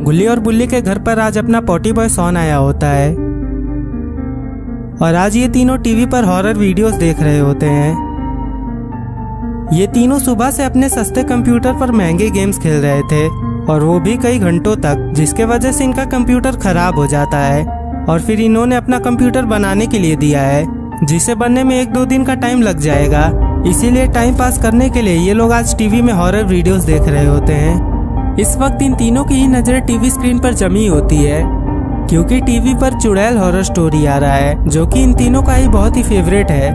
गुल्ली और बुल्ली के घर पर आज अपना पॉटी बॉय सॉन आया होता है और आज ये तीनों टीवी पर हॉरर वीडियोस देख रहे होते हैं। ये तीनों सुबह से अपने सस्ते कंप्यूटर पर महंगे गेम्स खेल रहे थे और वो भी कई घंटों तक, जिसके वजह से इनका कंप्यूटर खराब हो जाता है और फिर इन्होंने अपना कंप्यूटर बनाने के लिए दिया है, जिसे बनने में 1-2 दिन का टाइम लग जाएगा। इसीलिए टाइम पास करने के लिए ये लोग आज टीवी में हॉरर वीडियोस देख रहे होते हैं। इस वक्त इन तीनों की ही नजर टीवी स्क्रीन पर जमी होती है क्योंकि टीवी पर चुड़ैल हॉरर स्टोरी आ रहा है, जो कि इन तीनों का ही बहुत ही फेवरेट है।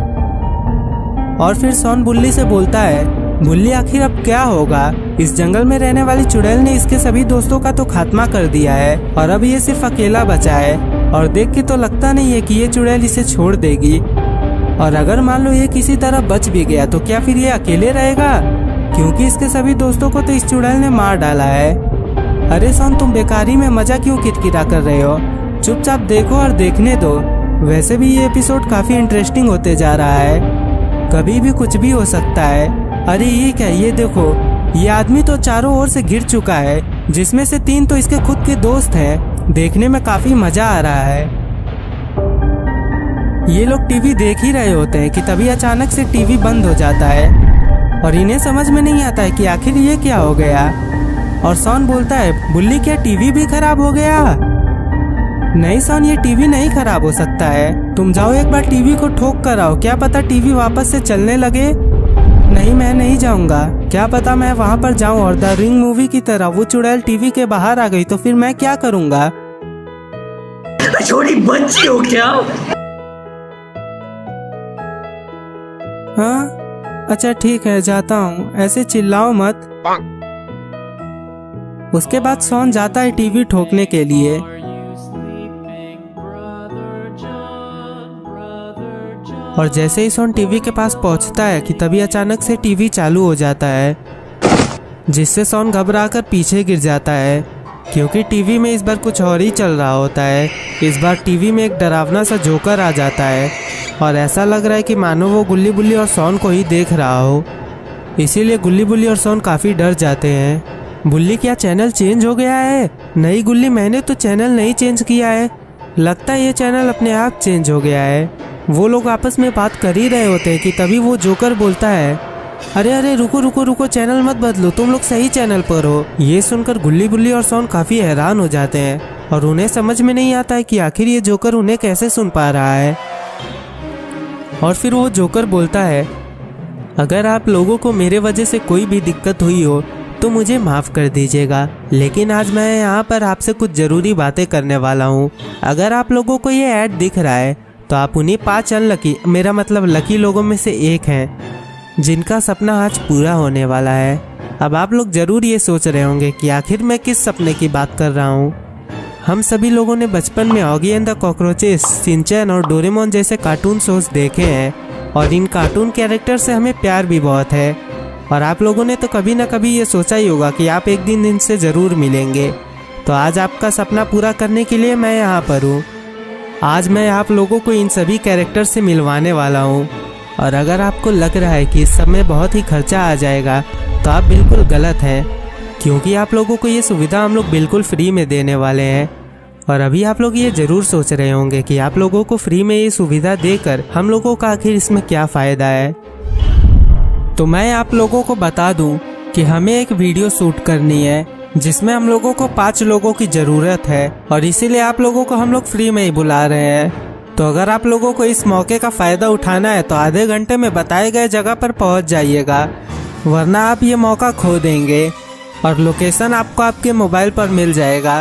और फिर सॉन बुल्ली से बोलता है, बुल्ली आखिर अब क्या होगा? इस जंगल में रहने वाली चुड़ैल ने इसके सभी दोस्तों का तो खात्मा कर दिया है और अब ये सिर्फ अकेला बचा है और देख के तो लगता नहीं है कि ये चुड़ैल इसे छोड़ देगी। और अगर मान लो ये किसी तरह बच भी गया तो क्या फिर ये अकेले रहेगा? क्योंकि इसके सभी दोस्तों को तो इस चुड़ैल ने मार डाला है। अरे सॉन, तुम बेकारी में मजा क्यों किरकिरा कर रहे हो? चुपचाप देखो और देखने दो। वैसे भी ये एपिसोड काफी इंटरेस्टिंग होते जा रहा है, कभी भी कुछ भी हो सकता है। अरे ये क्या, ये देखो, ये आदमी तो चारों ओर से घिर चुका है, जिसमें से 3 तो इसके खुद के दोस्त हैं। देखने में काफी मजा आ रहा है। ये लोग टीवी देख ही रहे होते हैं कि तभी अचानक से टीवी बंद हो जाता है और इन्हें समझ में नहीं आता है कि आखिर ये क्या हो गया। और सॉन बोलता है, बुल्ली क्या टीवी भी खराब हो गया? नहीं सॉन, ये टीवी नहीं खराब हो सकता है। तुम जाओ एक बार टीवी को ठोक कर आओ, क्या पता टीवी वापस से चलने लगे। नहीं, मैं नहीं जाऊंगा। क्या पता मैं वहाँ पर जाऊं और द रिंग मूवी की तरह वो चुड़ैल टीवी के बाहर आ गई तो फिर मैं क्या करूंगा? छोटी बच्ची हो क्या? हाँ अच्छा ठीक है, जाता हूँ, ऐसे चिल्लाओ मत। उसके बाद सॉन जाता है टीवी ठोकने के लिए। और जैसे ही सॉन टीवी के पास पहुंचता है कि तभी अचानक से टीवी चालू हो जाता है, जिससे सॉन घबराकर पीछे गिर जाता है क्योंकि टीवी में इस बार कुछ और ही चल रहा होता है। इस बार टीवी में एक डरावना सा जोकर आ जाता है और ऐसा लग रहा है कि मानो वो गुल्ली बुल्ली और सॉन को ही देख रहा हो। इसीलिए गुल्ली बुल्ली और सॉन काफ़ी डर जाते हैं। बुल्ली, क्या चैनल चेंज हो गया है? नहीं गुल्ली, मैंने तो चैनल नहीं चेंज किया है, लगता है ये चैनल अपने आप चेंज हो गया है। वो लोग आपस में बात कर ही रहे होते हैं कि तभी वो जोकर बोलता है, अरे अरे रुको रुको रुको, चैनल मत बदलो, तुम लोग सही चैनल पर हो। ये सुनकर गुल्ली बुल्ली और सॉन काफी हैरान हो जाते हैं और उन्हें समझ में नहीं आता है कि आखिर ये जोकर उन्हें कैसे सुन पा रहा है। और फिर वो जोकर बोलता है, अगर आप लोगों को मेरे वजह से कोई भी दिक्कत हुई हो तो मुझे माफ़ कर दीजिएगा, लेकिन आज मैं यहाँ पर आपसे कुछ ज़रूरी बातें करने वाला हूँ। अगर आप लोगों को ये ऐड दिख रहा है तो आप उन्हीं 5 अनलकी, मेरा मतलब लकी लोगों में से एक हैं जिनका सपना आज पूरा होने वाला है। अब आप लोग ज़रूर ये सोच रहे होंगे कि आखिर मैं किस सपने की बात कर रहा हूँ। हम सभी लोगों ने बचपन में Oggy and the cockroaches, Shinchan और डोरेमोन जैसे कार्टून शोज देखे हैं और इन कार्टून कैरेक्टर से हमें प्यार भी बहुत है। और आप लोगों ने तो कभी ना कभी ये सोचा ही होगा कि आप एक दिन इनसे ज़रूर मिलेंगे। तो आज आपका सपना पूरा करने के लिए मैं यहाँ पर हूँ। आज मैं आप लोगों को इन सभी कैरेक्टर से मिलवाने वाला हूँ। और अगर आपको लग रहा है कि इस सब में बहुत ही खर्चा आ जाएगा तो आप बिल्कुल गलत हैं, क्योंकि आप लोगों को ये सुविधा हम लोग बिल्कुल फ्री में देने वाले हैं। और अभी आप लोग ये ज़रूर सोच रहे होंगे कि आप लोगों को फ्री में ये सुविधा देकर हम लोगों का आखिर इसमें क्या फ़ायदा है। तो मैं आप लोगों को बता दूं कि हमें एक वीडियो शूट करनी है जिसमें हम लोगों को 5 लोगों की ज़रूरत है और इसीलिए आप लोगों को हम लोग फ्री में ही बुला रहे हैं। तो अगर आप लोगों को इस मौके का फ़ायदा उठाना है तो आधे घंटे में बताए गए जगह पर पहुंच जाइएगा, वरना आप ये मौका खो देंगे। और लोकेशन आपको आपके मोबाइल पर मिल जाएगा।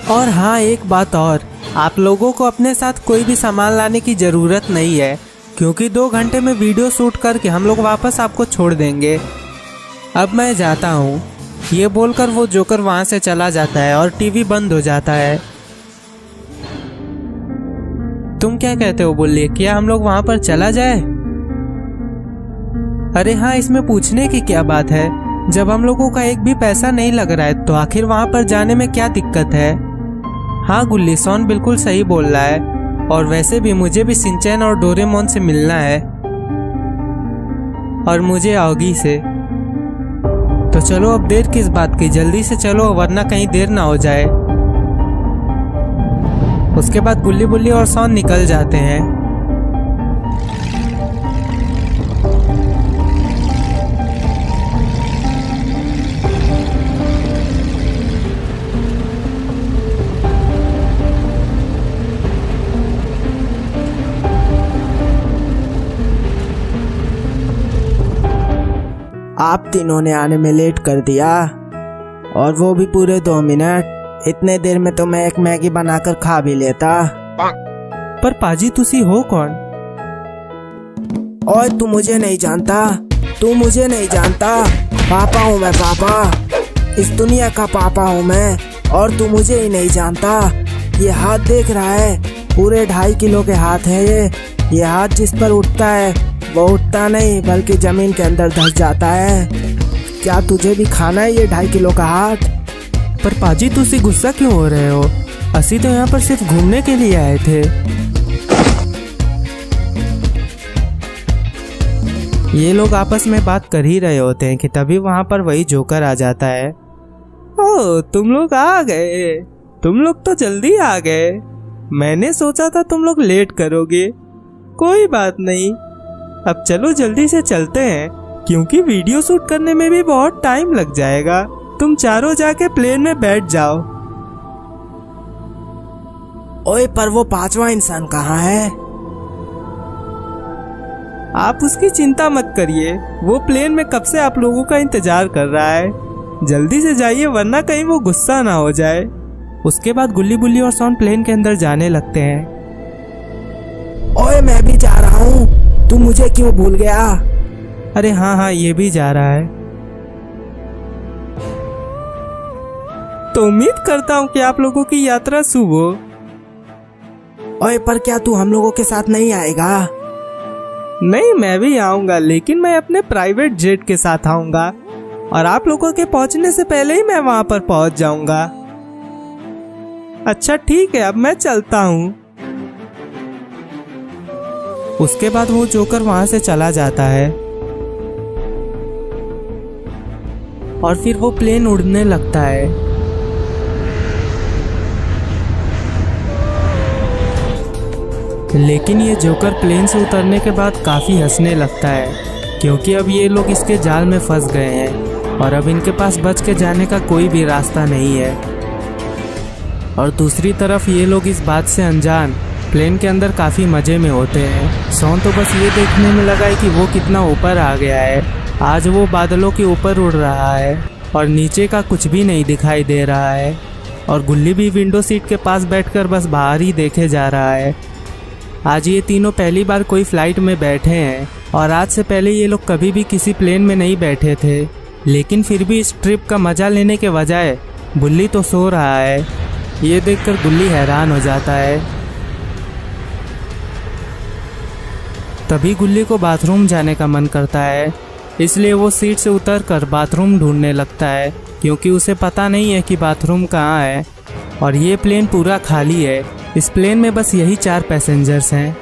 और हाँ, एक बात और, आप लोगों को अपने साथ कोई भी सामान लाने की ज़रूरत नहीं है, क्योंकि 2 घंटे में वीडियो शूट करके हम लोग वापस आपको छोड़ देंगे। अब मैं जाता हूँ। ये बोलकर वो जोकर वहाँ से चला जाता है और टीवी बंद हो जाता है। तुम क्या कहते हो बुल्ली, क्या हम लोग वहाँ पर चला जाए? अरे हाँ, इसमें पूछने की क्या बात है? जब हम लोगों का एक भी पैसा नहीं लग रहा है तो आखिर वहाँ पर जाने में क्या दिक्कत है? हाँ गुल्ली, सॉन बिल्कुल सही बोल रहा है। और वैसे भी मुझे भी शिनचैन और डोरेमोन से मिलना है और मुझे ऑगी से। तो चलो अब देर किस बात की, जल्दी से चलो वरना कहीं देर ना हो जाए। उसके बाद गुल्ली बुल्ली और सॉन निकल जाते हैं। आप तीनों ने आने में लेट कर दिया, और वो भी पूरे 2 मिनट। इतने देर में तो मैं एक मैगी बनाकर खा भी लेता। पर पाजी तुसी हो कौन? और तू मुझे नहीं जानता, तू मुझे नहीं जानता। पापा हूँ मैं, पापा। इस दुनिया का पापा हूँ मैं, और तू मुझे ही नहीं जानता। ये हाथ देख रहा है, पूरे 2.5 किलो के हाथ है ये हाथ जिस पर उठता है वो उठता नहीं बल्कि जमीन के अंदर धंस जाता है। क्या तुझे भी खाना है ये 2.5 किलो का हाथ? पर पाजी तुसी गुस्सा क्यों हो रहे हो? असी तो यहाँ पर सिर्फ घूमने के लिए आए थे। ये लोग आपस में बात कर ही रहे होते हैं कि तभी वहाँ पर वही जोकर आ जाता है। ओह, तुम लोग आ गए। तुम लोग तो जल्दी आ गए। मैंने सोचा था तुम लोग लेट करोगे। कोई बात नहीं, अब चलो जल्दी से चलते हैं, क्योंकि वीडियो शूट करने में भी बहुत टाइम लग जाएगा। तुम चारों जाके प्लेन में बैठ जाओ। ओए, पर वो 5वां इंसान कहाँ है? आप उसकी चिंता मत करिए, वो प्लेन में कब से आप लोगों का इंतजार कर रहा है। जल्दी से जाइए वरना कहीं वो गुस्सा ना हो जाए। उसके बाद गुल्ली बुल्ली और सॉन प्लेन के अंदर जाने लगते हैं। ओए, मैं भी जा रहा हूँ, तू मुझे क्यों भूल गया? अरे हाँ, ये भी जा रहा है। तो उम्मीद करता हूँ कि आप लोगों की यात्रा शुभ हो। ओए, पर क्या तू हम लोगों के साथ नहीं आएगा? नहीं, मैं भी आऊंगा, लेकिन मैं अपने प्राइवेट जेट के साथ आऊंगा और आप लोगों के पहुंचने से पहले ही मैं वहां पर पहुंच जाऊंगा। अच्छा ठीक है, अब मैं चलता हूँ। उसके बाद वो जोकर वहां से चला जाता है और फिर वो प्लेन उड़ने लगता है। लेकिन ये जोकर प्लेन से उतरने के बाद काफी हंसने लगता है, क्योंकि अब ये लोग इसके जाल में फंस गए हैं और अब इनके पास बच के जाने का कोई भी रास्ता नहीं है। और दूसरी तरफ ये लोग इस बात से अनजान प्लेन के अंदर काफी मजे में होते हैं। सॉन तो बस ये देखने में लगा है कि वो कितना ऊपर आ गया है। आज वो बादलों के ऊपर उड़ रहा है और नीचे का कुछ भी नहीं दिखाई दे रहा है। और गुल्ली भी विंडो सीट के पास बैठकर बस बाहर ही देखे जा रहा है। आज ये तीनों पहली बार कोई फ्लाइट में बैठे हैं और आज से पहले ये लोग कभी भी किसी प्लेन में नहीं बैठे थे। लेकिन फिर भी इस ट्रिप का मजा लेने के बजाय गुल्ली तो सो रहा है। ये देखकर गुल्ली हैरान हो जाता है। तभी गुल्ली को बाथरूम जाने का मन करता है, इसलिए वो सीट से उतरकर बाथरूम ढूंढने लगता है, क्योंकि उसे पता नहीं है कि बाथरूम कहाँ है। और ये प्लेन पूरा खाली है। इस प्लेन में बस यही 4 पैसेंजर्स हैं।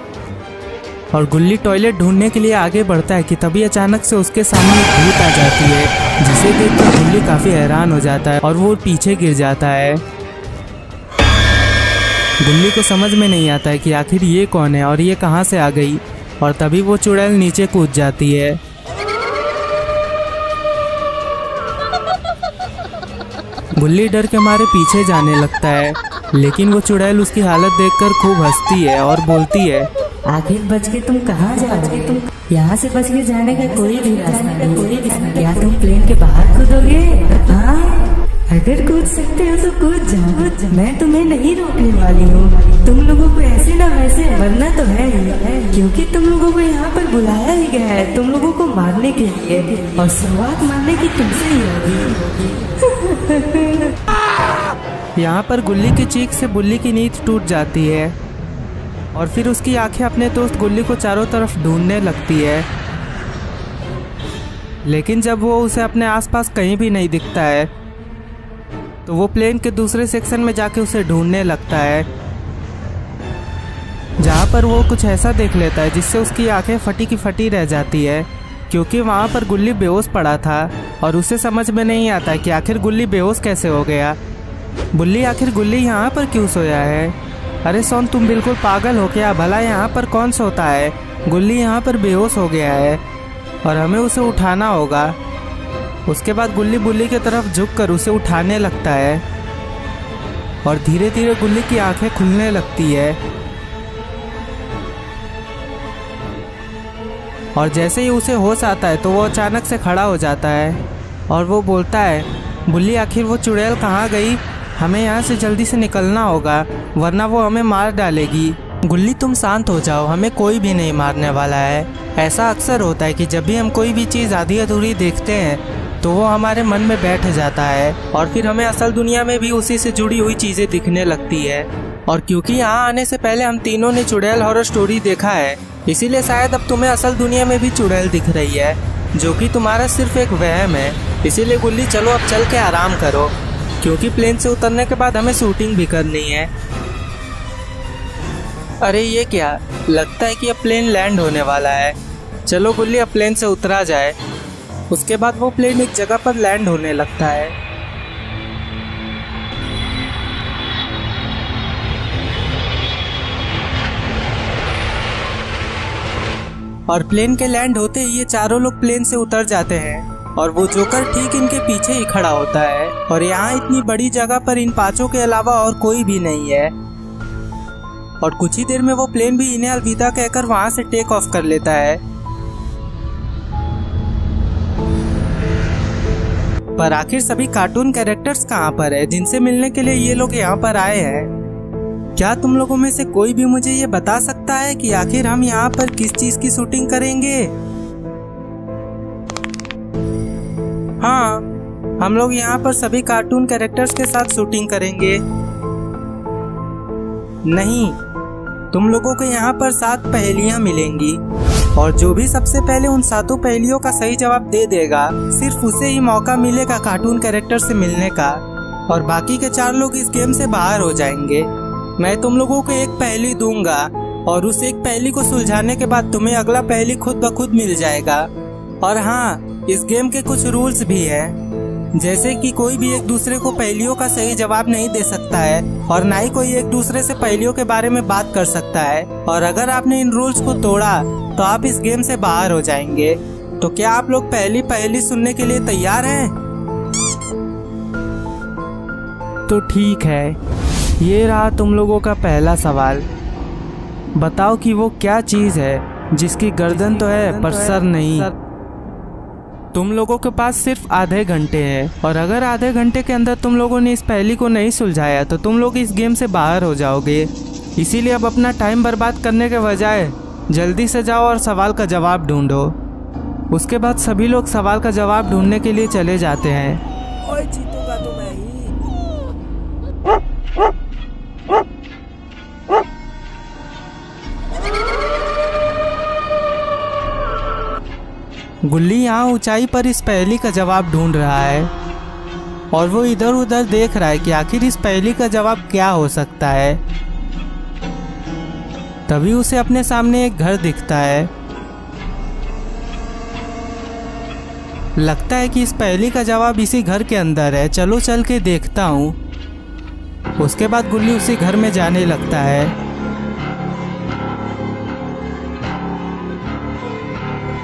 और गुल्ली टॉयलेट ढूंढने के लिए आगे बढ़ता है कि तभी अचानक से उसके सामने एक भूत आ जाती है, जिसे देखकर गुल्ली काफी हैरान हो जाता है और वो पीछे गिर जाता है। गुल्ली को समझ में नहीं आता है कि आखिर ये कौन है और ये कहाँ से आ गई। और तभी वो चुड़ैल नीचे कूद जाती है। गुल्ली डर के मारे पीछे जाने लगता है, लेकिन वो चुड़ैल उसकी हालत देखकर खूब हंसती है और बोलती है, आखिर बच के तुम कहाँ जाओगे? तुम यहाँ से बच के जाने का कोई भी रास्ता नहीं। क्या तुम प्लेन के बाहर कूदोगे? हाँ, अगर कूद सकते हो तो कूद जाओ, मैं तुम्हें नहीं रोकने वाली हूँ। तुम लोगों को ऐसे ना वैसे मरना तो है ही, क्योंकि तुम लोगों को यहाँ पर बुलाया ही गया है तुम लोगों को मारने के लिए, और शुरुआत मारने की तुमसे ही होगी। यहाँ पर गुल्ली की चीख से बुल्ली की नींद टूट जाती है और फिर उसकी आंखें अपने दोस्त गुल्ली को चारों तरफ ढूंढने लगती है। लेकिन जब वो उसे अपने आसपास कहीं भी नहीं दिखता है तो वो प्लेन के दूसरे सेक्शन में जाके उसे ढूंढने लगता है, जहाँ पर वो कुछ ऐसा देख लेता है जिससे उसकी आंखें फटी की फटी रह जाती है, क्योंकि वहाँ पर गुल्ली बेहोश पड़ा था और उसे समझ में नहीं आता कि आखिर गुल्ली बेहोश कैसे हो गया। बुल्ली आखिर गुल्ली यहाँ पर क्यों सोया है? अरे सोन तुम बिल्कुल पागल हो क्या? भला यहाँ पर कौन सोता है? गुल्ली यहाँ पर बेहोश हो गया है और हमें उसे उठाना होगा। उसके बाद गुल्ली बुल्ली की तरफ झुककर उसे उठाने लगता है और धीरे धीरे गुल्ली की आंखें खुलने लगती है। और जैसे ही उसे होश आता है तो वो अचानक से खड़ा हो जाता है और वो बोलता है, बुल्ली आखिर वो चुड़ैल कहाँ गई? हमें यहाँ से जल्दी से निकलना होगा वरना वो हमें मार डालेगी। गुल्ली तुम शांत हो जाओ, हमें कोई भी नहीं मारने वाला है। ऐसा अक्सर होता है कि जब भी हम कोई भी चीज़ आधी अधूरी देखते हैं तो वो हमारे मन में बैठ जाता है और फिर हमें असल दुनिया में भी उसी से जुड़ी हुई चीज़ें दिखने लगती है। और क्योंकि यहाँ आने से पहले हम तीनों ने चुड़ैल हॉरर स्टोरी देखा है, इसीलिए शायद अब तुम्हें असल दुनिया में भी चुड़ैल दिख रही है, जो कि तुम्हारा सिर्फ एक वहम है। इसीलिए गुल्ली चलो अब चल के आराम करो, क्योंकि प्लेन से उतरने के बाद हमें शूटिंग भी करनी है। अरे ये क्या, लगता है कि अब प्लेन लैंड होने वाला है। चलो गुल्ली अब प्लेन से उतरा जाए। उसके बाद वो प्लेन एक जगह पर लैंड होने लगता है। और प्लेन के लैंड होते ही ये चारों लोग प्लेन से उतर जाते हैं और वो जोकर ठीक इनके पीछे ही खड़ा होता है। और यहाँ इतनी बड़ी जगह पर इन पांचों के अलावा और कोई भी नहीं है। और कुछ ही देर में वो प्लेन भी इन्हें अलविदा कहकर वहां से टेक ऑफ कर लेता है। पर आखिर सभी कार्टून कैरेक्टर्स कहाँ पर है जिनसे मिलने के लिए ये लोग यहाँ पर आए हैं? क्या तुम लोगों में से कोई भी मुझे ये बता सकता है कि आखिर हम यहाँ पर किस चीज की शूटिंग करेंगे? हाँ, हम लोग यहाँ पर सभी कार्टून कैरेक्टर्स के साथ शूटिंग करेंगे। नहीं, तुम लोगों को यहाँ पर 7 पहेलियाँ मिलेंगी और जो भी सबसे पहले उन 7 पहेलियों का सही जवाब दे देगा, सिर्फ उसे ही मौका मिलेगा कार्टून कैरेक्टर से मिलने का। और बाकी के 4 लोग इस गेम से बाहर हो जाएंगे। मैं तुम लोगों को एक पहेली दूंगा और उस एक पहेली को सुलझाने के बाद तुम्हें अगला पहेली खुद ब खुद मिल जाएगा। और हाँ, इस गेम के कुछ रूल्स भी हैं, जैसे कि कोई भी एक दूसरे को पहेलियों का सही जवाब नहीं दे सकता है और ना ही कोई एक दूसरे से पहेलियों के बारे में बात कर सकता है। और अगर आपने इन रूल्स को तोड़ा तो आप इस गेम से बाहर हो जाएंगे। तो क्या आप लोग पहली पहेली सुनने के लिए तैयार हैं? तो ठीक है, ये रहा तुम लोगों का पहला सवाल। बताओ कि वो क्या चीज है जिसकी गर्दन तो है पर सर नहीं। तुम लोगों के पास सिर्फ आधे घंटे हैं और अगर आधे घंटे के अंदर तुम लोगों ने इस पहेली को नहीं सुलझाया तो तुम लोग इस गेम से बाहर हो जाओगे। इसीलिए अब अपना टाइम बर्बाद करने के बजाय जल्दी से जाओ और सवाल का जवाब ढूंढो। उसके बाद सभी लोग सवाल का जवाब ढूंढने के लिए चले जाते हैं। ओए जीतूंगा तो मैं ही। गुल्ली यहाँ ऊंचाई पर इस पहेली का जवाब ढूंढ रहा है और वो इधर उधर देख रहा है कि आखिर इस पहेली का जवाब क्या हो सकता है। तभी उसे अपने सामने एक घर दिखता है। लगता है कि इस पहेली का जवाब इसी घर के अंदर है। चलो चल के देखता हूँ। उसके बाद गुल्ली उसी घर में जाने लगता है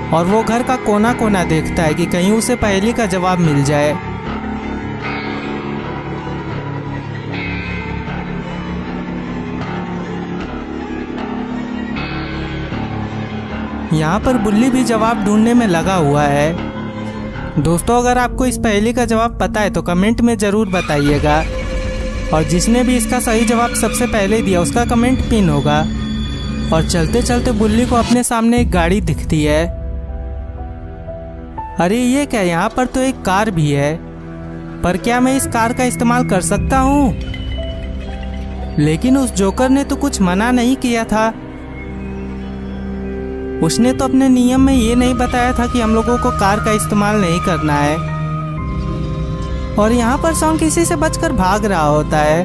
और वो घर का कोना कोना देखता है कि कहीं उसे पहेली का जवाब मिल जाए। यहाँ पर बुल्ली भी जवाब ढूंढने में लगा हुआ है। दोस्तों, अगर आपको इस पहेली का जवाब पता है तो कमेंट में ज़रूर बताइएगा और जिसने भी इसका सही जवाब सबसे पहले दिया उसका कमेंट पिन होगा। और चलते चलते बुल्ली को अपने सामने एक गाड़ी दिखती है। अरे ये क्या, यहाँ पर तो एक कार भी है, पर क्या मैं इस कार का इस्तेमाल कर सकता हूँ? लेकिन उस जोकर ने तो कुछ मना नहीं किया था। उसने तो अपने नियम में ये नहीं बताया था कि हम लोगों को कार का इस्तेमाल नहीं करना है। और यहाँ पर सॉन किसी से बचकर भाग रहा होता है।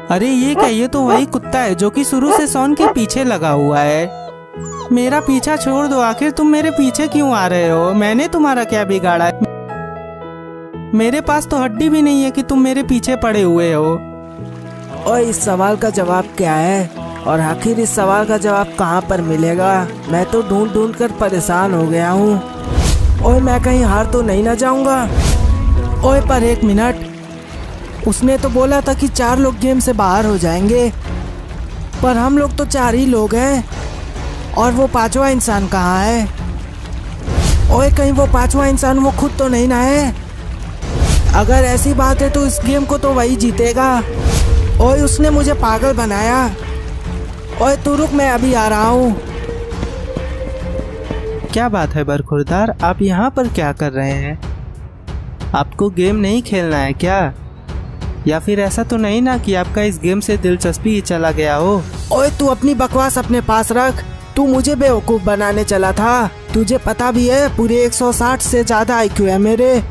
अरे ये क्या, ये तो वही कुत्ता है जो कि शुरू से सॉन के पीछे लगा हुआ है। मेरा पीछा छोड़ दो, आखिर तुम मेरे पीछे क्यों आ रहे हो? मैंने तुम्हारा क्या बिगाड़ा है? मेरे पास तो हड्डी भी नहीं है कि तुम मेरे पीछे पड़े हुए हो। और इस सवाल का जवाब क्या है? और आखिर इस सवाल का जवाब कहाँ पर मिलेगा? मैं तो ढूंढ ढूंढ कर परेशान हो गया हूँ। ओए मैं कहीं हार तो नहीं ना जाऊंगा? ओए पर एक मिनट, उसने तो बोला था कि 4 लोग गेम से बाहर हो जाएंगे, पर हम लोग तो 4 ही लोग हैं। और वो 5वां इंसान कहाँ है? ओए कहीं वो 5वां इंसान वो खुद तो नहीं ना है? अगर ऐसी बात है तो इस गेम को तो वही जीतेगा। ओए उसने मुझे पागल बनाया। ओए तू रुक, मैं अभी आ रहा हूँ। क्या बात है बरखुरदार, आप यहाँ पर क्या कर रहे हैं? आपको गेम नहीं खेलना है क्या? या फिर ऐसा तो नहीं ना कि आपका इस गेम से दिलचस्पी ही चला गया हो? ओए तू अपनी बकवास अपने पास रख। तू मुझे बेवकूफ बनाने चला था। तुझे पता भी है पूरे 160 से ज्यादा IQ है मेरे।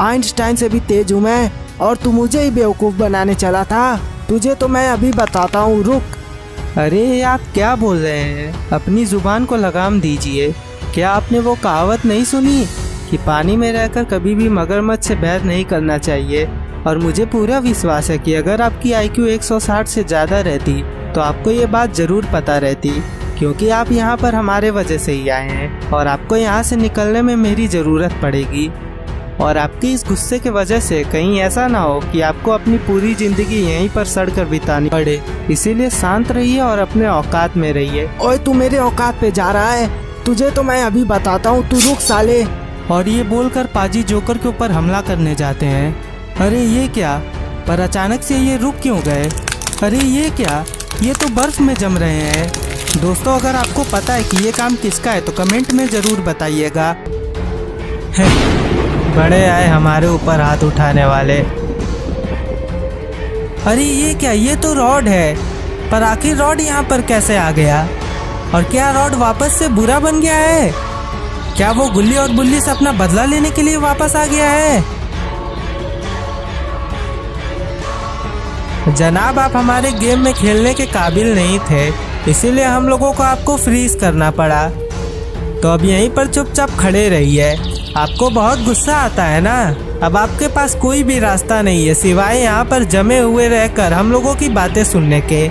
आइंस्टाइन से भी तेज हूँ मैं, और तू मुझे ही बेवकूफ बनाने चला था। तुझे तो मैं अभी बताता हूँ, रुक। अरे आप क्या बोल रहे हैं? अपनी जुबान को लगाम दीजिए। क्या आपने वो कहावत नहीं सुनी कि पानी में रहकर कभी भी मगरमच्छ से बैर नहीं करना चाहिए? और मुझे पूरा विश्वास है कि अगर आपकी IQ 160 से ज़्यादा रहती तो आपको ये बात ज़रूर पता रहती, क्योंकि आप यहाँ पर हमारे वजह से ही आए हैं और आपको यहाँ से निकलने में मेरी ज़रूरत पड़ेगी। और आपके इस गुस्से के वजह से कहीं ऐसा ना हो कि आपको अपनी पूरी ज़िंदगी यहीं पर सड़कर बितानी पड़े। इसीलिए शांत रहिए और अपने औकात में रहिए। ओए तू मेरे औकात पे जा रहा है? तुझे तो मैं अभी बताता हूँ, तू रुक साले। और ये बोलकर पाजी जोकर के ऊपर हमला करने जाते हैं। अरे ये क्या? पर अचानक से ये रुक क्यों गए? अरे ये क्या? ये तो बर्फ में जम रहे हैं। दोस्तों अगर आपको पता है कि ये काम किसका है तो कमेंट में ज़रूर बताइएगा। बड़े आए हमारे ऊपर हाथ उठाने वाले। अरे ये क्या? ये तो रॉड है, पर आखिर रॉड यहाँ पर कैसे आ गया? और क्या रॉड वापस से बुरा बन गया है? क्या वो गुल्ली और बुल्ली से अपना बदला लेने के लिए वापस आ गया है? जनाब आप हमारे गेम में खेलने के काबिल नहीं थे, इसीलिए हम लोगों को आपको फ्रीज करना पड़ा। तो अब यहीं पर चुपचाप खड़े रहिए। आपको बहुत गुस्सा आता है ना? अब आपके पास कोई भी रास्ता नहीं है सिवाय यहाँ पर जमे हुए रहकर हम लोगों की बातें सुनने के।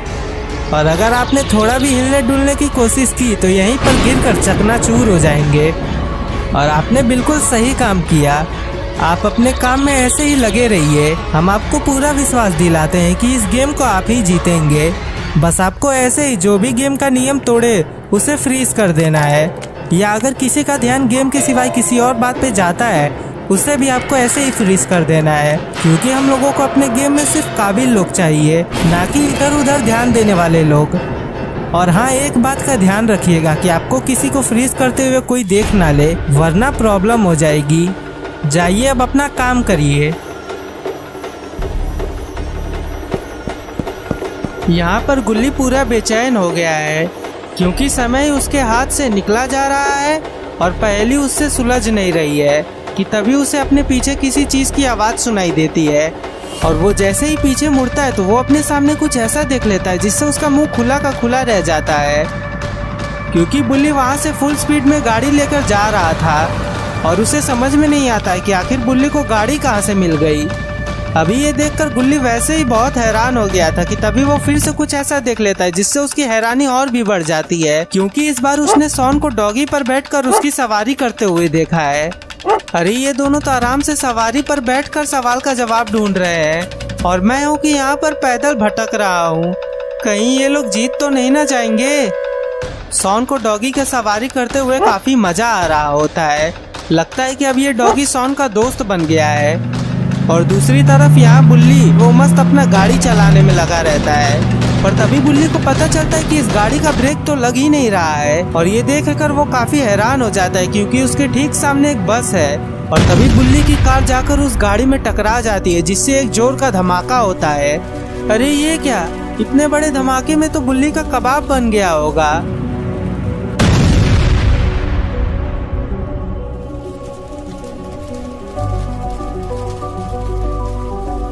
और अगर आपने थोड़ा भी हिलने डुलने की कोशिश की तो यहीं पर गिरकर चकनाचूर हो जाएंगे। और आपने बिल्कुल सही काम किया। आप अपने काम में ऐसे ही लगे रहिए। हम आपको पूरा विश्वास दिलाते हैं कि इस गेम को आप ही जीतेंगे। बस आपको ऐसे ही जो भी गेम का नियम तोड़े उसे फ्रीज कर देना है, या अगर किसी का ध्यान गेम के सिवाय किसी और बात पे जाता है उसे भी आपको ऐसे ही फ्रीज कर देना है, क्योंकि हम लोगों को अपने गेम में सिर्फ काबिल लोग चाहिए, ना कि इधर उधर ध्यान देने वाले लोग। और हाँ, एक बात का ध्यान रखिएगा कि आपको किसी को फ्रीज करते हुए कोई देख ना ले, वरना प्रॉब्लम हो जाएगी। जाइए अब अपना काम करिए। यहाँ पर गुल्ली पूरा बेचैन हो गया है, क्योंकि समय उसके हाथ से निकला जा रहा है और पहेली उससे सुलझ नहीं रही है कि तभी उसे अपने पीछे किसी चीज़ की आवाज़ सुनाई देती है। और वो जैसे ही पीछे मुड़ता है तो वो अपने सामने कुछ ऐसा देख लेता है जिससे उसका मुंह खुला का खुला रह जाता है, क्योंकि बुल्ली वहाँ से फुल स्पीड में गाड़ी लेकर जा रहा था और उसे समझ में नहीं आता है कि आखिर बुल्ली को गाड़ी कहाँ से मिल गई। अभी ये देखकर गुल्ली वैसे ही बहुत हैरान हो गया था कि तभी वो फिर से कुछ ऐसा देख लेता है जिससे उसकी हैरानी और भी बढ़ जाती है, क्योंकि इस बार उसने शॉन को डॉगी पर बैठकर उसकी सवारी करते हुए देखा है। अरे ये दोनों तो आराम से सवारी पर बैठकर सवाल का जवाब ढूंढ रहे हैं और मैं हूँ कि यहाँ पर पैदल भटक रहा हूँ। कहीं ये लोग जीत तो नहीं ना जाएंगे। शॉन को डॉगी की सवारी करते हुए काफी मजा आ रहा होता है। लगता है कि अब ये डॉगी शॉन का दोस्त बन गया है। और दूसरी तरफ यहाँ बुल्ली वो मस्त अपना गाड़ी चलाने में लगा रहता है, पर तभी बुल्ली को पता चलता है कि इस गाड़ी का ब्रेक तो लग ही नहीं रहा है। और ये देखकर वो काफी हैरान हो जाता है, क्योंकि उसके ठीक सामने एक बस है। और तभी बुल्ली की कार जाकर उस गाड़ी में टकरा जाती है, जिससे एक जोर का धमाका होता है। अरे ये क्या? इतने बड़े धमाके में तो बुल्ली का कबाब बन गया होगा।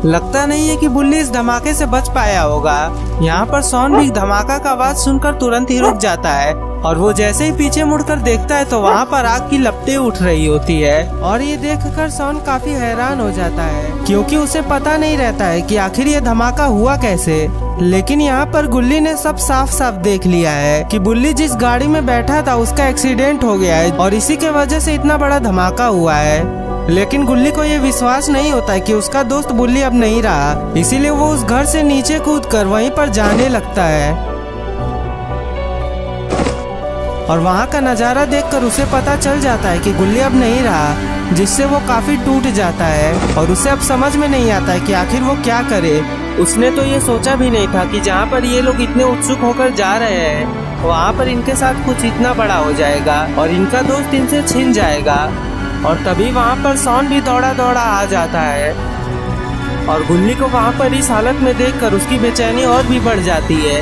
लगता नहीं है कि बुल्ली इस धमाके से बच पाया होगा। यहाँ पर सॉन भी धमाका का आवाज सुनकर तुरंत ही रुक जाता है और वो जैसे ही पीछे मुड़कर देखता है तो वहाँ पर आग की लपटें उठ रही होती है और ये देखकर सॉन काफी हैरान हो जाता है क्योंकि उसे पता नहीं रहता है कि आखिर ये धमाका हुआ कैसे। लेकिन यहाँ पर गुल्ली ने सब साफ साफ देख लिया है कि बुल्ली जिस गाड़ी में बैठा था उसका एक्सीडेंट हो गया है और इसी के वजह से इतना बड़ा धमाका हुआ है। लेकिन गुल्ली को ये विश्वास नहीं होता है कि उसका दोस्त बुल्ली अब नहीं रहा, इसीलिए वो उस घर से नीचे कूदकर वहीं पर जाने लगता है और वहाँ का नज़ारा देखकर उसे पता चल जाता है कि गुल्ली अब नहीं रहा, जिससे वो काफी टूट जाता है और उसे अब समझ में नहीं आता है कि आखिर वो क्या करे। उसने तो ये सोचा भी नहीं था कि जहाँ पर ये लोग इतने उत्सुक होकर जा रहे हैं वहाँ पर इनके साथ कुछ इतना बड़ा हो जाएगा और इनका दोस्त इनसे छिन जाएगा। और तभी वहाँ पर सॉन भी दौड़ा दौड़ा आ जाता है और गुल्ली को वहाँ पर इस हालत में देखकर उसकी बेचैनी और भी बढ़ जाती है।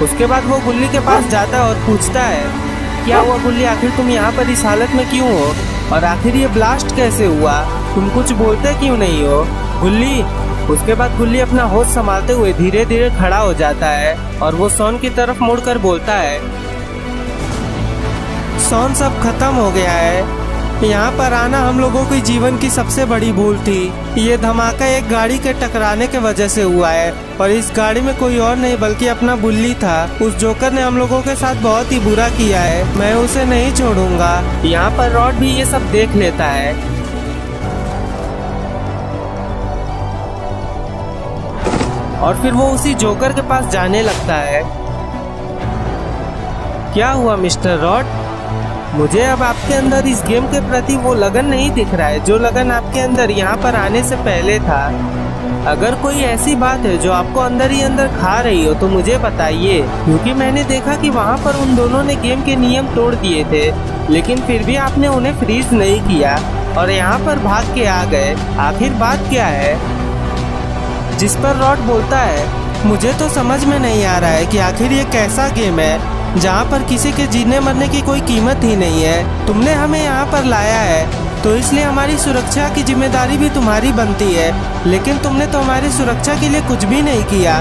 उसके बाद वो गुल्ली के पास जाता है और पूछता है, क्या हुआ गुल्ली, आखिर तुम यहाँ पर इस हालत में क्यों हो और आखिर ये ब्लास्ट कैसे हुआ, तुम कुछ बोलते क्यों नहीं हो गुल्ली। उसके बाद गुल्ली अपना होश संभालते हुए धीरे धीरे खड़ा हो जाता है और वो सॉन की तरफ मुड़कर बोलता है, सॉन सब खत्म हो गया है, यहाँ पर आना हम लोगों की जीवन की सबसे बड़ी भूल थी। ये धमाका एक गाड़ी के टकराने के वजह से हुआ है और इस गाड़ी में कोई और नहीं बल्कि अपना बुल्ली था। उस जोकर ने हम लोगों के साथ बहुत ही बुरा किया है, मैं उसे नहीं छोड़ूंगा। यहाँ पर रॉड भी ये सब देख लेता है और फिर वो उसी जोकर के पास जाने लगता है। क्या हुआ मिस्टर रॉड, मुझे अब आपके अंदर इस गेम के प्रति वो लगन नहीं दिख रहा है जो लगन आपके अंदर यहाँ पर आने से पहले था। अगर कोई ऐसी बात है जो आपको अंदर ही अंदर खा रही हो तो मुझे बताइए, क्योंकि मैंने देखा कि वहाँ पर उन दोनों ने गेम के नियम तोड़ दिए थे लेकिन फिर भी आपने उन्हें फ्रीज नहीं किया और यहाँ पर भाग के आ गए। आखिर बात क्या है। जिस पर रॉड बोलता है, मुझे तो समझ में नहीं आ रहा है कि आखिर ये कैसा गेम है जहाँ पर किसी के जीने मरने की कोई कीमत ही नहीं है। तुमने हमें यहाँ पर लाया है तो इसलिए हमारी सुरक्षा की जिम्मेदारी भी तुम्हारी बनती है, लेकिन तुमने तो हमारी सुरक्षा के लिए कुछ भी नहीं किया।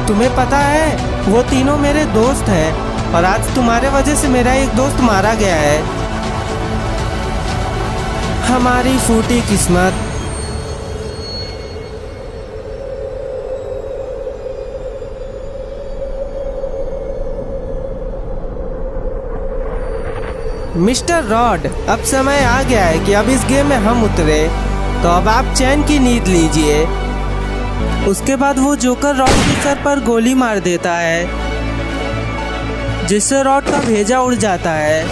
तुम्हें पता है वो तीनों मेरे दोस्त हैं और आज तुम्हारे वजह से मेरा एक दोस्त मारा गया है। हमारी फूटी किस्मत। मिस्टर रॉड, अब समय आ गया है कि अब इस गेम में हम उतरे, तो अब आप चैन की नींद लीजिए। उसके बाद वो जोकर रॉड के सर पर गोली मार देता है जिससे रॉड का भेजा उड़ जाता है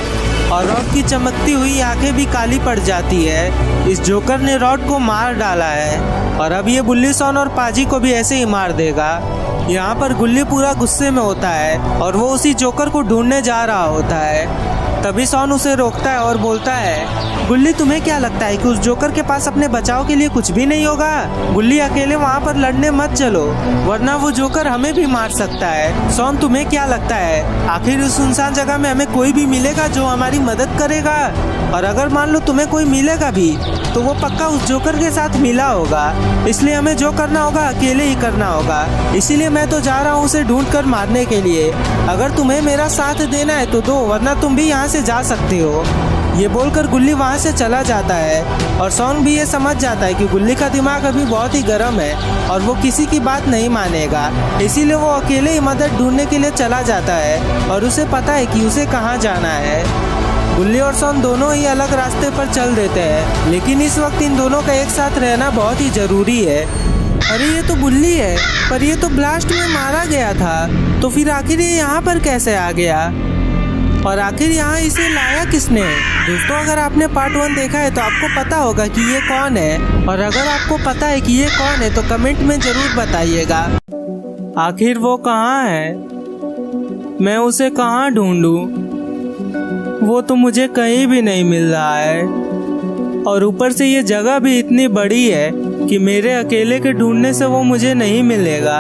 और रॉड की चमकती हुई आंखें भी काली पड़ जाती है। इस जोकर ने रॉड को मार डाला है और अब ये बुल्ली, सॉन और पाजी को भी ऐसे ही मार देगा। यहाँ पर गुल्ली पूरा गुस्से में होता है और वो उसी जोकर को ढूंढने जा रहा होता है। तभी सॉन उसे रोकता है और बोलता है, गुल्ली तुम्हें क्या लगता है कि उस जोकर के पास अपने बचाव के लिए कुछ भी नहीं होगा। गुल्ली अकेले वहाँ पर लड़ने मत चलो वरना वो जोकर हमें भी मार सकता है। सॉन तुम्हें क्या लगता है आखिर उस सुनसान जगह में हमें कोई भी मिलेगा जो हमारी मदद करेगा, और अगर मान लो तुम्हें कोई मिलेगा भी तो वो पक्का उस जोकर के साथ मिला होगा, इसलिए हमें जो करना होगा अकेले ही करना होगा। इसीलिए मैं तो जा रहा हूँ उसे ढूंढ कर मारने के लिए। अगर तुम्हें मेरा साथ देना है तो दो, वरना तुम भी यहाँ से जा सकते हो। ये बोलकर गुल्ली वहाँ से चला जाता है और सॉन भी ये समझ जाता है कि गुल्ली का दिमाग अभी बहुत ही गर्म है और वो किसी की बात नहीं मानेगा, इसीलिए वो अकेले ही मदद ढूंढने के लिए चला जाता है और उसे पता है कि उसे कहाँ जाना है। गुल्ली और सॉन दोनों ही अलग रास्ते पर चल देते हैं, लेकिन इस वक्त इन दोनों का एक साथ रहना बहुत ही जरूरी है। अरे ये तो बुल्ली है, पर ये तो ब्लास्ट में मारा गया था, तो फिर आखिर ये यहाँ पर कैसे आ गया और आखिर यहाँ इसे लाया किसने। दोस्तों, अगर आपने पार्ट 1 देखा है तो आपको पता होगा कि ये कौन है, और अगर आपको पता है कि ये कौन है तो कमेंट में जरूर बताइएगा। आखिर वो कहाँ है, मैं उसे कहाँ ढूंढूं, वो तो मुझे कहीं भी नहीं मिल रहा है, और ऊपर से ये जगह भी इतनी बड़ी है कि मेरे अकेले के ढूंढने से वो मुझे नहीं मिलेगा।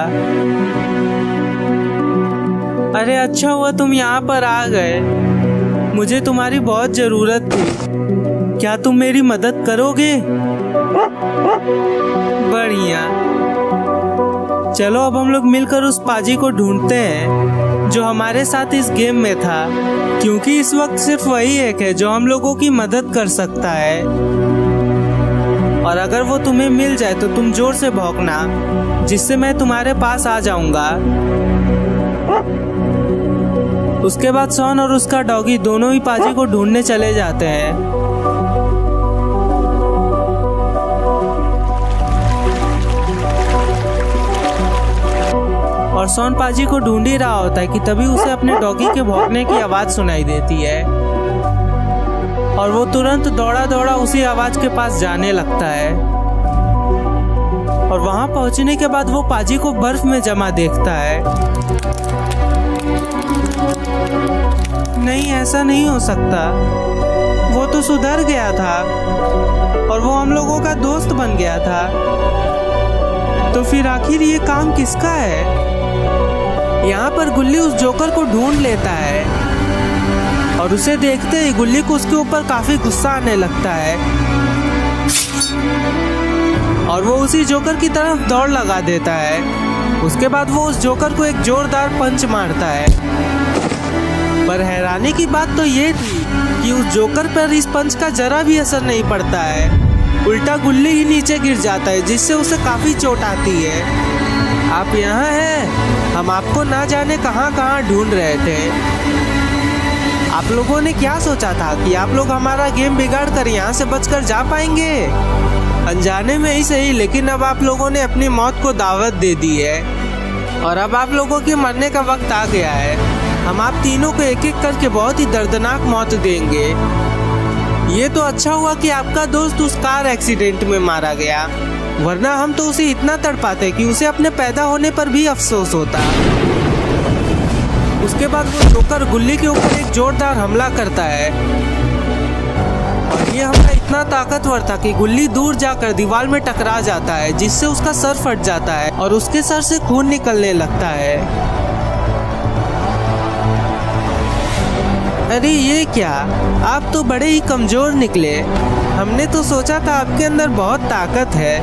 अरे अच्छा हुआ तुम यहाँ पर आ गए, मुझे तुम्हारी बहुत जरूरत थी। क्या तुम मेरी मदद करोगे? बढ़िया। चलो अब हम लोग मिलकर उस पाजी को ढूंढते हैं जो हमारे साथ इस गेम में था, क्योंकि इस वक्त सिर्फ वही एक है जो हम लोगों की मदद कर सकता है। और अगर वो तुम्हें मिल जाए तो तुम जोर से भौंकना, जिससे मैं तुम्हारे पास आ जाऊंगा। उसके बाद सॉन और उसका डॉगी दोनों ही पाजी को ढूंढने चले जाते हैं। और सॉन पाजी को ढूंढ ही रहा होता है कि तभी उसे अपने डॉगी के भौंकने की आवाज सुनाई देती है और वो तुरंत दौड़ा दौड़ा उसी आवाज के पास जाने लगता है। और वहां पहुंचने के बाद वो पाजी को बर्फ में जमा देखता है। नहीं, ऐसा नहीं हो सकता, वो तो सुधर गया था और वो हम लोगों का दोस्त बन गया था। तो फिर आखिर ये काम किसका है? यहाँ पर गुल्ली उस जोकर को ढूंढ लेता है और उसे देखते ही गुल्ली को उसके ऊपर काफी गुस्सा आने लगता है और वो उसी जोकर की तरफ दौड़ लगा देता है। उसके बाद वो उस जोकर को एक जोरदार पंच मारता है। पर हैरानी की बात तो ये थी कि उस जोकर पर इस पंच का जरा भी असर नहीं पड़ता है, उल्टा गुल्ली ही नीचे गिर जाता है, जिससे उसे काफी चोट आती है। आप यहाँ हैं? हम आपको ना जाने कहाँ कहाँ ढूंढ रहे थे। आप लोगों ने क्या सोचा था कि आप लोग हमारा गेम बिगाड़ कर यहाँ से बचकर जा पाएंगे? अनजाने में ही सही, लेकिन अब आप लोगों ने अपनी मौत को दावत दे दी है और अब आप लोगों के मरने का वक्त आ गया है। हम आप तीनों को एक एक करके बहुत ही दर्दनाक मौत देंगे। ये तो अच्छा हुआ कि आपका दोस्त उस कार एक्सीडेंट में मारा गया, वरना हम तो उसे इतना तड़पाते कि उसे अपने पैदा होने पर भी अफसोस होता। उसके बाद वो जोकर गुल्ली के ऊपर एक जोरदार हमला करता है और ये हमला इतना ताकतवर था कि गुल्ली दूर जाकर दीवार में टकरा जाता है, जिससे उसका सर फट जाता है और उसके सर से खून निकलने लगता है। अरे ये क्या, आप तो बड़े ही कमजोर निकले। हमने तो सोचा था आपके अंदर बहुत ताकत है।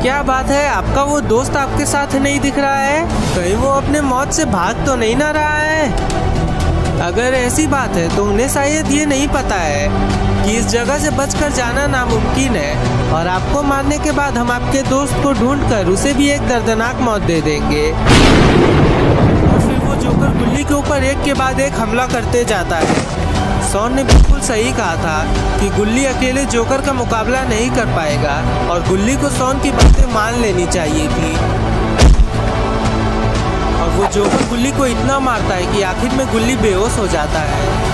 क्या बात है, आपका वो दोस्त आपके साथ नहीं दिख रहा है? कहीं वो अपने मौत से भाग तो नहीं ना रहा है? अगर ऐसी बात है तो उन्हें शायद ये नहीं पता है कि इस जगह से बचकर जाना नामुमकिन है और आपको मारने के बाद हम आपके दोस्त को ढूंढकर उसे भी एक दर्दनाक मौत दे देंगे। और फिर वो जोकर गुल्ली के ऊपर एक के बाद एक हमला करते जाता है। सॉन ने बिल्कुल सही कहा था कि गुल्ली अकेले जोकर का मुकाबला नहीं कर पाएगा और गुल्ली को सॉन की बातें मान लेनी चाहिए थी। और वो जोकर गुल्ली को इतना मारता है कि आखिर में गुल्ली बेहोश हो जाता है।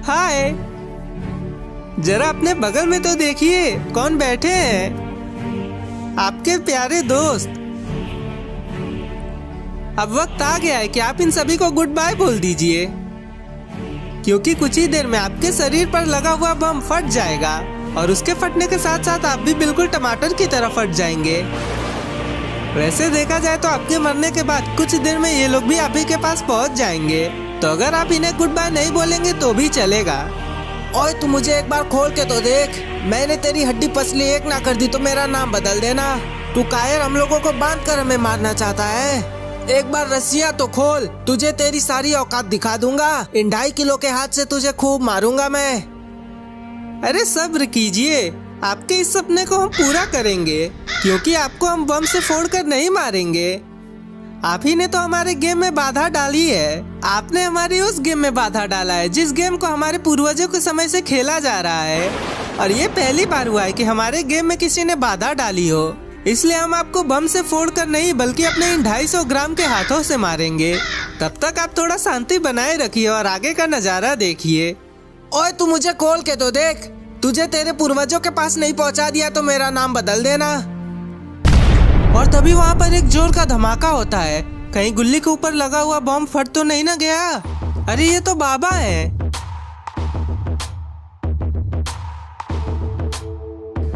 हाय, जरा अपने बगल में तो देखिए कौन बैठे हैं। आपके प्यारे दोस्त। अब वक्त आ गया है कि आप इन सभी को गुड बाय बोल दीजिए, क्योंकि कुछ ही देर में आपके शरीर पर लगा हुआ बम फट जाएगा और उसके फटने के साथ साथ आप भी बिल्कुल टमाटर की तरह फट जाएंगे। वैसे देखा जाए तो आपके मरने के बाद कुछ देर में ये लोग भी आप ही के पास पहुंच जाएंगे, तो अगर आप इन्हें गुड बाय नहीं बोलेंगे तो भी चलेगा। ओए तू मुझे एक बार खोल के तो देख, मैंने तेरी हड्डी पसली एक ना कर दी तो मेरा नाम बदल देना। तू कायर हम लोगों को बांध कर हमें मारना चाहता है? एक बार रस्सियाँ तो खोल, तुझे तेरी सारी औकात दिखा दूंगा। इन 2.5 किलो के हाथ से तुझे खूब मारूंगा मैं। अरे सब्र कीजिए, आपके इस सपने को हम पूरा करेंगे, क्योंकि आपको हम बम से फोड़कर नहीं मारेंगे। आप ही ने तो हमारे गेम में बाधा डाली है। आपने हमारे उस गेम में बाधा डाला है जिस गेम को हमारे पूर्वजों के समय से खेला जा रहा है, और ये पहली बार हुआ है कि हमारे गेम में किसी ने बाधा डाली हो। इसलिए हम आपको बम से फोड़कर नहीं बल्कि अपने इन 250 ग्राम के हाथों से मारेंगे। तब तक आप थोड़ा शांति बनाए रखिए और आगे का नजारा देखिए। ओए तू मुझे खोल के तो देख, तुझे तेरे पूर्वजों के पास नहीं पहुंचा दिया तो मेरा नाम बदल देना। और तभी वहाँ पर एक जोर का धमाका होता है कहीं गुल्ली के ऊपर लगा हुआ बॉम्ब फट तो नहीं ना गया। अरे ये तो बाबा है।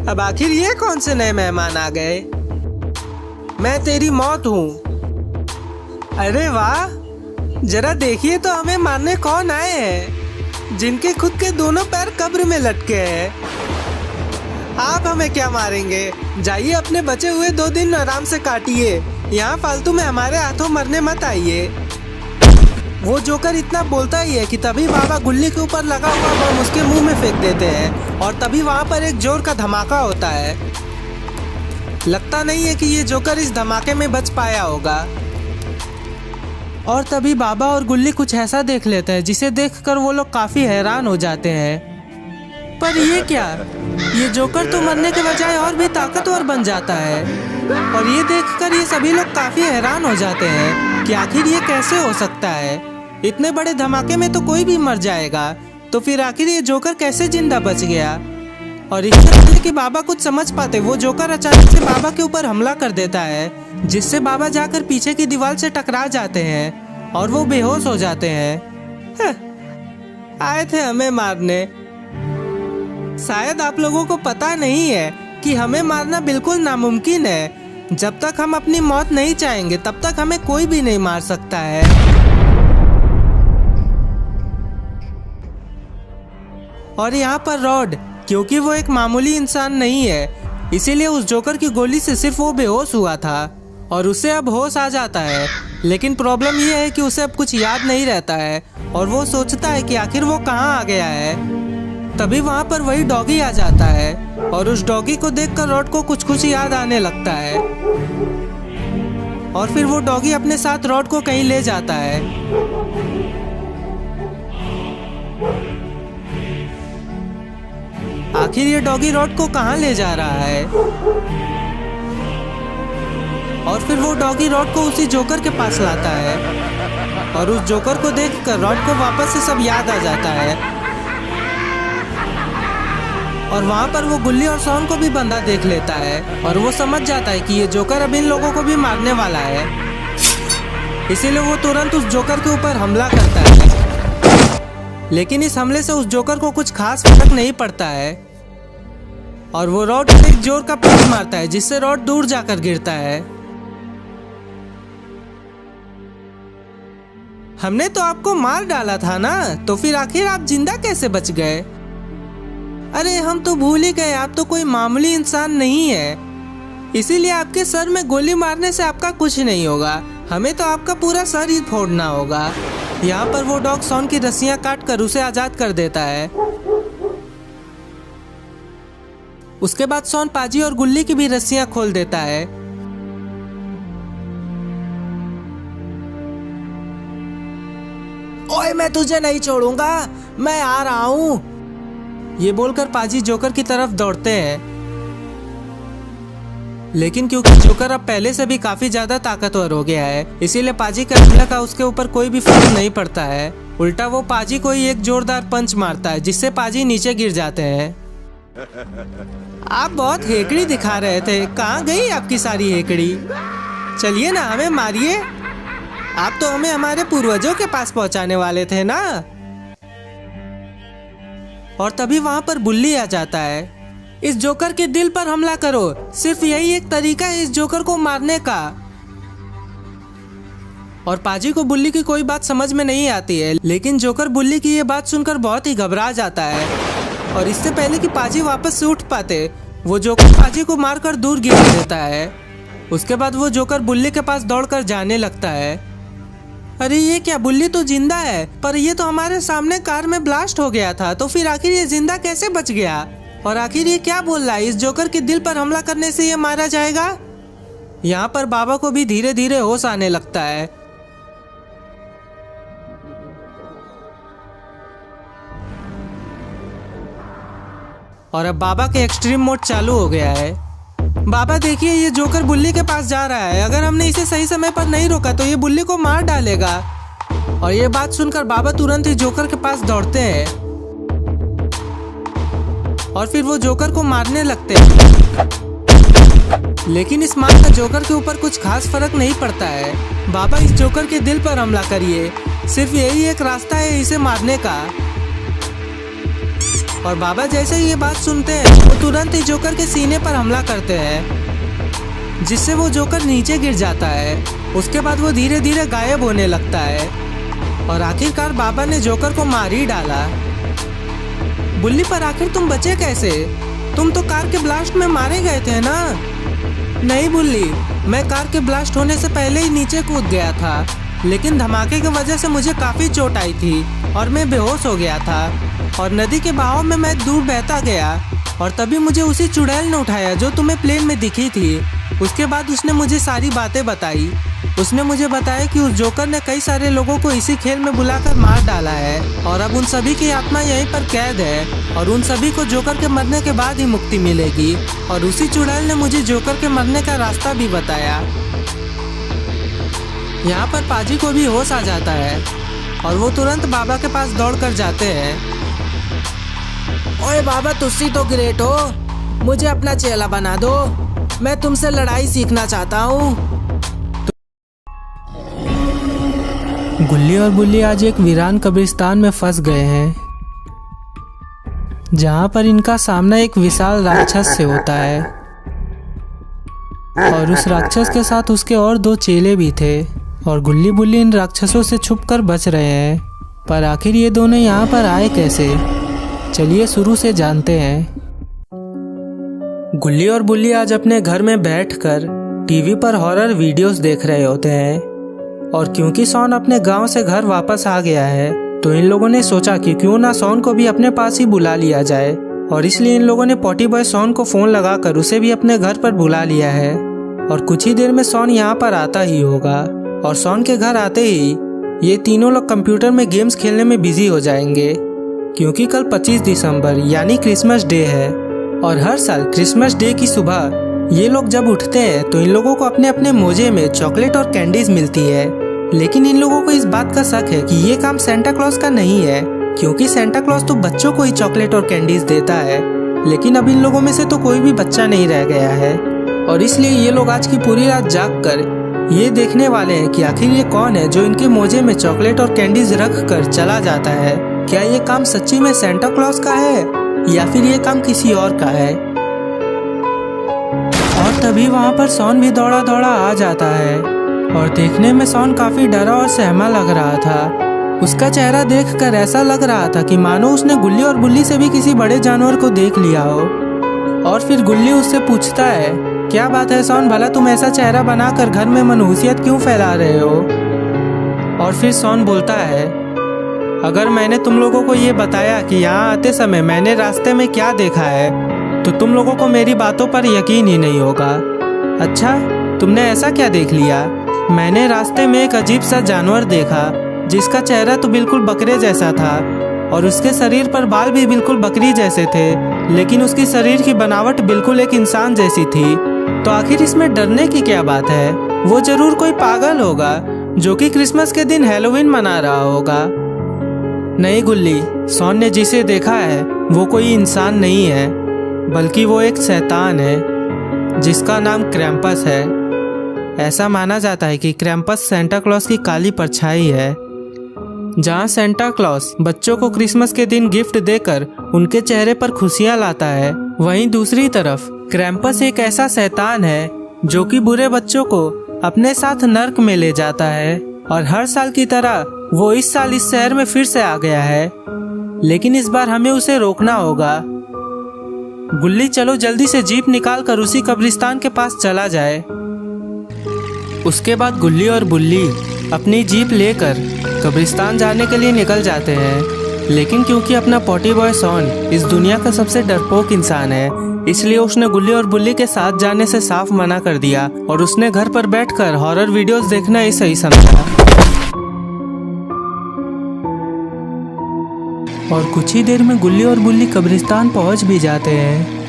अब आखिर ये कौन से नए मेहमान आ गए। मैं तेरी मौत हूँ। अरे वाह, जरा देखिए तो हमें मारने कौन आए हैं, जिनके खुद के दोनों पैर कब्र में लटके हैं। आप हमें क्या मारेंगे? जाइए अपने बचे हुए 2 दिन आराम से काटिए। यहाँ फालतू में हमारे हाथों मरने मत आइए। वो जोकर इतना बोलता ही है कि तभी बाबा गुल्ली के ऊपर लगा हुआ बम उसके मुंह में फेंक देते हैं और तभी वहाँ पर एक जोर का धमाका होता है। लगता नहीं है कि ये जोकर इस धमाके में बच पाया होगा। और तभी बाबा और गुल्ली कुछ ऐसा देख लेते हैं जिसे देखकर वो लोग काफी हैरान हो जाते हैं। पर ये क्या, ये जोकर तो मरने के बजाय और भी ताकतवर बन जाता है। और ये देखकर ये सभी लोग काफी हैरान हो जाते हैं कि आखिर ये कैसे हो सकता है। इतने बड़े धमाके में तो कोई भी मर जाएगा, तो फिर आखिर ये जोकर कैसे जिंदा बच गया। और इससे पहले कि बाबा कुछ समझ पाते, वो जोकर अचानक से बाबा के ऊपर हमला कर देता है, जिससे बाबा जाकर पीछे की दीवार से टकरा जाते हैं और वो बेहोश हो जाते हैं। आए थे हमें मारने। शायद आप लोगों को पता नहीं है कि हमें मारना बिल्कुल नामुमकिन है। जब तक हम अपनी मौत नहीं चाहेंगे तब तक हमें कोई भी नहीं मार सकता है। और यहाँ पर रॉड, क्योंकि वो एक मामूली इंसान नहीं है, इसीलिए उस जोकर की गोली से सिर्फ वो बेहोश हुआ था और उसे अब होश आ जाता है। लेकिन प्रॉब्लम ये है कि उसे अब कुछ याद नहीं रहता है और वो सोचता है कि आखिर वो कहाँ आ गया है। तभी वहाँ पर वही डॉगी आ जाता है और उस डॉगी को देखकर रॉड को कुछ याद आने लगता है। और फिर वो डॉगी अपने साथ रॉड को कहीं ले जाता है। आखिर ये डॉगी रॉड को कहाँ ले जा रहा है। और फिर वो डॉगी रॉड को उसी जोकर के पास लाता है और उस जोकर को देखकर रॉड को वापस से सब याद आ जाता है। और वहाँ पर वो गुल्ली और सॉन को भी बंधा देख लेता है और वो समझ जाता है कि ये जोकर अब इन लोगों को भी मारने वाला है। इसीलिए वो तुरंत उस जोकर के ऊपर हमला करता है। लेकिन इस हमले से उस जोकर को कुछ खास फर्क नहीं पड़ता है और वो रॉड को एक जोर का पंच मारता है, जिससे रॉड दूर जाकर गिरता है। हमने तो आपको मार डाला था ना, तो फिर आखिर आप जिंदा कैसे बच गए? अरे हम तो भूल ही गए, आप तो कोई मामूली इंसान नहीं है। इसीलिए आपके सर में गोली मारने से आपका कुछ नहीं होगा, हमें तो आपका पूरा सर ही फोड़ना होगा। यहाँ पर वो डॉग सॉन की रस्सियां काट कर उसे आजाद कर देता है। उसके बाद सॉन पाजी और गुल्ली की भी रस्सियां खोल देता है। ओए मैं तुझे नहीं छोड़ूंगा, मैं आ रहा हूँ। ये बोलकर पाजी जोकर की तरफ दौड़ते हैं। लेकिन क्योंकि जोकर अब पहले से भी काफी ज्यादा ताकतवर हो गया है, इसीलिए पाजी का हमला का उसके ऊपर कोई भी फर्क नहीं पड़ता है। उल्टा वो पाजी को ही एक जोरदार पंच मारता है, जिससे पाजी नीचे गिर जाते हैं। आप बहुत हेकड़ी दिखा रहे थे, कहाँ गई आपकी सारी हेकड़ी? चलिए ना, हमें मारिए। आप तो हमें हमारे पूर्वजों के पास पहुंचाने वाले थे ना। और तभी वहां पर बुल्ली आ जाता है। इस जोकर के दिल पर हमला करो, सिर्फ यही एक तरीका है इस जोकर को मारने का। और पाजी को बुल्ली की कोई बात समझ में नहीं आती है, लेकिन जोकर बुल्ली की ये बात सुनकर बहुत ही घबरा जाता है। और इससे पहले कि पाजी वापस से उठ पाते, वो जोकर पाजी को मारकर दूर गिरा देता है। उसके बाद वो जोकर बुल्ली के पास दौड़कर जाने लगता है। अरे ये क्या, बुल्ली तो जिंदा है, पर ये तो हमारे सामने कार में ब्लास्ट हो गया था, तो फिर आखिर ये जिंदा कैसे बच गया? और आखिर ये क्या बोल रहा है, इस जोकर के दिल पर हमला करने से ये मारा जाएगा? यहाँ पर बाबा को भी धीरे धीरे होश आने लगता है। और अब बाबा के एक्सट्रीम मोड चालू हो गया है। बाबा देखिए, ये जोकर बुल्ली के पास जा रहा है। अगर हमने इसे सही समय पर नहीं रोका तो ये बुल्ली को मार डालेगा। और ये बात सुनकर बाबा तुरंत ही जोकर के पास दौड़ते हैं और फिर वो जोकर को मारने लगते हैं। लेकिन इस माँ का जोकर के ऊपर कुछ खास फर्क नहीं पड़ता है। बाबा इस जोकर के दिल पर हमला करिए, सिर्फ यही एक रास्ता है इसे मारने का। और बाबा जैसे ही ये बात सुनते हैं वो तुरंत ही जोकर के सीने पर हमला करते हैं, जिससे वो जोकर नीचे गिर जाता है। उसके बाद वो धीरे धीरे गायब होने लगता है और आखिरकार बाबा ने जोकर को मार ही डाला। बुल्ली, पर आखिर तुम बचे कैसे? तुम तो कार के ब्लास्ट में मारे गए थे ना? नहीं बुल्ली, मैं कार के ब्लास्ट होने से पहले ही नीचे कूद गया था, लेकिन धमाके की वजह से मुझे काफ़ी चोट आई थी और मैं बेहोश हो गया था और नदी के बहाव में मैं दूर बहता गया और तभी मुझे उसी चुड़ैल ने उठाया जो तुम्हें प्लेन में दिखी थी। उसके बाद उसने मुझे सारी बातें बताई। उसने मुझे बताया कि उस जोकर ने कई सारे लोगों को इसी खेल में बुलाकर मार डाला है और अब उन सभी की आत्मा यहीं पर कैद है और उन सभी को जोकर के मरने के बाद ही मुक्ति मिलेगी। और उसी चुड़ैल ने मुझे जोकर के मरने का रास्ता भी बताया। यहाँ पर पाजी को भी होश आ जाता है और वो तुरंत बाबा के पास दौड़ कर जाते हैं। ओए बाबा, तुस्सी तो ग्रेट हो, मुझे अपना चेला बना दो, मैं तुमसे लड़ाई सीखना चाहता हूँ। गुल्ली और बुल्ली आज एक वीरान कब्रिस्तान में फंस गए हैं, जहाँ पर इनका सामना एक विशाल राक्षस से होता है और उस राक्षस के साथ उसके और 2 चेले भी थे और गुल्ली बुल्ली इन राक्षसों से छुपकर बच रहे हैं। पर आखिर ये दोनों यहाँ पर आए कैसे? चलिए शुरू से जानते हैं। गुल्ली और बुल्ली आज अपने घर में बैठकर टीवी पर हॉरर वीडियोस देख रहे होते हैं और क्योंकि सॉन अपने गांव से घर वापस आ गया है तो इन लोगों ने सोचा कि क्यों ना सॉन को भी अपने पास ही बुला लिया जाए और इसलिए इन लोगों ने पॉटी बॉय सॉन को फोन लगाकर उसे भी अपने घर पर बुला लिया है। और कुछ ही देर में सॉन यहाँ पर आता ही होगा और सॉन के घर आते ही ये तीनों लोग कंप्यूटर में गेम्स खेलने में बिजी हो जाएंगे, क्योंकि कल 25 दिसंबर यानी क्रिसमस डे है और हर साल क्रिसमस डे की सुबह ये लोग जब उठते हैं तो इन लोगों को अपने अपने मोजे में चॉकलेट और कैंडीज मिलती है। लेकिन इन लोगों को इस बात का शक है कि ये काम सेंटा क्लॉज का नहीं है, क्योंकि सेंटा क्लॉज तो बच्चों को ही चॉकलेट और कैंडीज देता है। लेकिन अब इन लोगों में से तो कोई भी बच्चा नहीं रह गया है और इसलिए ये लोग आज की पूरी रात जाग कर ये देखने वाले हैं कि आखिर ये कौन है जो इनके मोजे में चॉकलेट और कैंडीज रख कर चला जाता है। क्या ये काम सच्ची में सेंटा क्लॉज का है या फिर ये काम किसी और का है? और तभी वहाँ पर सॉन भी दौड़ा दौड़ा आ जाता है और देखने में सॉन काफी डरा और सहमा लग रहा था। उसका चेहरा देखकर ऐसा लग रहा था कि मानो उसने गुल्ली और बुल्ली से भी किसी बड़े जानवर को देख लिया हो। और फिर गुल्ली उससे पूछता है, क्या बात है सॉन, भला तुम ऐसा चेहरा बनाकर घर में मनहूसियत क्यों फैला रहे हो? और फिर सॉन बोलता है, अगर मैंने तुम लोगों को ये बताया कि यहाँ आते समय मैंने रास्ते में क्या देखा है तो तुम लोगों को मेरी बातों पर यकीन ही नहीं होगा। अच्छा, तुमने ऐसा क्या देख लिया? मैंने रास्ते में एक अजीब सा जानवर देखा जिसका चेहरा तो बिल्कुल बकरे जैसा था और उसके शरीर पर बाल भी बिल्कुल बकरी जैसे थे, लेकिन उसकी शरीर की बनावट बिल्कुल एक इंसान जैसी थी। तो आखिर इसमें डरने की क्या बात है? वो जरूर कोई पागल होगा जो कि क्रिसमस के दिन हैलोवीन मना रहा होगा। नहीं गुल्ली, सॉन ने जिसे देखा है वो कोई इंसान नहीं है, बल्कि वो एक शैतान है जिसका नाम क्रैम्पस है। ऐसा माना जाता है कि क्रैम्पस सेंटा क्लॉज की काली परछाई है। जहाँ सेंटा क्लॉज बच्चों को क्रिसमस के दिन गिफ्ट देकर उनके चेहरे पर खुशियाँ लाता है, वहीं दूसरी तरफ क्रैम्पस एक ऐसा शैतान है जो कि बुरे बच्चों को अपने साथ नर्क में ले जाता है। और हर साल की तरह वो इस साल इस शहर में फिर से आ गया है, लेकिन इस बार हमें उसे रोकना होगा। गुल्ली, चलो जल्दी से जीप निकाल कर उसी कब्रिस्तान के पास चला जाए। उसके बाद गुल्ली और बुल्ली अपनी जीप लेकर कब्रिस्तान जाने के लिए निकल जाते हैं। लेकिन क्योंकि अपना पॉटी बॉय सॉन इस दुनिया का सबसे डरपोक इंसान है, इसलिए उसने गुल्ली और बुल्ली के साथ जाने से साफ मना कर दिया और उसने घर पर बैठकर हॉरर वीडियोस देखना ही सही समझा। और कुछ ही देर में गुल्ली और बुल्ली कब्रिस्तान पहुंच भी जाते हैं।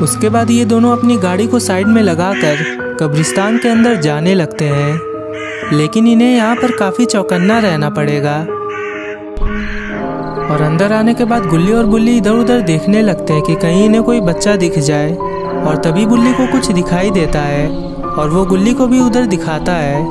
उसके बाद ये दोनों अपनी गाड़ी को साइड में लगाकर कब्रिस्तान के अंदर जाने लगते हैं, लेकिन इन्हें यहाँ पर काफ़ी चौकन्ना रहना पड़ेगा। और अंदर आने के बाद गुल्ली और बुल्ली इधर उधर देखने लगते हैं कि कहीं इन्हें कोई बच्चा दिख जाए। और तभी गुल्ली को कुछ दिखाई देता है और वो गुल्ली को भी उधर दिखाता है।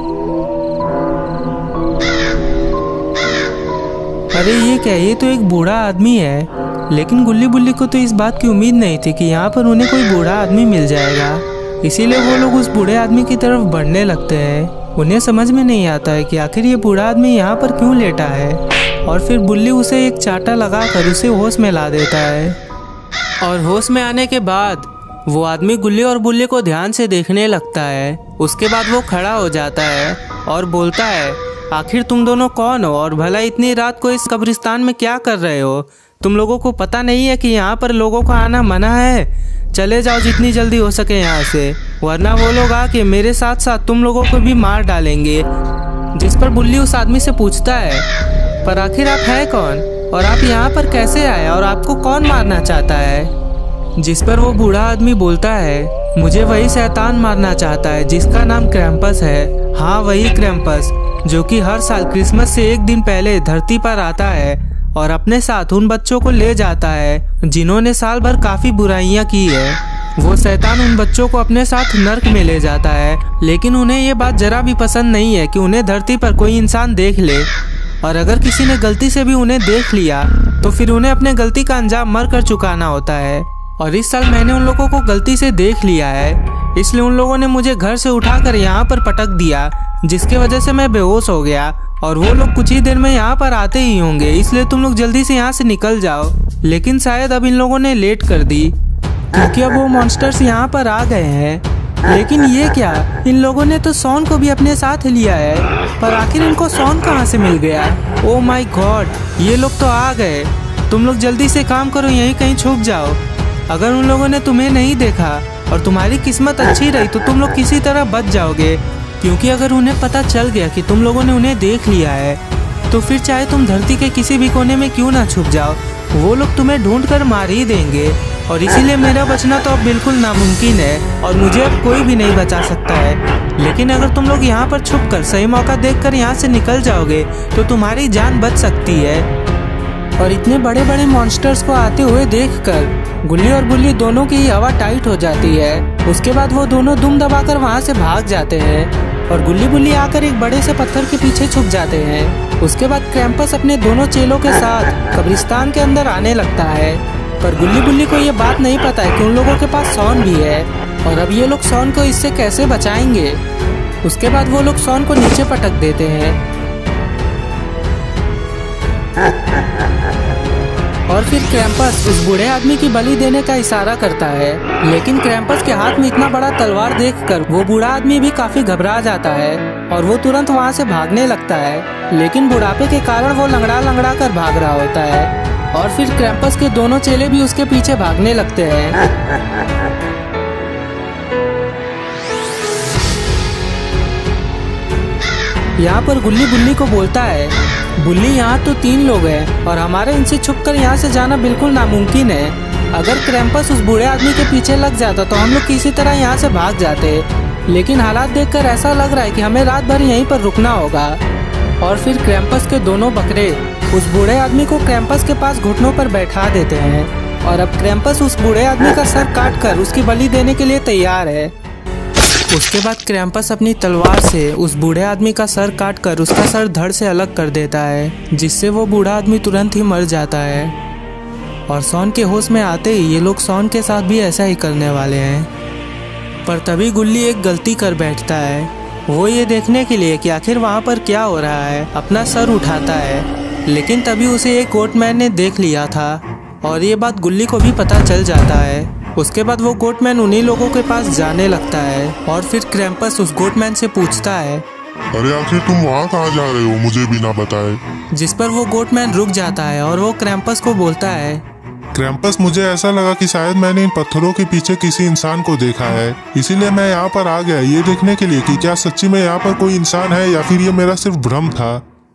अरे ये क्या, ये तो एक बूढ़ा आदमी है। लेकिन गुल्ली बुल्ली को तो इस बात की उम्मीद नहीं थी कि यहाँ पर उन्हें कोई बूढ़ा आदमी मिल जाएगा, इसीलिए वो लोग उस बूढ़े आदमी की तरफ बढ़ने लगते हैं। उन्हें समझ में नहीं आता है कि आखिर ये बूढ़ा आदमी यहाँ पर क्यों लेटा है। और फिर बुल्ली उसे एक चाटा लगाकर उसे होश में ला देता है। और होश में आने के बाद वो आदमी गुल्ली और बुल्ली को ध्यान से देखने लगता है। उसके बाद वो खड़ा हो जाता है और बोलता है, आखिर तुम दोनों कौन हो और भला इतनी रात को इस कब्रिस्तान में क्या कर रहे हो? तुम लोगों को पता नहीं है कि यहाँ पर लोगों का आना मना है? चले जाओ जितनी जल्दी हो सके यहाँ से, वरना वो लोग आके मेरे साथ साथ तुम लोगों को भी मार डालेंगे। जिस पर बुल्ली उस आदमी से पूछता है, पर आखिर आप हैं कौन और आप यहाँ पर कैसे आए और आपको कौन मारना चाहता है? जिस पर वो बूढ़ा आदमी बोलता है, मुझे वही शैतान मारना चाहता है जिसका नाम क्रैम्पस है। हाँ, वही क्रैम्पस जो कि हर साल क्रिसमस से एक दिन पहले धरती पर आता है और अपने साथ उन बच्चों को ले जाता है जिन्होंने साल भर काफी बुराइयां की है। वो शैतान उन बच्चों को अपने साथ नर्क में ले जाता है, लेकिन उन्हें ये बात जरा भी पसंद नहीं है कि उन्हें धरती पर कोई इंसान देख ले। और अगर किसी ने गलती से भी उन्हें देख लिया तो फिर उन्हें अपने गलती का अंजाम मर कर चुकाना होता है। और इस साल मैंने उन लोगों को गलती से देख लिया है, इसलिए उन लोगों ने मुझे घर से उठाकर यहाँ पर पटक दिया, जिसके वजह से मैं बेहोश हो गया। और वो लोग कुछ ही देर में यहाँ पर आते ही होंगे, इसलिए तुम लोग जल्दी से यहाँ से निकल जाओ। लेकिन शायद अब इन लोगों ने लेट कर दी क्योंकि अब वो मॉन्स्टर्स यहाँ पर आ गए हैं। लेकिन ये क्या, इन लोगों ने तो सॉन को भी अपने साथ लिया है, पर आखिर इनको सॉन कहाँ से मिल गया? ओह माय गॉड, ये लोग तो आ गए। तुम लोग जल्दी से काम करो, यहीं कहीं छुप जाओ। अगर उन लोगों ने तुम्हें नहीं देखा और तुम्हारी किस्मत अच्छी रही तो तुम लोग किसी तरह बच जाओगे, क्योंकि अगर उन्हें पता चल गया कि तुम लोगों ने उन्हें देख लिया है तो फिर चाहे तुम धरती के किसी भी कोने में क्यों ना छुप जाओ, वो लोग तुम्हें ढूंढ कर मार ही देंगे। और इसीलिए मेरा बचना तो अब बिल्कुल नामुमकिन है और मुझे अब कोई भी नहीं बचा सकता है। लेकिन अगर तुम लोग यहाँ पर छुप कर सही मौका देखकर यहाँ से निकल जाओगे तो तुम्हारी जान बच सकती है। और इतने बड़े बड़े मॉन्स्टर्स को आते हुए देखकर गुल्ली और बुल्ली दोनों की हवा टाइट हो जाती है। उसके बाद वो दोनों दुम दबाकर वहाँ से भाग जाते हैं और गुल्ली बुल्ली आकर एक बड़े से पत्थर के पीछे छुप जाते हैं। उसके बाद क्रैम्पस अपने दोनों चेलों के साथ कब्रिस्तान के अंदर आने लगता है, पर गुल्ली बुल्ली को ये बात नहीं पता है कि उन लोगों के पास सॉन भी है और अब ये लोग सॉन को इससे कैसे बचाएंगे। उसके बाद वो लोग सॉन को नीचे पटक देते हैं और फिर क्रैम्पस उस बूढ़े आदमी की बलि देने का इशारा करता है। लेकिन क्रैम्पस के हाथ में इतना बड़ा तलवार देखकर वो बूढ़ा आदमी भी काफी घबरा जाता है और वो तुरंत वहाँ से भागने लगता है। लेकिन बुढ़ापे के कारण वो लंगड़ा लंगड़ा कर भाग रहा होता है और फिर क्रैम्पस के दोनों चेले भी उसके पीछे भागने लगते हैं। यहाँ पर गुल्ली बुल्ली को बोलता है, बुल्ली यहाँ तो 3 लोग हैं और हमारे इनसे छुपकर यहाँ से जाना बिल्कुल नामुमकिन है। अगर क्रैम्पस उस बूढ़े आदमी के पीछे लग जाता तो हम लोग किसी तरह यहाँ से भाग जाते, लेकिन हालात देखकर ऐसा लग रहा है कि हमें रात भर यहीं पर रुकना होगा। और फिर क्रैम्पस के दोनों बकरे उस बूढ़े आदमी को क्रैम्पस के पास घुटनों पर बैठा देते हैं और अब क्रैम्पस उस बूढ़े आदमी का सर काट कर उसकी बलि देने के लिए तैयार है। उसके बाद क्रैम्पस अपनी तलवार से उस बूढ़े आदमी का सर काट कर उसका सर धड़ से अलग कर देता है, जिससे वो बूढ़ा आदमी तुरंत ही मर जाता है। और सॉन के होश में आते ही ये लोग सॉन के साथ भी ऐसा ही करने वाले हैं। पर तभी गुल्ली एक गलती कर बैठता है। वो ये देखने के लिए कि आखिर वहाँ पर क्या हो रहा है अपना सर उठाता है, लेकिन तभी उसे एक गोटमैन ने देख लिया था और ये बात गुल्ली को भी पता चल जाता है। उसके बाद वो गोटमैन उन्हीं लोगों के पास जाने लगता है और फिर क्रैम्पस उस गोटमैन से पूछता है, अरे आखिर तुम वहाँ कहाँ जा रहे हो मुझे बिना बताए? जिस पर वो गोटमैन रुक जाता है और वो क्रैम्पस को बोलता है, क्रैम्पस, मुझे ऐसा लगा कि शायद मैंने इन पत्थरों के पीछे किसी इंसान को देखा है, इसीलिए मैं यहाँ पर आ गया ये देखने के लिए कि क्या सच्ची में यहाँ पर कोई इंसान है या फिर ये मेरा सिर्फ भ्रम था।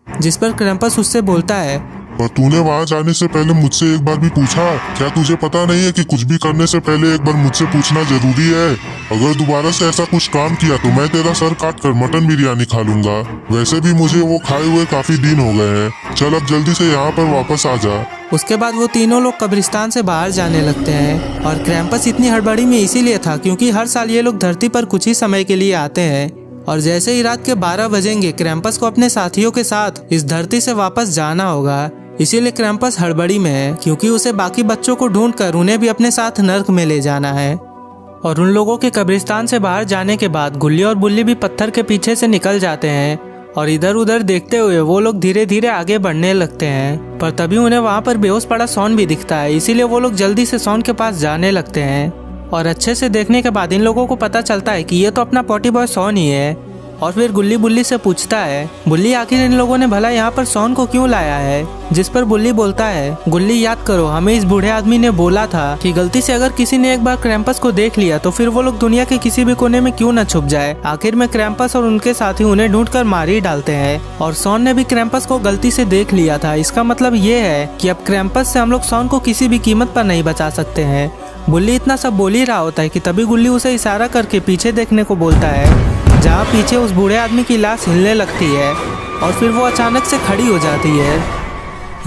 जिस पर क्रैम्पस उससे बोलता है, पर तूने वहाँ जाने से पहले मुझसे एक बार भी पूछा? क्या तुझे पता नहीं है कि कुछ भी करने से पहले एक बार मुझसे पूछना जरूरी है? अगर दोबारा से ऐसा कुछ काम किया तो मैं तेरा सर काट कर मटन बिरयानी खा लूंगा। वैसे भी मुझे वो खाए हुए काफी दिन हो गए हैं। चल अब जल्दी से यहाँ पर वापस आ जा। उसके बाद वो तीनों लोग कब्रिस्तान से बाहर जाने लगते हैं और क्रैम्पस इतनी हड़बड़ी में इसीलिए था क्योंकि हर साल ये लोग धरती पर कुछ ही समय के लिए आते हैं और जैसे ही रात के 12 बजेंगे क्रैम्पस को अपने साथियों के साथ इस धरती से वापस जाना होगा। इसीलिए क्रैम्पस हड़बड़ी में है क्योंकि उसे बाकी बच्चों को ढूंढकर उन्हें भी अपने साथ नर्क में ले जाना है। और उन लोगों के कब्रिस्तान से बाहर जाने के बाद गुल्ली और बुल्ली भी पत्थर के पीछे से निकल जाते हैं और इधर उधर देखते हुए वो लोग धीरे धीरे आगे बढ़ने लगते हैं। पर तभी उन्हें वहाँ पर बेहोश पड़ा सॉन भी दिखता है, इसीलिए वो लोग जल्दी से सॉन के पास जाने लगते हैं और अच्छे से देखने के बाद इन लोगों को पता चलता है कि ये तो अपना पॉटी बॉय सॉन ही है। और फिर गुल्ली बुल्ली से पूछता है, बुल्ली आखिर इन लोगों ने भला यहाँ पर सॉन को क्यों लाया है? जिस पर बुल्ली बोलता है, गुल्ली याद करो हमें इस बूढ़े आदमी ने बोला था कि गलती से अगर किसी ने एक बार क्रैम्पस को देख लिया तो फिर वो लोग दुनिया के किसी भी कोने में क्यों न छुप जाए। आखिर में क्रैम्पस और उनके साथी उन्हें ढूंढकर मार ही डालते हैं और सॉन ने भी क्रैम्पस को गलती से देख लिया था। इसका मतलब ये है कि अब क्रैम्पस से हम लोग सॉन को किसी भी कीमत पर नहीं बचा सकते हैं। बुल्ली इतना सब बोल ही रहा होता है कि तभी गुल्ली उसे इशारा करके पीछे देखने को बोलता है, जहाँ पीछे उस बूढ़े आदमी की लाश हिलने लगती है और फिर वो अचानक से खड़ी हो जाती है।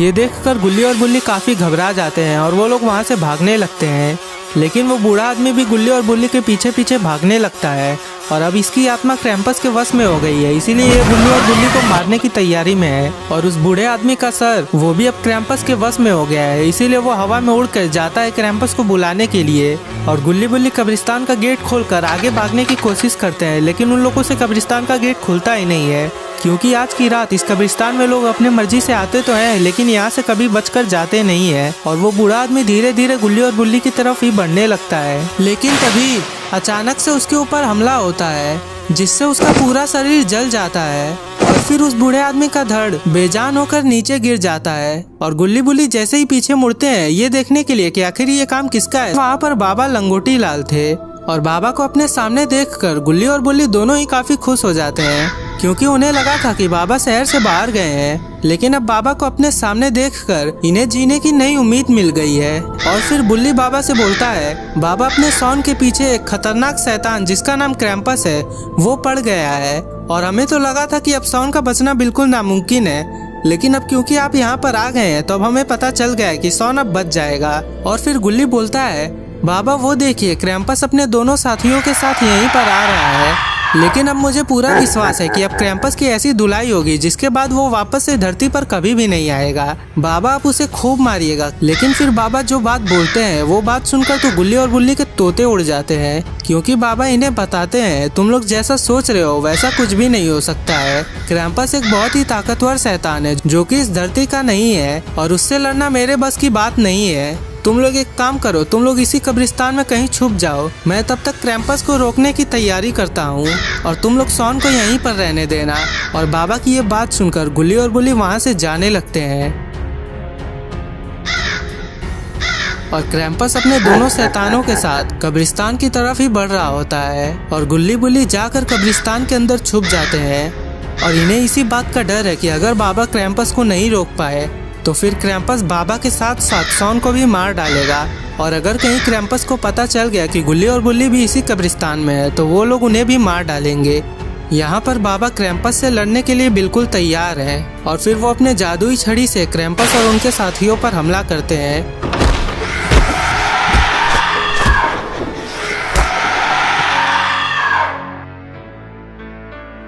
ये देखकर गुल्ली और बुल्ली काफ़ी घबरा जाते हैं और वो लोग वहाँ से भागने लगते हैं, लेकिन वो बूढ़ा आदमी भी गुल्ली और बुल्ली के पीछे पीछे भागने लगता है और अब इसकी आत्मा क्रैम्पस के वश में हो गई है, इसीलिए ये गुल्ली और बुल्ली को मारने की तैयारी में है। और उस बूढ़े आदमी का सर वो भी अब क्रैम्पस के वश में हो गया है, इसीलिए वो हवा में उड़कर जाता है क्रैम्पस को बुलाने के लिए। और गुल्ली बुल्ली कब्रिस्तान का गेट खोलकर आगे भागने की कोशिश करते हैं, लेकिन उन लोगों से कब्रिस्तान का गेट खुलता ही नहीं है क्योंकि आज की रात इस कब्रिस्तान में लोग अपने मर्जी से आते तो हैं लेकिन यहाँ से कभी बचकर जाते नहीं है। और वो बूढ़ा आदमी धीरे धीरे गुल्ली और बुल्ली की तरफ ही बढ़ने लगता है, लेकिन तभी अचानक से उसके ऊपर हमला होता है जिससे उसका पूरा शरीर जल जाता है और फिर उस बूढ़े आदमी का धड़ बेजान होकर नीचे गिर जाता है। और गुल्ली बुल्ली जैसे ही पीछे मुड़ते हैं ये देखने के लिए कि आखिर ये काम किसका है, वहाँ पर बाबा लंगोटी लाल थे और बाबा को अपने सामने देखकर गुल्ली और बुल्ली दोनों ही काफी खुश हो जाते हैं क्योंकि उन्हें लगा था कि बाबा शहर से बाहर गए हैं, लेकिन अब बाबा को अपने सामने देखकर इन्हें जीने की नई उम्मीद मिल गई है। और फिर बुल्ली बाबा से बोलता है, बाबा अपने सॉन के पीछे एक खतरनाक शैतान जिसका नाम क्रैम्पस है वो पड़ गया है और हमें तो लगा था कि अब सॉन का बचना बिल्कुल नामुमकिन है, लेकिन अब क्योंकि आप यहाँ पर आ गए हैं तो अब हमें पता चल गया है कि सॉन अब बच जाएगा। और फिर गुल्ली बोलता है, बाबा वो देखिए क्रैम्पस अपने दोनों साथियों के साथ यहीं पर आ रहा है, लेकिन अब मुझे पूरा विश्वास है कि अब क्रैम्पस की ऐसी धुलाई होगी जिसके बाद वो वापस से धरती पर कभी भी नहीं आएगा। बाबा आप उसे खूब मारिएगा। लेकिन फिर बाबा जो बात बोलते हैं वो बात सुनकर तो गुल्ली और बुल्ली के तोते उड़ जाते हैं क्योंकि बाबा इन्हें बताते हैं, तुम लोग जैसा सोच रहे हो वैसा कुछ भी नहीं हो सकता है। क्रैम्पस एक बहुत ही ताकतवर शैतान है जो कि इस धरती का नहीं है और उससे लड़ना मेरे बस की बात नहीं है। तुम लोग एक काम करो, तुम लोग इसी कब्रिस्तान में कहीं छुप जाओ, मैं तब तक क्रैम्पस को रोकने की तैयारी करता हूँ और तुम लोग सॉन को यहीं पर रहने देना। और बाबा की ये बात सुनकर गुल्ली और बुल्ली वहाँ से जाने लगते हैं और क्रैम्पस अपने दोनों शैतानों के साथ कब्रिस्तान की तरफ ही बढ़ रहा होता है और गुल्ली बुल्ली जाकर कब्रिस्तान के अंदर छुप जाते हैं। और इन्हें इसी बात का डर है कि अगर बाबा क्रैम्पस को नहीं रोक पाए तो फिर क्रैम्पस बाबा के साथ साथ सॉन को भी मार डालेगा। और अगर कहीं क्रैम्पस को पता चल गया कि गुल्ली और बुल्ली भी इसी कब्रिस्तान में है तो वो लोग उन्हें भी मार डालेंगे। यहाँ पर बाबा क्रैम्पस से लड़ने के लिए बिल्कुल तैयार है और फिर वो अपने जादुई छड़ी से क्रैम्पस और उनके साथियों पर हमला करते हैं।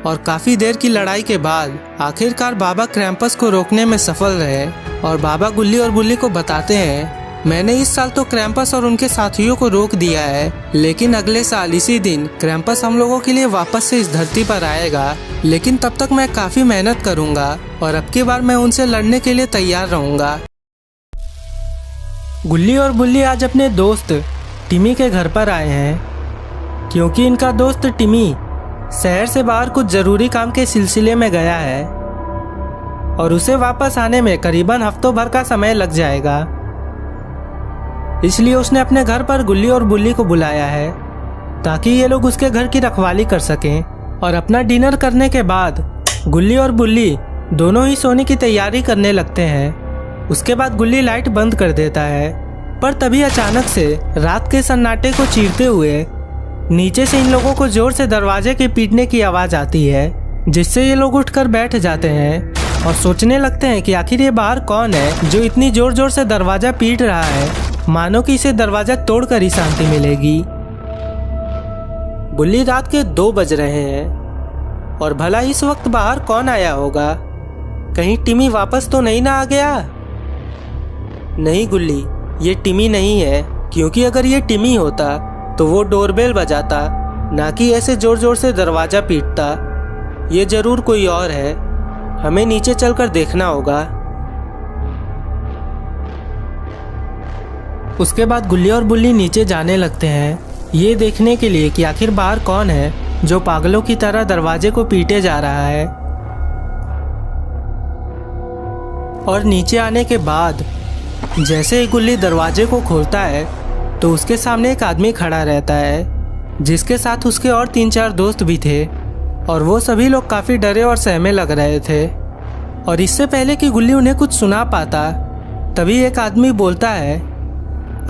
और काफी देर की लड़ाई के बाद आखिरकार बाबा क्रैम्पस को रोकने में सफल रहे और बाबा गुल्ली और बुल्ली को बताते हैं, मैंने इस साल तो क्रैम्पस और उनके साथियों को रोक दिया है, लेकिन अगले साल इसी दिन क्रैम्पस हम लोगों के लिए वापस से इस धरती पर आएगा, लेकिन तब तक मैं काफी मेहनत करूंगा और अब की बार मैं उनसे लड़ने के लिए तैयार रहूंगा। गुल्ली और बुल्ली आज अपने दोस्त टिमी के घर पर आए हैं क्योंकि इनका दोस्त टिमी शहर से बाहर कुछ जरूरी काम के सिलसिले में गया है और उसे वापस आने में करीबन हफ्तों भर का समय लग जाएगा। इसलिए उसने अपने घर पर गुल्ली और बुल्ली को बुलाया है ताकि ये लोग उसके घर की रखवाली कर सकें। और अपना डिनर करने के बाद गुल्ली और बुल्ली दोनों ही सोने की तैयारी करने लगते हैं उसके बाद गुल्ली लाइट बंद कर देता है। पर तभी अचानक से रात के सन्नाटे को चीरते हुए नीचे से इन लोगों को जोर से दरवाजे के पीटने की आवाज़ आती है, जिससे ये लोग उठकर बैठ जाते हैं और सोचने लगते हैं कि आखिर ये बाहर कौन है जो इतनी जोर जोर से दरवाज़ा पीट रहा है, मानो कि इसे दरवाज़ा तोड़कर ही शांति मिलेगी। गुल्ली रात के 2 बज रहे हैं और भला इस वक्त बाहर कौन आया होगा? कहीं टिमी वापस तो नहीं ना आ गया? नहीं गुल्ली, ये टिमी नहीं है, क्योंकि अगर ये टिमी होता तो वो डोरबेल बजाता, ना कि ऐसे जोर जोर से दरवाज़ा पीटता। ये जरूर कोई और है, हमें नीचे चलकर देखना होगा। उसके बाद गुल्ली और बुल्ली नीचे जाने लगते हैं, ये देखने के लिए कि आखिर बाहर कौन है जो पागलों की तरह दरवाजे को पीटे जा रहा है। और नीचे आने के बाद जैसे ही गुल्ली दरवाजे को खोलता है तो उसके सामने एक आदमी खड़ा रहता है, जिसके साथ उसके और 3-4 दोस्त भी थे और वो सभी लोग काफ़ी डरे और सहमे लग रहे थे। और इससे पहले कि गुल्ली उन्हें कुछ सुना पाता, तभी एक आदमी बोलता है,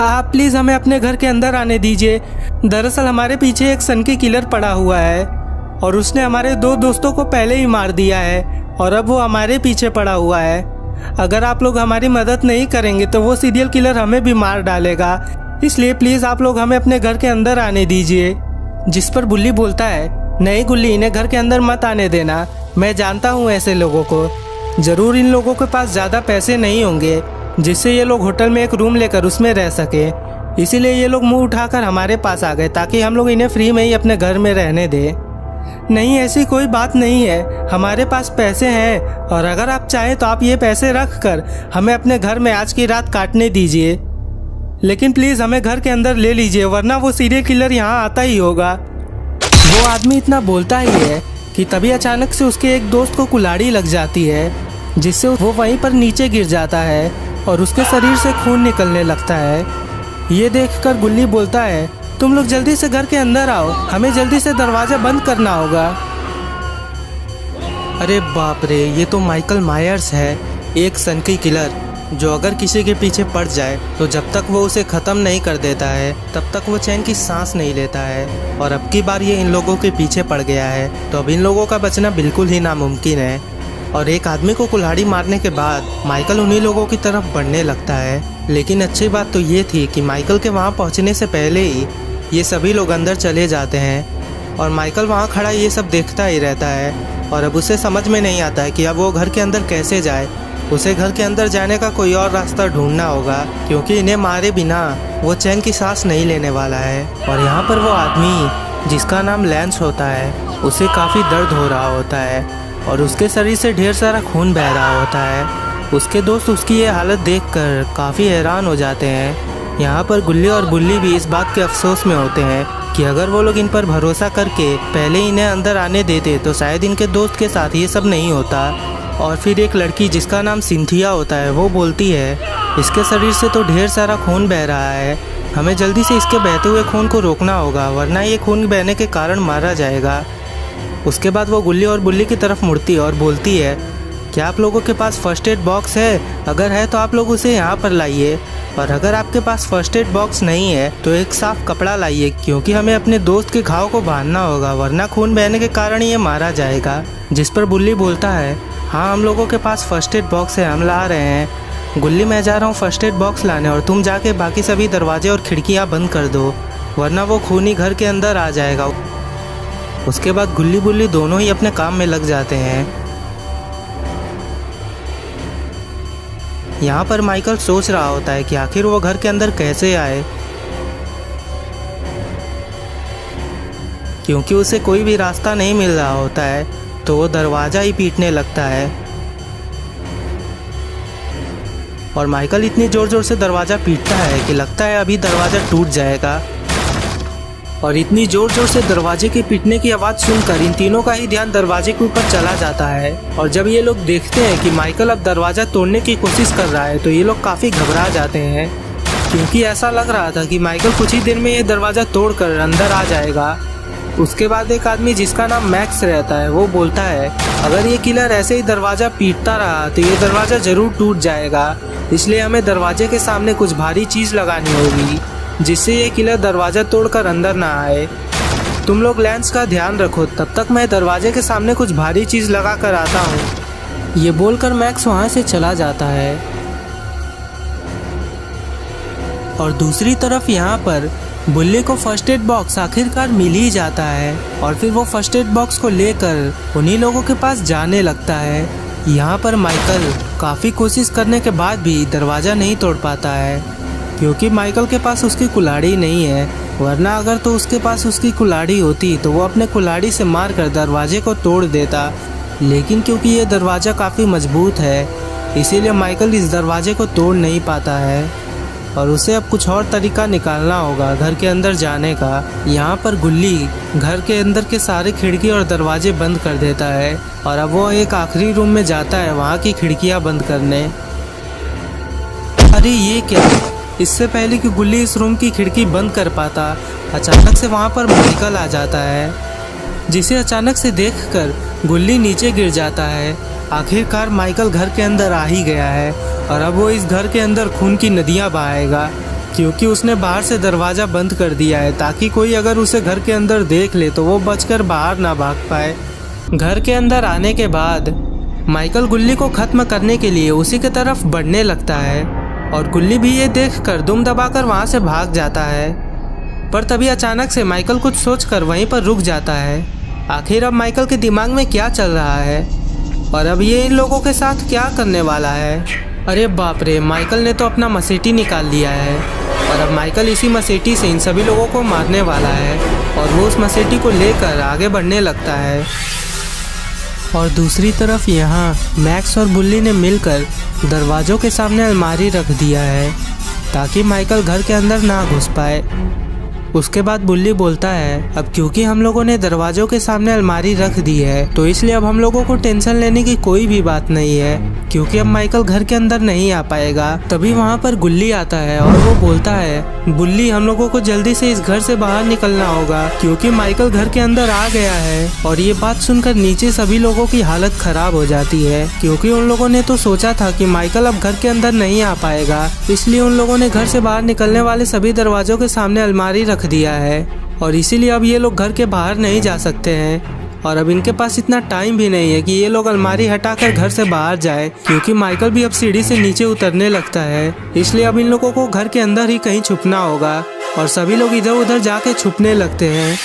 आप प्लीज़ हमें अपने घर के अंदर आने दीजिए। दरअसल हमारे पीछे एक सनकी किलर पड़ा हुआ है और उसने हमारे 2 दोस्तों को पहले ही मार दिया है और अब वो हमारे पीछे पड़ा हुआ है। अगर आप लोग हमारी मदद नहीं करेंगे तो वो सीरियल किलर हमें भी मार डालेगा, इसलिए प्लीज़ आप लोग हमें अपने घर के अंदर आने दीजिए। जिस पर बुल्ली बोलता है, नहीं गुल्ली, इन्हें घर के अंदर मत आने देना। मैं जानता हूँ ऐसे लोगों को, ज़रूर इन लोगों के पास ज़्यादा पैसे नहीं होंगे जिससे ये लोग होटल में एक रूम लेकर उसमें रह सके, इसीलिए ये लोग मुंह उठाकर हमारे पास आ गए ताकि हम लोग इन्हें फ्री में ही अपने घर में रहने दें। नहीं, ऐसी कोई बात नहीं है, हमारे पास पैसे हैं और अगर आप चाहें तो आप ये पैसे रख कर हमें अपने घर में आज की रात काटने दीजिए, लेकिन प्लीज़ हमें घर के अंदर ले लीजिए, वरना वो सीरियल किलर यहाँ आता ही होगा। वो आदमी इतना बोलता ही है कि तभी अचानक से उसके एक दोस्त को कुल्हाड़ी लग जाती है, जिससे वो वहीं पर नीचे गिर जाता है और उसके शरीर से खून निकलने लगता है। ये देखकर गुल्ली बोलता है, तुम लोग जल्दी से घर के अंदर आओ, हमें जल्दी से दरवाज़ा बंद करना होगा। अरे बाप रे, ये तो माइकल मायर्स है, एक सनकी किलर जो अगर किसी के पीछे पड़ जाए तो जब तक वो उसे ख़त्म नहीं कर देता है तब तक वो चैन की सांस नहीं लेता है। और अब की बार ये इन लोगों के पीछे पड़ गया है तो अब इन लोगों का बचना बिल्कुल ही नामुमकिन है। और एक आदमी को कुल्हाड़ी मारने के बाद माइकल उन्हीं लोगों की तरफ बढ़ने लगता है। लेकिन अच्छी बात तो ये थी कि माइकल के वहाँ पहुँचने से पहले ही ये सभी लोग अंदर चले जाते हैं और माइकल वहाँ खड़ा ये सब देखता ही रहता है। और अब उसे समझ में नहीं आता है कि अब वो घर के अंदर कैसे जाए। उसे घर के अंदर जाने का कोई और रास्ता ढूंढना होगा, क्योंकि इन्हें मारे बिना वो चैन की सांस नहीं लेने वाला है। और यहाँ पर वो आदमी जिसका नाम लैंस होता है, उसे काफ़ी दर्द हो रहा होता है और उसके शरीर से ढेर सारा खून बह रहा होता है। उसके दोस्त उसकी ये हालत देखकर काफ़ी हैरान हो जाते हैं। यहाँ पर गुल्ली और बुल्ली भी इस बात के अफसोस में होते हैं कि अगर वो लोग इन पर भरोसा करके पहले इन्हें अंदर आने देते तो शायद इनके दोस्त के साथ ये सब नहीं होता। और फिर एक लड़की जिसका नाम सिंथिया होता है वो बोलती है, इसके शरीर से तो ढेर सारा खून बह रहा है, हमें जल्दी से इसके बहते हुए खून को रोकना होगा, वरना ये खून बहने के कारण मारा जाएगा। उसके बाद वो गुल्ली और बुल्ली की तरफ मुड़ती है और बोलती है, क्या आप लोगों के पास फर्स्ट एड बॉक्स है? अगर है तो आप लोग उसे यहाँ पर लाइए, और अगर आपके पास फर्स्ट एड बॉक्स नहीं है तो एक साफ कपड़ा लाइए, क्योंकि हमें अपने दोस्त के घाव को बांधना होगा, वरना खून बहने के कारण ये मारा जाएगा। जिस पर बुल्ली बोलता है, हाँ हम लोगों के पास फर्स्ट एड बॉक्स है, हम ला रहे हैं। गुल्ली, मैं जा रहा हूँ फर्स्ट एड बॉक्स लाने और तुम जाके बाकी सभी दरवाजे और खिड़कियाँ बंद कर दो, वरना वो खूनी घर के अंदर आ जाएगा। उसके बाद गुल्ली बुल्ली दोनों ही अपने काम में लग जाते हैं। यहाँ पर माइकल सोच रहा होता है कि आखिर वो घर के अंदर कैसे आए, क्योंकि उसे कोई भी रास्ता नहीं मिल रहा होता है, तो वो दरवाज़ा ही पीटने लगता है। और माइकल इतनी ज़ोर ज़ोर से दरवाज़ा पीटता है कि लगता है अभी दरवाज़ा टूट जाएगा। और इतनी ज़ोर ज़ोर से दरवाजे के पीटने की आवाज़ सुनकर इन तीनों का ही ध्यान दरवाजे के ऊपर चला जाता है। और जब ये लोग देखते हैं कि माइकल अब दरवाज़ा तोड़ने की कोशिश कर रहा है तो ये लोग काफ़ी घबरा जाते हैं, क्योंकि ऐसा लग रहा था कि माइकल कुछ ही देर में ये दरवाज़ा तोड़कर अंदर आ जाएगा। उसके बाद एक आदमी जिसका नाम मैक्स रहता है वो बोलता है अगर ये किलर ऐसे ही दरवाजा पीटता रहा तो ये दरवाजा जरूर टूट जाएगा, इसलिए हमें दरवाजे के सामने कुछ भारी चीज लगानी होगी जिससे ये किलर दरवाजा तोड़कर अंदर ना आए। तुम लोग लेंस का ध्यान रखो, तब तक मैं दरवाजे के सामने कुछ भारी चीज लगा कर आता हूँ। ये बोलकर मैक्स वहाँ से चला जाता है। और दूसरी तरफ यहाँ पर बुल्ली को फर्स्ट एड बॉक्स आखिरकार मिल ही जाता है और फिर वो फर्स्ट एड बॉक्स को लेकर उन्हीं लोगों के पास जाने लगता है। यहाँ पर माइकल काफ़ी कोशिश करने के बाद भी दरवाज़ा नहीं तोड़ पाता है क्योंकि माइकल के पास उसकी कुल्हाड़ी नहीं है, वरना अगर तो उसके पास उसकी कुल्हाड़ी होती तो वो अपने कुल्हाड़ी से मारकर दरवाजे को तोड़ देता, लेकिन क्योंकि ये दरवाज़ा काफ़ी मजबूत है इसीलिए माइकल इस दरवाजे को तोड़ नहीं पाता है और उसे अब कुछ और तरीका निकालना होगा घर के अंदर जाने का। यहाँ पर गुल्ली घर के अंदर के सारे खिड़की और दरवाजे बंद कर देता है और अब वो एक आखिरी रूम में जाता है वहाँ की खिड़कियाँ बंद करने। अरे ये क्या! इससे पहले कि गुल्ली इस रूम की खिड़की बंद कर पाता, अचानक से वहाँ पर माइकल आ जाता है, जिसे अचानक से देखकर गुल्ली नीचे गिर जाता है। आखिरकार माइकल घर के अंदर आ ही गया है और अब वो इस घर के अंदर खून की नदियाँ बहाएगा क्योंकि उसने बाहर से दरवाज़ा बंद कर दिया है ताकि कोई अगर उसे घर के अंदर देख ले तो वो बचकर बाहर ना भाग पाए। घर के अंदर आने के बाद माइकल गुल्ली को ख़त्म करने के लिए उसी की तरफ बढ़ने लगता है और गुल्ली भी ये देखकर दुम दबाकर वहाँ से भाग जाता है। पर तभी अचानक से माइकल कुछ सोचकर वहीं पर रुक जाता है। आखिर अब माइकल के दिमाग में क्या चल रहा है और अब ये इन लोगों के साथ क्या करने वाला है। अरे बाप रे, माइकल ने तो अपना मसेटी निकाल लिया है और अब माइकल इसी मसेटी से इन सभी लोगों को मारने वाला है और वो उस मसेटी को लेकर आगे बढ़ने लगता है। और दूसरी तरफ यहाँ मैक्स और बुल्ली ने मिलकर दरवाज़ों के सामने अलमारी रख दिया है ताकि माइकल घर के अंदर ना घुस पाए। उसके बाद बुल्ली बोलता है अब क्योंकि हम लोगों ने दरवाज़ों के सामने अलमारी रख दी है तो इसलिए अब हम लोगों को टेंशन लेने की कोई भी बात नहीं है क्योंकि अब माइकल घर के अंदर नहीं आ पाएगा। तभी वहाँ पर गुल्ली आता है और वो बोलता है बुल्ली, हम लोगों को जल्दी से इस घर से बाहर निकलना होगा क्योंकि माइकल घर के अंदर आ गया है। और ये बात सुनकर नीचे सभी लोगों की हालत खराब हो जाती है क्योंकि उन लोगों ने तो सोचा था कि माइकल अब घर के अंदर नहीं आ पाएगा, इसलिए उन लोगों ने घर से बाहर निकलने वाले सभी दरवाजों के सामने अलमारी रख दिया है और इसीलिए अब ये लोग घर के बाहर नहीं जा सकते हैं। और अब इनके पास इतना टाइम भी नहीं है कि ये लोग अलमारी हटाकर घर से बाहर जाए क्योंकि माइकल भी अब सीढ़ी से नीचे उतरने लगता है, इसलिए अब इन लोगों को घर के अंदर ही कहीं छुपना होगा और सभी लोग इधर उधर जाके छुपने लगते हैं।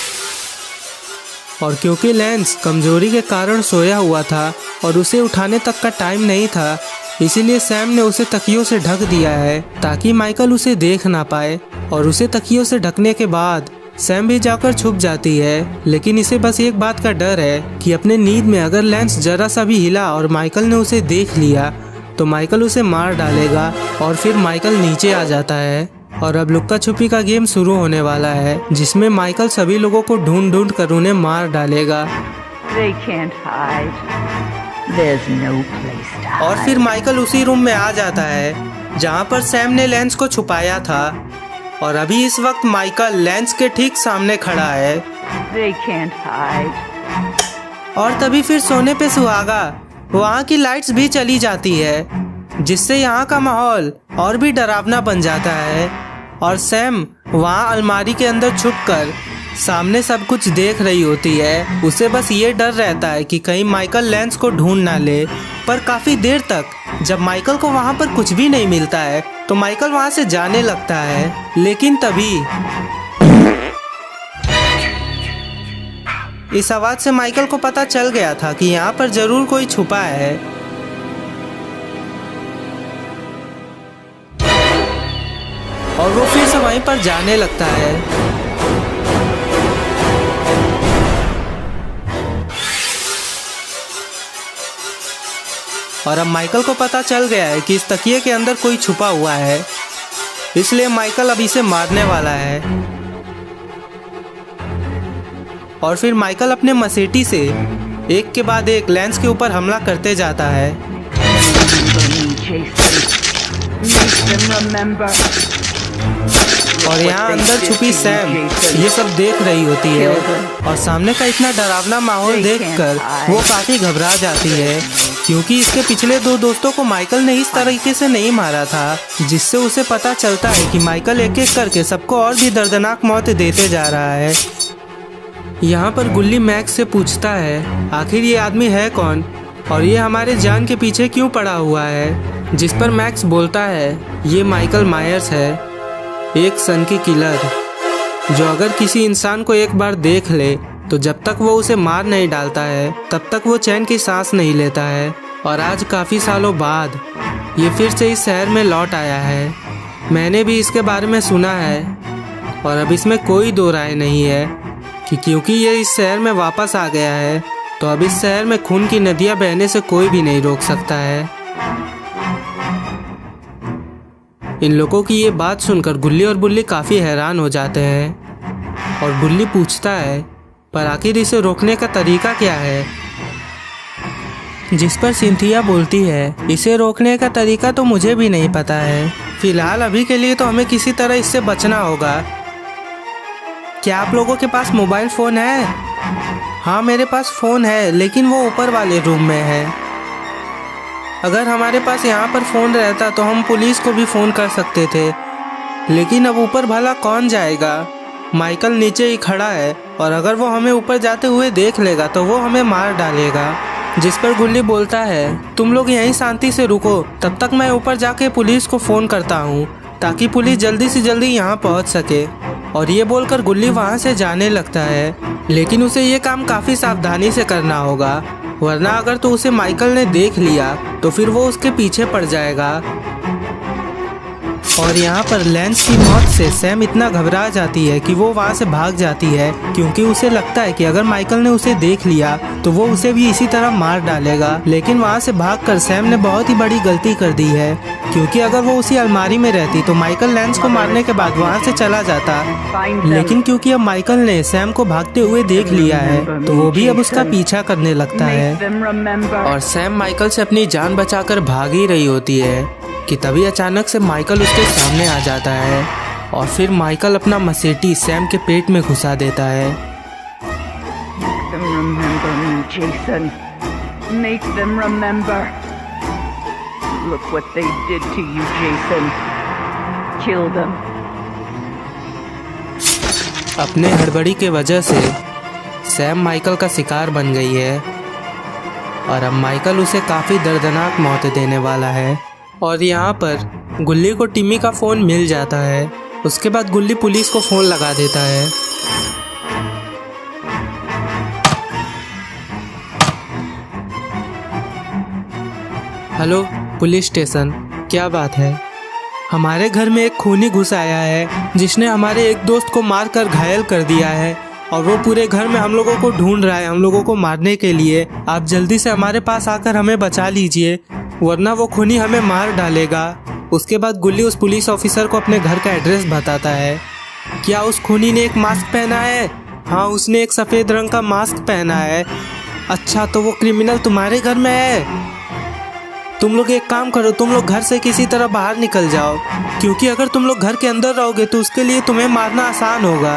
और क्योंकि लेंस कमजोरी के कारण सोया हुआ था और उसे उठाने तक का टाइम नहीं था, इसीलिए सैम ने उसे तकियों से ढक दिया है ताकि माइकल उसे देख ना पाए। और उसे तकियों से ढकने के बाद सैम भी जाकर छुप जाती है, लेकिन इसे बस एक बात का डर है कि अपने नींद में अगर लेंस जरा सा भी हिला और माइकल ने उसे देख लिया तो माइकल उसे मार डालेगा और फिर माइकल नीचे आ जाता है। और अब लुक्का छुपी का गेम शुरू होने वाला है जिसमें माइकल सभी लोगों को ढूंढ ढूंढ कर उन्हें मार डालेगा। और फिर माइकल उसी रूम में आ जाता है जहाँ पर सैम ने लेंस को छुपाया था और अभी इस वक्त माइकल लेंस के ठीक सामने खड़ा है। और तभी फिर सोने पे सुहागा वहाँ की लाइट्स भी चली जाती है जिससे यहाँ का माहौल और भी डरावना बन जाता है और सैम वहाँ अलमारी के अंदर छुपकर सामने सब कुछ देख रही होती है। उसे बस ये डर रहता है कि कहीं माइकल लेंस को ढूंढ ना ले। पर काफ़ी देर तक जब माइकल को वहाँ पर कुछ भी नहीं मिलता है तो माइकल वहाँ से जाने लगता है, लेकिन तभी इस आवाज़ से माइकल को पता चल गया था कि यहाँ पर जरूर कोई छुपा है। और वो फिर से वहीं पर जाने लगता है। और अब माइकल को पता चल गया है कि इस तकिए के अंदर कोई छुपा हुआ है, इसलिए माइकल अब इसे मारने वाला है। और फिर माइकल अपने मसेटी से एक के बाद एक लेंस के ऊपर हमला करते जाता है। और यहाँ अंदर छुपी सैम ये सब देख रही होती है और सामने का इतना डरावना माहौल देखकर वो काफ़ी घबरा जाती है, क्योंकि इसके पिछले 2 दोस्तों को माइकल ने इस तरीके से नहीं मारा था, जिससे उसे पता चलता है कि माइकल एक एक करके सबको और भी दर्दनाक मौत देते जा रहा है। यहाँ पर गुल्ली मैक्स से पूछता है आखिर ये आदमी है कौन और ये हमारे जान के पीछे क्यों पड़ा हुआ है, जिस पर मैक्स बोलता है ये माइकल मायर्स है, एक सन की किलर, जो अगर किसी इंसान को एक बार देख ले तो जब तक वो उसे मार नहीं डालता है तब तक वो चैन की सांस नहीं लेता है। और आज काफ़ी सालों बाद ये फिर से इस शहर में लौट आया है। मैंने भी इसके बारे में सुना है और अब इसमें कोई दो राय नहीं है कि क्योंकि ये इस शहर में वापस आ गया है तो अब इस शहर में खून की नदियां बहने से कोई भी नहीं रोक सकता है। इन लोगों की ये बात सुनकर गुल्ली और बुल्ली काफ़ी हैरान हो जाते हैं और बुल्ली पूछता है पर आखिर इसे रोकने का तरीका क्या है, जिस पर सिंथिया बोलती है इसे रोकने का तरीका तो मुझे भी नहीं पता है, फिलहाल अभी के लिए तो हमें किसी तरह इससे बचना होगा। क्या आप लोगों के पास मोबाइल फ़ोन है? हाँ मेरे पास फ़ोन है, लेकिन वो ऊपर वाले रूम में है। अगर हमारे पास यहाँ पर फ़ोन रहता तो हम पुलिस को भी फ़ोन कर सकते थे, लेकिन अब ऊपर भला कौन जाएगा? माइकल नीचे ही खड़ा है और अगर वो हमें ऊपर जाते हुए देख लेगा तो वो हमें मार डालेगा। जिस पर गुल्ली बोलता है तुम लोग यहीं शांति से रुको, तब तक मैं ऊपर जाके पुलिस को फ़ोन करता हूँ ताकि पुलिस जल्दी से जल्दी यहाँ पहुँच सके। और ये बोलकर गुल्ली वहाँ से जाने लगता है, लेकिन उसे ये काम काफ़ी सावधानी से करना होगा, वरना अगर तो उसे माइकल ने देख लिया तो फिर वो उसके पीछे पड़ जाएगा। और यहाँ पर लैंस की मौत से सैम इतना घबरा जाती है कि वो वहाँ से भाग जाती है, क्योंकि उसे लगता है कि अगर माइकल ने उसे देख लिया तो वो उसे भी इसी तरह मार डालेगा। लेकिन वहाँ से भागकर सैम ने बहुत ही बड़ी गलती कर दी है, क्योंकि अगर वो उसी अलमारी में रहती तो माइकल लैंस को मारने के बाद वहाँ से चला जाता। लेकिन क्योंकि अब माइकल ने सैम को भागते हुए देख लिया है तो वो भी अब उसका पीछा करने लगता है और सैम माइकल से अपनी जान बचाकर भाग ही रही होती है कि तभी अचानक से माइकल उसके सामने आ जाता है और फिर माइकल अपना मसेटी सैम के पेट में घुसा देता है। अपने हड़बड़ी के वजह से सैम माइकल का शिकार बन गई है और अब माइकल उसे काफ़ी दर्दनाक मौत देने वाला है। और यहाँ पर गुल्ली को टिम्मी का फ़ोन मिल जाता है। उसके बाद गुल्ली पुलिस को फ़ोन लगा देता है। हेलो पुलिस स्टेशन, क्या बात है? हमारे घर में एक खूनी घुस आया है जिसने हमारे एक दोस्त को मारकर घायल कर दिया है और वो पूरे घर में हम लोगों को ढूंढ रहा है हम लोगों को मारने के लिए। आप जल्दी से हमारे पास आकर हमें बचा लीजिए, वरना वो खूनी हमें मार डालेगा। उसके बाद गुल्ली उस पुलिस ऑफिसर को अपने घर का एड्रेस बताता है। क्या उस खूनी ने एक मास्क पहना है? हाँ, उसने एक सफ़ेद रंग का मास्क पहना है। अच्छा, तो वो क्रिमिनल तुम्हारे घर में है? तुम लोग एक काम करो, तुम लोग घर से किसी तरह बाहर निकल जाओ, क्योंकि अगर तुम लोग घर के अंदर रहोगे तो उसके लिए तुम्हें मारना आसान होगा।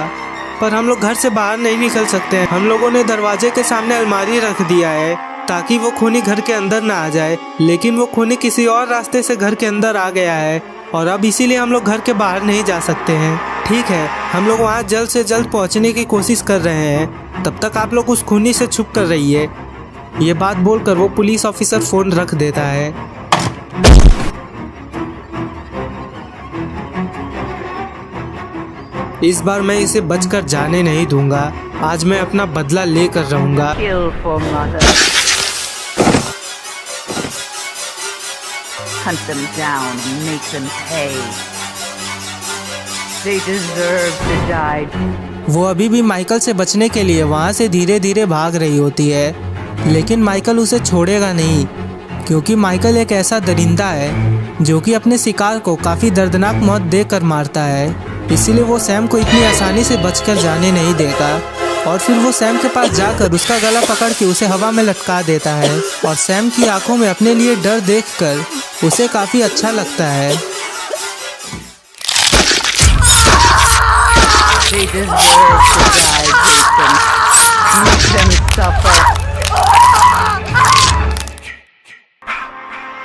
पर हम लोग घर से बाहर नहीं निकल सकते हैं। हम लोगों ने दरवाजे के सामने अलमारी रख दिया है ताकि वो खूनी घर के अंदर ना आ जाए, लेकिन वो खूनी किसी और रास्ते से घर के अंदर आ गया है और अब इसीलिए हम लोग घर के बाहर नहीं जा सकते हैं। ठीक है, हम लोग वहाँ जल्द से जल्द पहुँचने की कोशिश कर रहे हैं, तब तक आप लोग उस खूनी से छुप कर रहिए। ये बात बोलकर वो पुलिस ऑफिसर फ़ोन रख देता है। इस बार मैं इसे बचकर जाने नहीं दूंगा। आज मैं अपना बदला लेकर रहूंगा। Hunt them down and make them pay. They deserve to die. वो अभी भी माइकल से बचने के लिए वहाँ से धीरे धीरे भाग रही होती है, लेकिन माइकल उसे छोड़ेगा नहीं, क्योंकि माइकल एक ऐसा दरिंदा है जो कि अपने शिकार को काफ़ी दर्दनाक मौत देकर मारता है। इसीलिए वो सैम को इतनी आसानी से बचकर जाने नहीं देगा और फिर वो सैम के पास जाकर उसका गला पकड़ के उसे हवा में लटका देता है और सैम की आंखों में अपने लिए डर देखकर उसे काफ़ी अच्छा लगता है। They deserve to die, Jason. Make them suffer.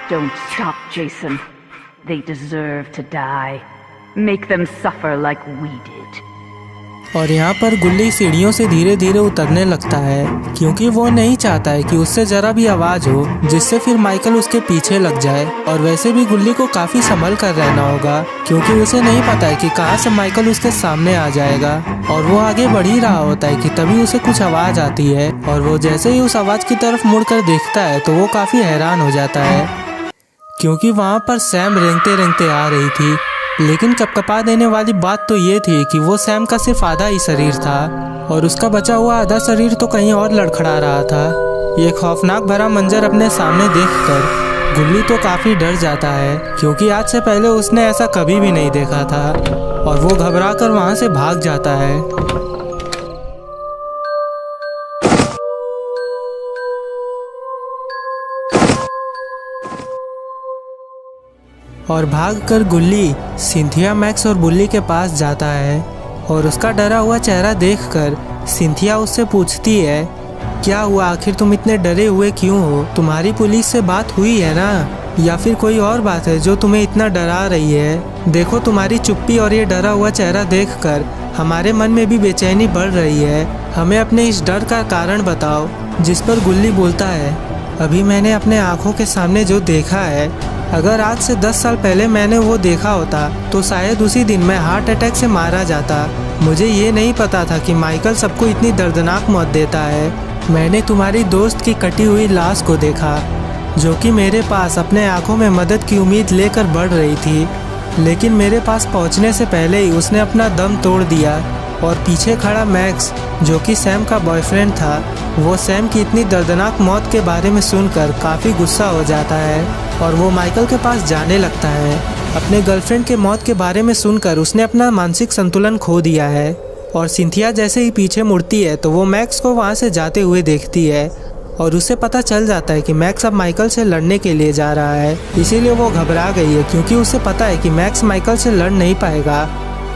Don't stop, Jason. They deserve to die. Make them suffer like we did. और यहाँ पर गुल्ली सीढ़ियों से धीरे धीरे उतरने लगता है क्योंकि वो नहीं चाहता है कि उससे जरा भी आवाज हो जिससे फिर माइकल उसके पीछे लग जाए। और वैसे भी गुल्ली को काफी संभल कर रहना होगा क्योंकि उसे नहीं पता है कि कहाँ से माइकल उसके सामने आ जाएगा। और वो आगे बढ़ ही रहा होता है कि तभी उसे कुछ आवाज आती है और वो जैसे ही उस आवाज की तरफ मुड़कर देखता है तो वो काफी हैरान हो जाता है क्योंकि वहाँ पर सैम रेंगते रेंगते आ रही थी। लेकिन कपकपा देने वाली बात तो ये थी कि वो सैम का सिर्फ आधा ही शरीर था और उसका बचा हुआ आधा शरीर तो कहीं और लड़खड़ा रहा था। ये खौफनाक भरा मंजर अपने सामने देखकर गुल्ली तो काफी डर जाता है क्योंकि आज से पहले उसने ऐसा कभी भी नहीं देखा था और वो घबराकर वहां से भाग जाता है। और भागकर गुल्ली सिंथिया, मैक्स और बुल्ली के पास जाता है और उसका डरा हुआ चेहरा देखकर सिंथिया उससे पूछती है, क्या हुआ, आखिर तुम इतने डरे हुए क्यों हो? तुम्हारी पुलिस से बात हुई है ना, या फिर कोई और बात है जो तुम्हें इतना डरा रही है? देखो तुम्हारी चुप्पी और ये डरा हुआ चेहरा देखकर हमारे मन में भी बेचैनी बढ़ रही है। हमें अपने इस डर का कारण बताओ। जिस पर गुल्ली बोलता है, अभी मैंने अपने आंखों के सामने जो देखा है, अगर आज से 10 साल पहले मैंने वो देखा होता तो शायद उसी दिन मैं हार्ट अटैक से मारा जाता। मुझे ये नहीं पता था कि माइकल सबको इतनी दर्दनाक मौत देता है। मैंने तुम्हारी दोस्त की कटी हुई लाश को देखा जो कि मेरे पास अपने आंखों में मदद की उम्मीद लेकर बढ़ रही थी, लेकिन मेरे पास पहुंचने से पहले ही उसने अपना दम तोड़ दिया। और पीछे खड़ा मैक्स जो कि सैम का बॉयफ्रेंड था, वो सैम की इतनी दर्दनाक मौत के बारे में सुनकर काफ़ी गुस्सा हो जाता है और वो माइकल के पास जाने लगता है। अपने गर्लफ्रेंड के मौत के बारे में सुनकर उसने अपना मानसिक संतुलन खो दिया है। और सिंथिया जैसे ही पीछे मुड़ती है तो वो मैक्स को वहाँ से जाते हुए देखती है और उसे पता चल जाता है कि मैक्स अब माइकल से लड़ने के लिए जा रहा है। इसीलिए वो घबरा गई है क्योंकि उसे पता है कि मैक्स माइकल से लड़ नहीं पाएगा।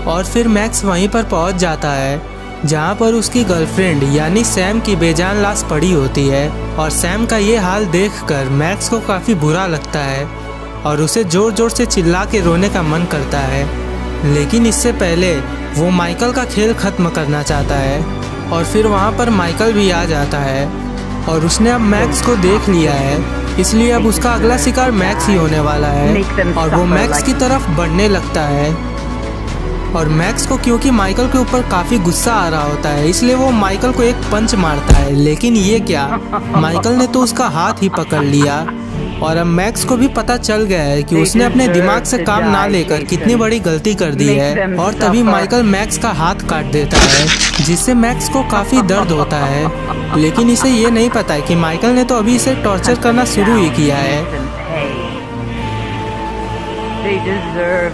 और फिर मैक्स वहीं पर पहुंच जाता है जहां पर उसकी गर्लफ्रेंड यानी सैम की बेजान लाश पड़ी होती है। और सैम का ये हाल देखकर मैक्स को काफ़ी बुरा लगता है और उसे ज़ोर ज़ोर से चिल्ला के रोने का मन करता है, लेकिन इससे पहले वो माइकल का खेल ख़त्म करना चाहता है। और फिर वहाँ पर माइकल भी आ जाता है और उसने अब मैक्स को देख लिया है, इसलिए अब उसका अगला शिकार मैक्स ही होने वाला है। और वो मैक्स की तरफ बढ़ने लगता है और मैक्स को क्योंकि माइकल के ऊपर काफ़ी गुस्सा आ रहा होता है, इसलिए वो माइकल को एक पंच मारता है। लेकिन ये क्या, माइकल ने तो उसका हाथ ही पकड़ लिया। और अब मैक्स को भी पता चल गया है कि उसने अपने दिमाग से काम ना लेकर कितनी बड़ी गलती कर दी है। और तभी माइकल मैक्स का हाथ काट देता है जिससे मैक्स को काफ़ी दर्द होता है। लेकिन इसे ये नहीं पता है कि माइकल ने तो अभी इसे टॉर्चर करना शुरू ही किया है।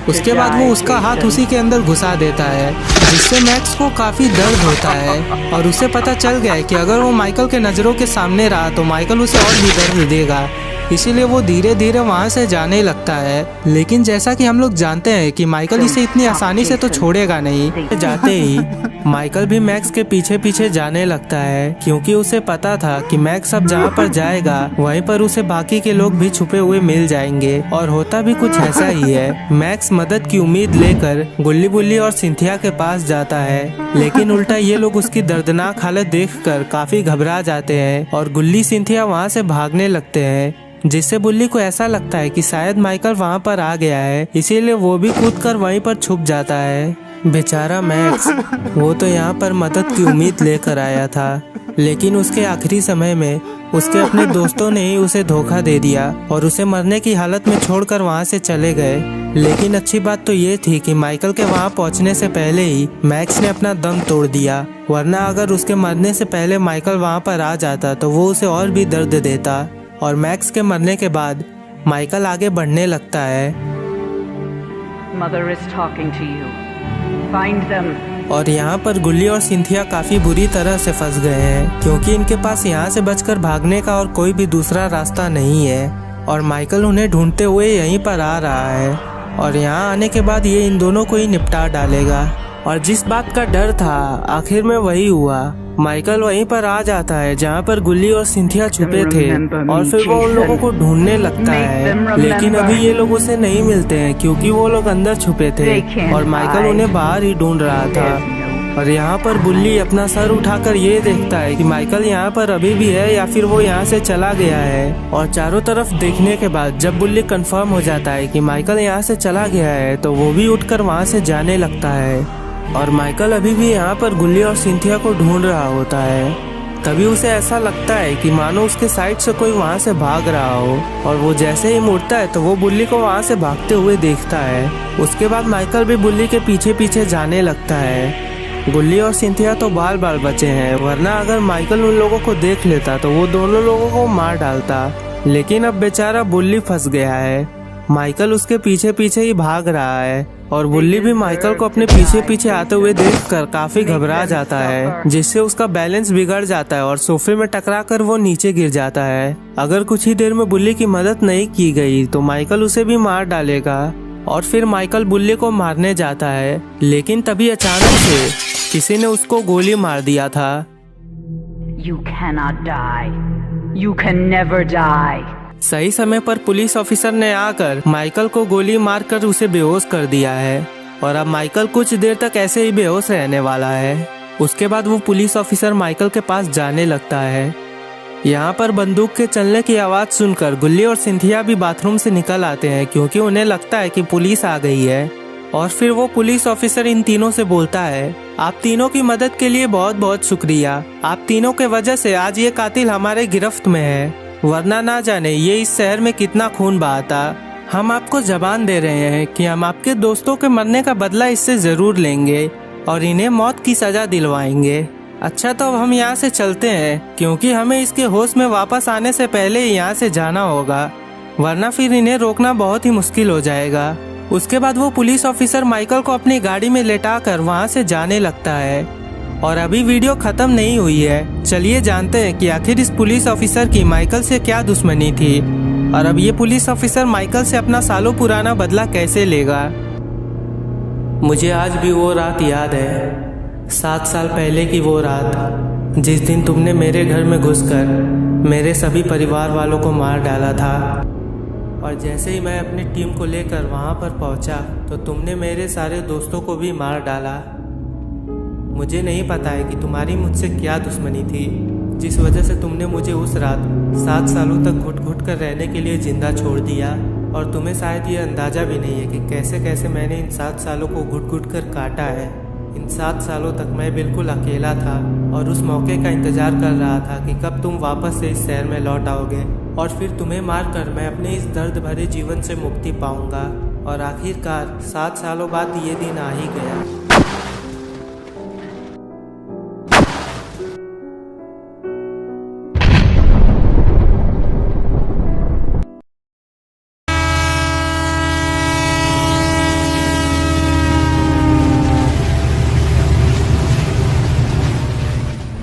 उसके बाद वो उसका हाथ उसी के अंदर घुसा देता है जिससे मैक्स को काफ़ी दर्द होता है। और उसे पता चल गया है कि अगर वो माइकल के नज़रों के सामने रहा तो माइकल उसे और भी दर्द देगा, इसीलिए वो धीरे धीरे वहाँ से जाने लगता है। लेकिन जैसा कि हम लोग जानते हैं कि माइकल इसे इतनी आसानी से तो छोड़ेगा नहीं। जाते ही माइकल भी मैक्स के पीछे पीछे जाने लगता है क्योंकि उसे पता था कि मैक्स अब जहाँ पर जाएगा वहीं पर उसे बाकी के लोग भी छुपे हुए मिल जाएंगे। और होता भी कुछ ऐसा ही है। मैक्स मदद की उम्मीद लेकर गुल्ली बुल्ली और सिंथिया के पास जाता है, लेकिन उल्टा ये लोग उसकी दर्दनाक हालत देखकर काफी घबरा जाते हैं और गुल्ली सिंथिया वहाँ से भागने लगते हैं, जिससे बुल्ली को ऐसा लगता है कि शायद माइकल वहाँ पर आ गया है, इसीलिए वो भी कूदकर वहीं पर छुप जाता है। बेचारा मैक्स, वो तो यहाँ पर मदद की उम्मीद लेकर आया था, लेकिन उसके आखिरी समय में उसके अपने दोस्तों ने ही उसे धोखा दे दिया और उसे मरने की हालत में छोड़कर वहाँ से चले गए। लेकिन अच्छी बात तो ये थी कि माइकल के वहाँ पहुँचने से पहले ही मैक्स ने अपना दम तोड़ दिया, वरना अगर उसके मरने से पहले माइकल वहाँ पर आ जाता तो वो उसे और भी दर्द देता। और मैक्स के मरने के बाद माइकल आगे बढ़ने लगता है। Mother is talking to you. Find them. और यहाँ पर गुल्ली और सिंथिया काफी बुरी तरह से फंस गए हैं क्योंकि इनके पास यहाँ से बचकर भागने का और कोई भी दूसरा रास्ता नहीं है। और माइकल उन्हें ढूंढते हुए यहीं पर आ रहा है और यहाँ आने के बाद ये इन दोनों को ही निपटा डालेगा। और जिस बात का डर था आखिर में वही हुआ। माइकल वहीं पर आ जाता है जहाँ पर गुल्ली और सिंथिया छुपे थे और फिर वो उन लोगों को ढूंढने लगता है, लेकिन अभी ये लोग उसे नहीं मिलते हैं क्योंकि वो लोग अंदर छुपे थे और माइकल उन्हें बाहर ही ढूंढ रहा था। और यहाँ पर बुल्ली अपना सर उठाकर ये देखता है कि माइकल यहाँ पर अभी भी है या फिर वो यहाँ से चला गया है। और चारों तरफ देखने के बाद जब बुल्ली कंफर्म हो जाता है कि माइकल यहाँ से चला गया है तो वो भी उठकर वहाँ से जाने लगता है। और माइकल अभी भी यहाँ पर गुल्ली और सिंथिया को ढूंढ रहा होता है। तभी उसे ऐसा लगता है कि मानो उसके साइड से कोई वहाँ से भाग रहा हो और वो जैसे ही मुड़ता है तो वो बुल्ली को वहाँ से भागते हुए देखता है। उसके बाद माइकल भी बुल्ली के पीछे पीछे जाने लगता है। गुल्ली और सिंथिया तो बाल बाल बचे हैं, वरना अगर माइकल उन लोगों को देख लेता तो वो दोनों लोगों को मार डालता। लेकिन अब बेचारा बुल्ली फंस गया है। माइकल उसके पीछे पीछे ही भाग रहा है और बुल्ली भी माइकल को अपने पीछे पीछे आते हुए देखकर काफी घबरा जाता है, जिससे उसका बैलेंस बिगड़ जाता है और सोफे में टकराकर वो नीचे गिर जाता है। अगर कुछ ही देर में बुल्ली की मदद नहीं की गई तो माइकल उसे भी मार डालेगा। और फिर माइकल बुल्ली को मारने जाता है, लेकिन तभी अचानक से किसी ने उसको गोली मार दिया था। You cannot die. You can never die. सही समय पर पुलिस ऑफिसर ने आकर माइकल को गोली मारकर उसे बेहोश कर दिया है और अब माइकल कुछ देर तक ऐसे ही बेहोश रहने वाला है। उसके बाद वो पुलिस ऑफिसर माइकल के पास जाने लगता है। यहाँ पर बंदूक के चलने की आवाज सुनकर गुल्ली और सिंथिया भी बाथरूम से निकल आते हैं क्योंकि उन्हें लगता है कि पुलिस आ गई है। और फिर वो पुलिस ऑफिसर इन तीनों से बोलता है, आप तीनों की मदद के लिए बहुत बहुत शुक्रिया। आप तीनों के वजह से आज ये कातिल हमारे गिरफ्त में है, वरना ना जाने ये इस शहर में कितना खून बहाता। हम आपको जबान दे रहे हैं कि हम आपके दोस्तों के मरने का बदला इससे जरूर लेंगे और इन्हें मौत की सजा दिलवाएंगे। अच्छा तो अब हम यहाँ से चलते हैं क्योंकि हमें इसके होश में वापस आने से पहले यहाँ से जाना होगा, वरना फिर इन्हें रोकना बहुत ही मुश्किल हो जाएगा। उसके बाद वो पुलिस ऑफिसर माइकल को अपनी गाड़ी में लेटाकर वहाँ से जाने लगता है। और अभी वीडियो खत्म नहीं हुई है, चलिए जानते हैं कि आखिर इस पुलिस ऑफिसर की माइकल से क्या दुश्मनी थी और अब ये पुलिस ऑफिसर माइकल से अपना सालों पुराना बदला कैसे लेगा। मुझे आज भी वो रात याद है, 7 साल पहले की वो रात जिस दिन तुमने मेरे घर में घुसकर मेरे सभी परिवार वालों को मार डाला था। और जैसे ही मैं अपनी टीम को लेकर वहाँ पर पहुँचा तो तुमने मेरे सारे दोस्तों को भी मार डाला। मुझे नहीं पता है कि तुम्हारी मुझसे क्या दुश्मनी थी जिस वजह से तुमने मुझे उस रात 7 सालों तक घुट घुट कर रहने के लिए जिंदा छोड़ दिया। और तुम्हें शायद ये अंदाज़ा भी नहीं है कि कैसे कैसे मैंने इन 7 सालों को घुट घुट कर काटा है। इन 7 सालों तक मैं बिल्कुल अकेला था और उस मौके का इंतज़ार कर रहा था कि कब तुम वापस से इस शहर में लौट आओगे और फिर तुम्हें मारकर मैं अपने इस दर्द भरे जीवन से मुक्ति पाऊंगा। और आखिरकार 7 सालों बाद ये दिन आ ही गया।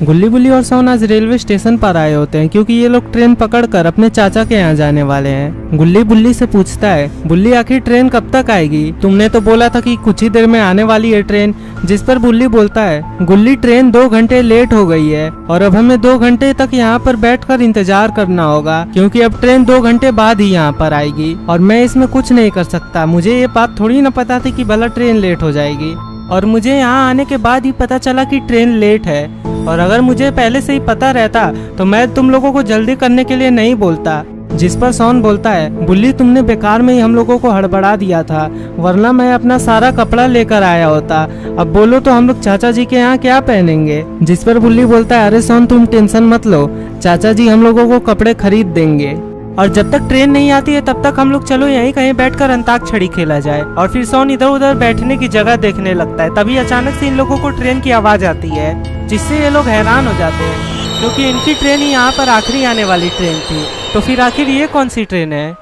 गुल्ली बुल्ली और सोन आज रेलवे स्टेशन पर आए होते हैं क्योंकि ये लोग ट्रेन पकड़कर अपने चाचा के यहाँ जाने वाले हैं। गुल्ली बुल्ली से पूछता है, बुल्ली आखिर ट्रेन कब तक आएगी? तुमने तो बोला था कि कुछ ही देर में आने वाली है ट्रेन। जिस पर बुल्ली बोलता है, गुल्ली ट्रेन 2 घंटे लेट हो गई है और अब हमें 2 घंटे तक यहाँ पर बैठकर इंतजार करना होगा क्योंकि अब ट्रेन 2 घंटे बाद ही यहाँ पर आएगी और मैं इसमें कुछ नहीं कर सकता। मुझे ये बात थोड़ी ना पता थी कि भला ट्रेन लेट हो जाएगी और मुझे यहाँ आने के बाद ही पता चला कि ट्रेन लेट है। और अगर मुझे पहले से ही पता रहता तो मैं तुम लोगों को जल्दी करने के लिए नहीं बोलता। जिस पर सोन बोलता है, बुल्ली तुमने बेकार में ही हम लोगों को हड़बड़ा दिया था, वरना मैं अपना सारा कपड़ा लेकर आया होता। अब बोलो तो हम लोग चाचा जी के यहाँ क्या पहनेंगे? जिस पर बुल्ली बोलता है, अरे सोन तुम टेंशन मत लो, चाचा जी हम लोगों को कपड़े खरीद देंगे और जब तक ट्रेन नहीं आती है तब तक हम लोग चलो यहीं कहीं बैठकर अंताक्षरी खेला जाए। और फिर सोन इधर उधर बैठने की जगह देखने लगता है। तभी अचानक से इन लोगों को ट्रेन की आवाज आती है जिससे ये लोग हैरान हो जाते हैं क्योंकि इनकी ट्रेन ही यहाँ पर आखिरी आने वाली ट्रेन थी। तो फिर आखिर ये कौन सी ट्रेन है?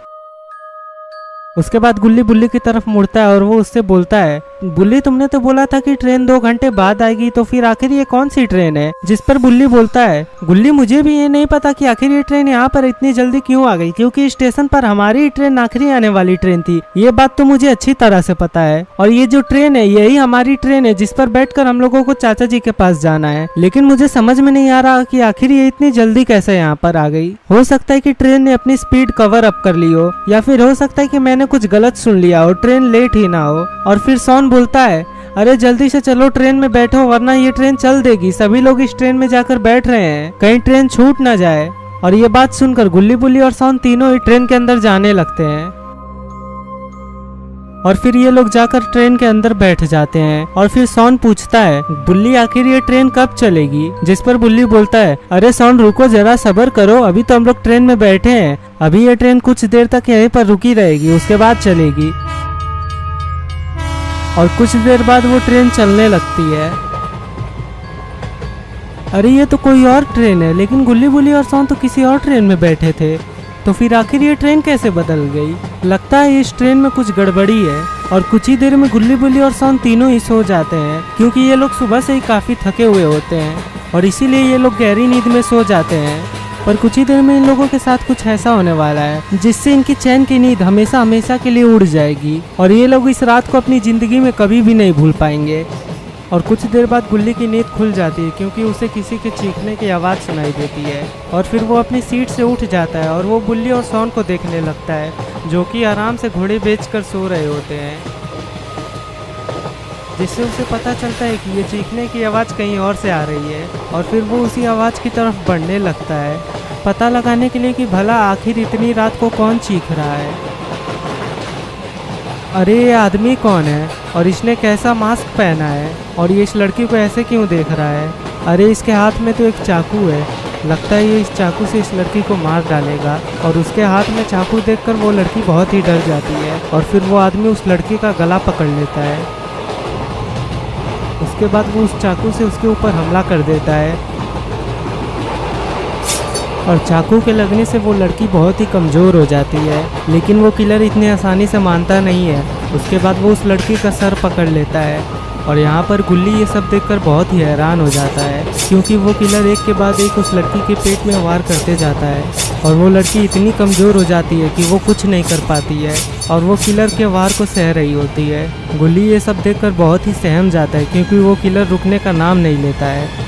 उसके बाद गुल्ली बुल्ली की तरफ मुड़ता है और वो उससे बोलता है, बुल्ली तुमने तो बोला था कि ट्रेन 2 घंटे बाद आएगी, तो फिर आखिर ये कौन सी ट्रेन है? जिस पर बुल्ली बोलता है, गुल्ली मुझे भी ये नहीं पता कि आखिर ये ट्रेन यहाँ पर इतनी जल्दी क्यों आ गई, क्योंकि स्टेशन पर हमारी ही ट्रेन आखिरी आने वाली ट्रेन थी। ये बात तो मुझे अच्छी तरह से पता है। और ये जो ट्रेन है यही हमारी ट्रेन है जिस पर बैठकर हम लोगों को चाचा जी के पास जाना है। लेकिन मुझे समझ में नहीं आ रहा कि आखिर ये इतनी जल्दी कैसे यहाँ पर आ गई। हो सकता है कि ट्रेन ने अपनी स्पीड कवर अप कर ली हो, या फिर हो सकता है कि मैंने कुछ गलत सुन लिया हो, ट्रेन लेट ही ना हो। और फिर सॉन बोलता है, अरे जल्दी से चलो ट्रेन में बैठो वरना ये ट्रेन चल देगी। सभी लोग इस ट्रेन में जाकर बैठ रहे हैं, कहीं ट्रेन छूट ना जाए। और ये बात सुनकर गुल्ली, बुल्ली और सॉन तीनों ही ट्रेन के अंदर जाने लगते हैं। और फिर ये लोग जाकर ट्रेन के अंदर बैठ जाते हैं। और फिर सॉन पूछता है, बुल्ली आखिर ये ट्रेन कब चलेगी? जिस पर बुल्ली बोलता है, अरे सॉन रुको जरा, सब्र करो, अभी तो हम लोग ट्रेन में बैठे हैं, अभी ये ट्रेन कुछ देर तक यहीं पर रुकी रहेगी, उसके बाद चलेगी। और कुछ देर बाद वो ट्रेन चलने लगती है। अरे ये तो कोई और ट्रेन है, लेकिन गुल्ली, बुल्ली और सॉन तो किसी और ट्रेन में बैठे थे, तो फिर आखिर ये ट्रेन कैसे बदल गई? लगता है इस ट्रेन में कुछ गड़बड़ी है। और कुछ ही देर में गुल्ली, बुल्ली और सॉन तीनों ही सो जाते हैं, क्योंकि ये लोग सुबह से ही काफी थके हुए होते हैं और इसीलिए ये लोग गहरी नींद में सो जाते हैं। पर कुछ ही देर में इन लोगों के साथ कुछ ऐसा होने वाला है जिससे इनकी चैन की नींद हमेशा हमेशा के लिए उड़ जाएगी और ये लोग इस रात को अपनी जिंदगी में कभी भी नहीं भूल पाएंगे। और कुछ देर बाद गुल्ली की नींद खुल जाती है, क्योंकि उसे किसी के चीखने की आवाज़ सुनाई देती है। और फिर वो अपनी सीट से उठ जाता है और वो बुल्ली और सॉन को देखने लगता है, जो कि आराम से घोड़े बेचकर सो रहे होते हैं, जिससे उसे पता चलता है कि ये चीखने की आवाज़ कहीं और से आ रही है। और फिर वो उसी आवाज़ की तरफ बढ़ने लगता है, पता लगाने के लिए कि भला आखिर इतनी रात को कौन चीख रहा है। अरे ये आदमी कौन है और इसने कैसा मास्क पहना है और ये इस लड़की को ऐसे क्यों देख रहा है? अरे इसके हाथ में तो एक चाकू है, लगता है ये इस चाकू से इस लड़की को मार डालेगा। और उसके हाथ में चाकू देखकर वो लड़की बहुत ही डर जाती है और फिर वो आदमी उस लड़की का गला पकड़ लेता है। उसके बाद वो उस चाकू से उसके ऊपर हमला कर देता है और चाकू के लगने से वो लड़की बहुत ही कमज़ोर हो जाती है। लेकिन वो किलर इतनी आसानी से मानता नहीं है। उसके बाद वो उस लड़की का सर पकड़ लेता है और यहाँ पर गुल्ली ये सब देखकर बहुत ही हैरान हो जाता है, क्योंकि वो किलर एक के बाद एक उस लड़की के पेट में वार करते जाता है और वो लड़की इतनी कमज़ोर हो जाती है कि वो कुछ नहीं कर पाती है और वो किलर के वार को सह रही होती है। गुल्ली ये सब देखकर बहुत ही सहम जाता है, क्योंकि वो किलर रुकने का नाम नहीं लेता है।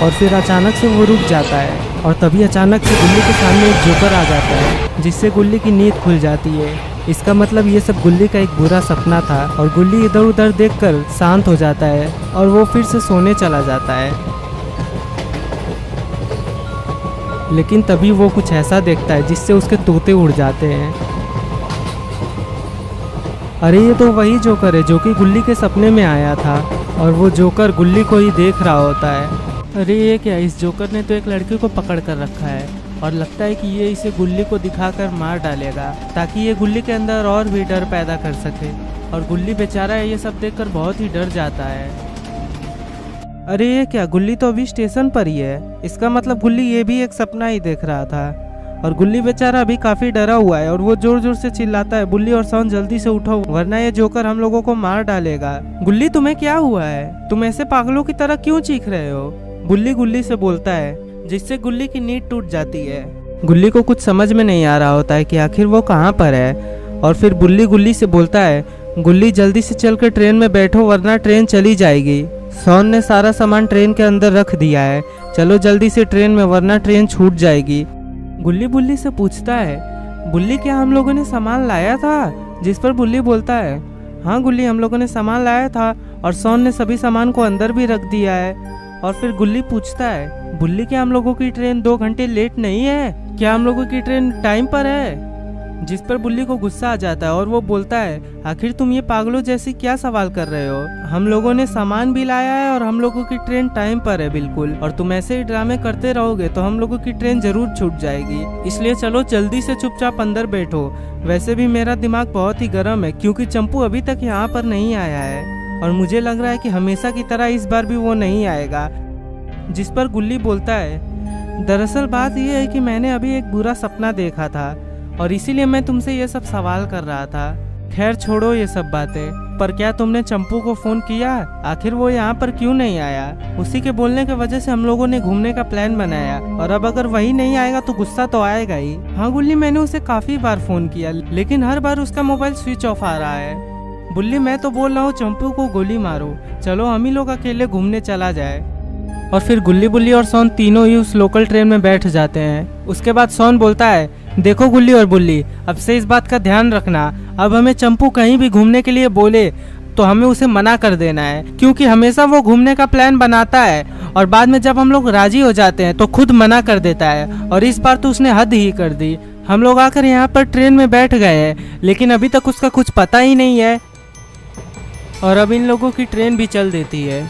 और फिर अचानक से वो रुक जाता है और तभी अचानक से गुल्ली के सामने एक जोकर आ जाता है, जिससे गुल्ली की नींद खुल जाती है। इसका मतलब ये सब गुल्ली का एक बुरा सपना था और गुल्ली इधर उधर देखकर शांत हो जाता है और वो फिर से सोने चला जाता है। लेकिन तभी वो कुछ ऐसा देखता है जिससे उसके तोते उड़ जाते हैं। अरे ये तो वही जोकर है जो कि गुल्ली के सपने में आया था और वो जोकर गुल्ली को ही देख रहा होता है। अरे ये क्या, इस जोकर ने तो एक लड़की को पकड़ कर रखा है और लगता है कि ये इसे गुल्ली को दिखाकर मार डालेगा, ताकि ये गुल्ली के अंदर और भी डर पैदा कर सके। और गुल्ली बेचारा ये सब देखकर बहुत ही डर जाता है। अरे ये क्या, गुल्ली तो अभी स्टेशन पर ही है, इसका मतलब गुल्ली ये भी एक सपना ही देख रहा था। और गुल्ली बेचारा अभी काफी डरा हुआ है और वो जोर जोर से चिल्लाता है, बुल्ली और सॉन जल्दी से उठो वरना ये जोकर हम लोगों को मार डालेगा। गुल्ली तुम्हें क्या हुआ है, तुम ऐसे पागलों की तरह क्यों चीख रहे हो? बुल्ली गुल्ली से बोलता है, जिससे गुल्ली की नींद टूट जाती है। गुल्ली को कुछ समझ में नहीं आ रहा होता है कि आखिर वो कहाँ पर है। और फिर बुल्ली गुल्ली से बोलता है, गुल्ली जल्दी से चलकर ट्रेन में बैठो वरना ट्रेन चली जाएगी। सॉन ने सारा सामान ट्रेन के अंदर रख दिया है, चलो जल्दी से ट्रेन में वरना ट्रेन छूट जाएगी। गुल्ली बुल्ली से पूछता है, बुल्ली क्या हम लोगों ने सामान लाया था? जिस पर बुल्ली बोलता है, हाँ गुल्ली हम लोगों ने सामान लाया था और सॉन ने सभी सामान को अंदर भी रख दिया है। और फिर गुल्ली पूछता है, बुल्ली क्या हम लोगों की ट्रेन 2 घंटे लेट नहीं है? क्या हम लोगों की ट्रेन टाइम पर है? जिस पर बुल्ली को गुस्सा आ जाता है और वो बोलता है, आखिर तुम ये पागलों जैसी क्या सवाल कर रहे हो? हम लोगों ने सामान भी लाया है और हम लोगों की ट्रेन टाइम पर है बिल्कुल, और तुम ऐसे ही ड्रामे करते रहोगे तो हम लोगों की ट्रेन जरूर छूट जाएगी। इसलिए चलो जल्दी से चुपचाप अंदर बैठो। वैसे भी मेरा दिमाग बहुत ही गर्म है, क्योंकि चंपू अभी तक यहाँ पर नहीं आया है और मुझे लग रहा है कि हमेशा की तरह इस बार भी वो नहीं आएगा। जिस पर गुल्ली बोलता है, दरअसल बात यह है कि मैंने अभी एक बुरा सपना देखा था और इसीलिए मैं तुमसे ये सब सवाल कर रहा था। खैर छोड़ो ये सब बातें, पर क्या तुमने चंपू को फोन किया? आखिर वो यहाँ पर क्यों नहीं आया? उसी के बोलने की वजह से हम लोगों ने घूमने का प्लान बनाया, और अब अगर वही नहीं आएगा तो गुस्सा तो आएगा ही। हाँ गुल्ली, मैंने उसे काफी बार फोन किया, लेकिन हर बार उसका मोबाइल स्विच ऑफ आ रहा है। बुल्ली, मैं तो बोल रहा हूँ चंपू को गोली मारो, चलो हम ही लोग अकेले घूमने चला जाए। और फिर गुल्ली, बुल्ली और सोन तीनों ही उस लोकल ट्रेन में बैठ जाते हैं। उसके बाद सोन बोलता है, देखो गुल्ली और बुल्ली, अब से इस बात का ध्यान रखना, अब हमें चंपू कहीं भी घूमने के लिए बोले तो हमें उसे मना कर देना है, क्योंकि हमेशा वो घूमने का प्लान बनाता है और बाद में जब हम लोग राजी हो जाते हैं तो खुद मना कर देता है। और इस बार तो उसने हद ही कर दी। हम लोग आकर यहाँ पर ट्रेन में बैठ गए हैं, लेकिन अभी तक उसका कुछ पता ही नहीं है, और अब इन लोगों की ट्रेन भी चल देती है।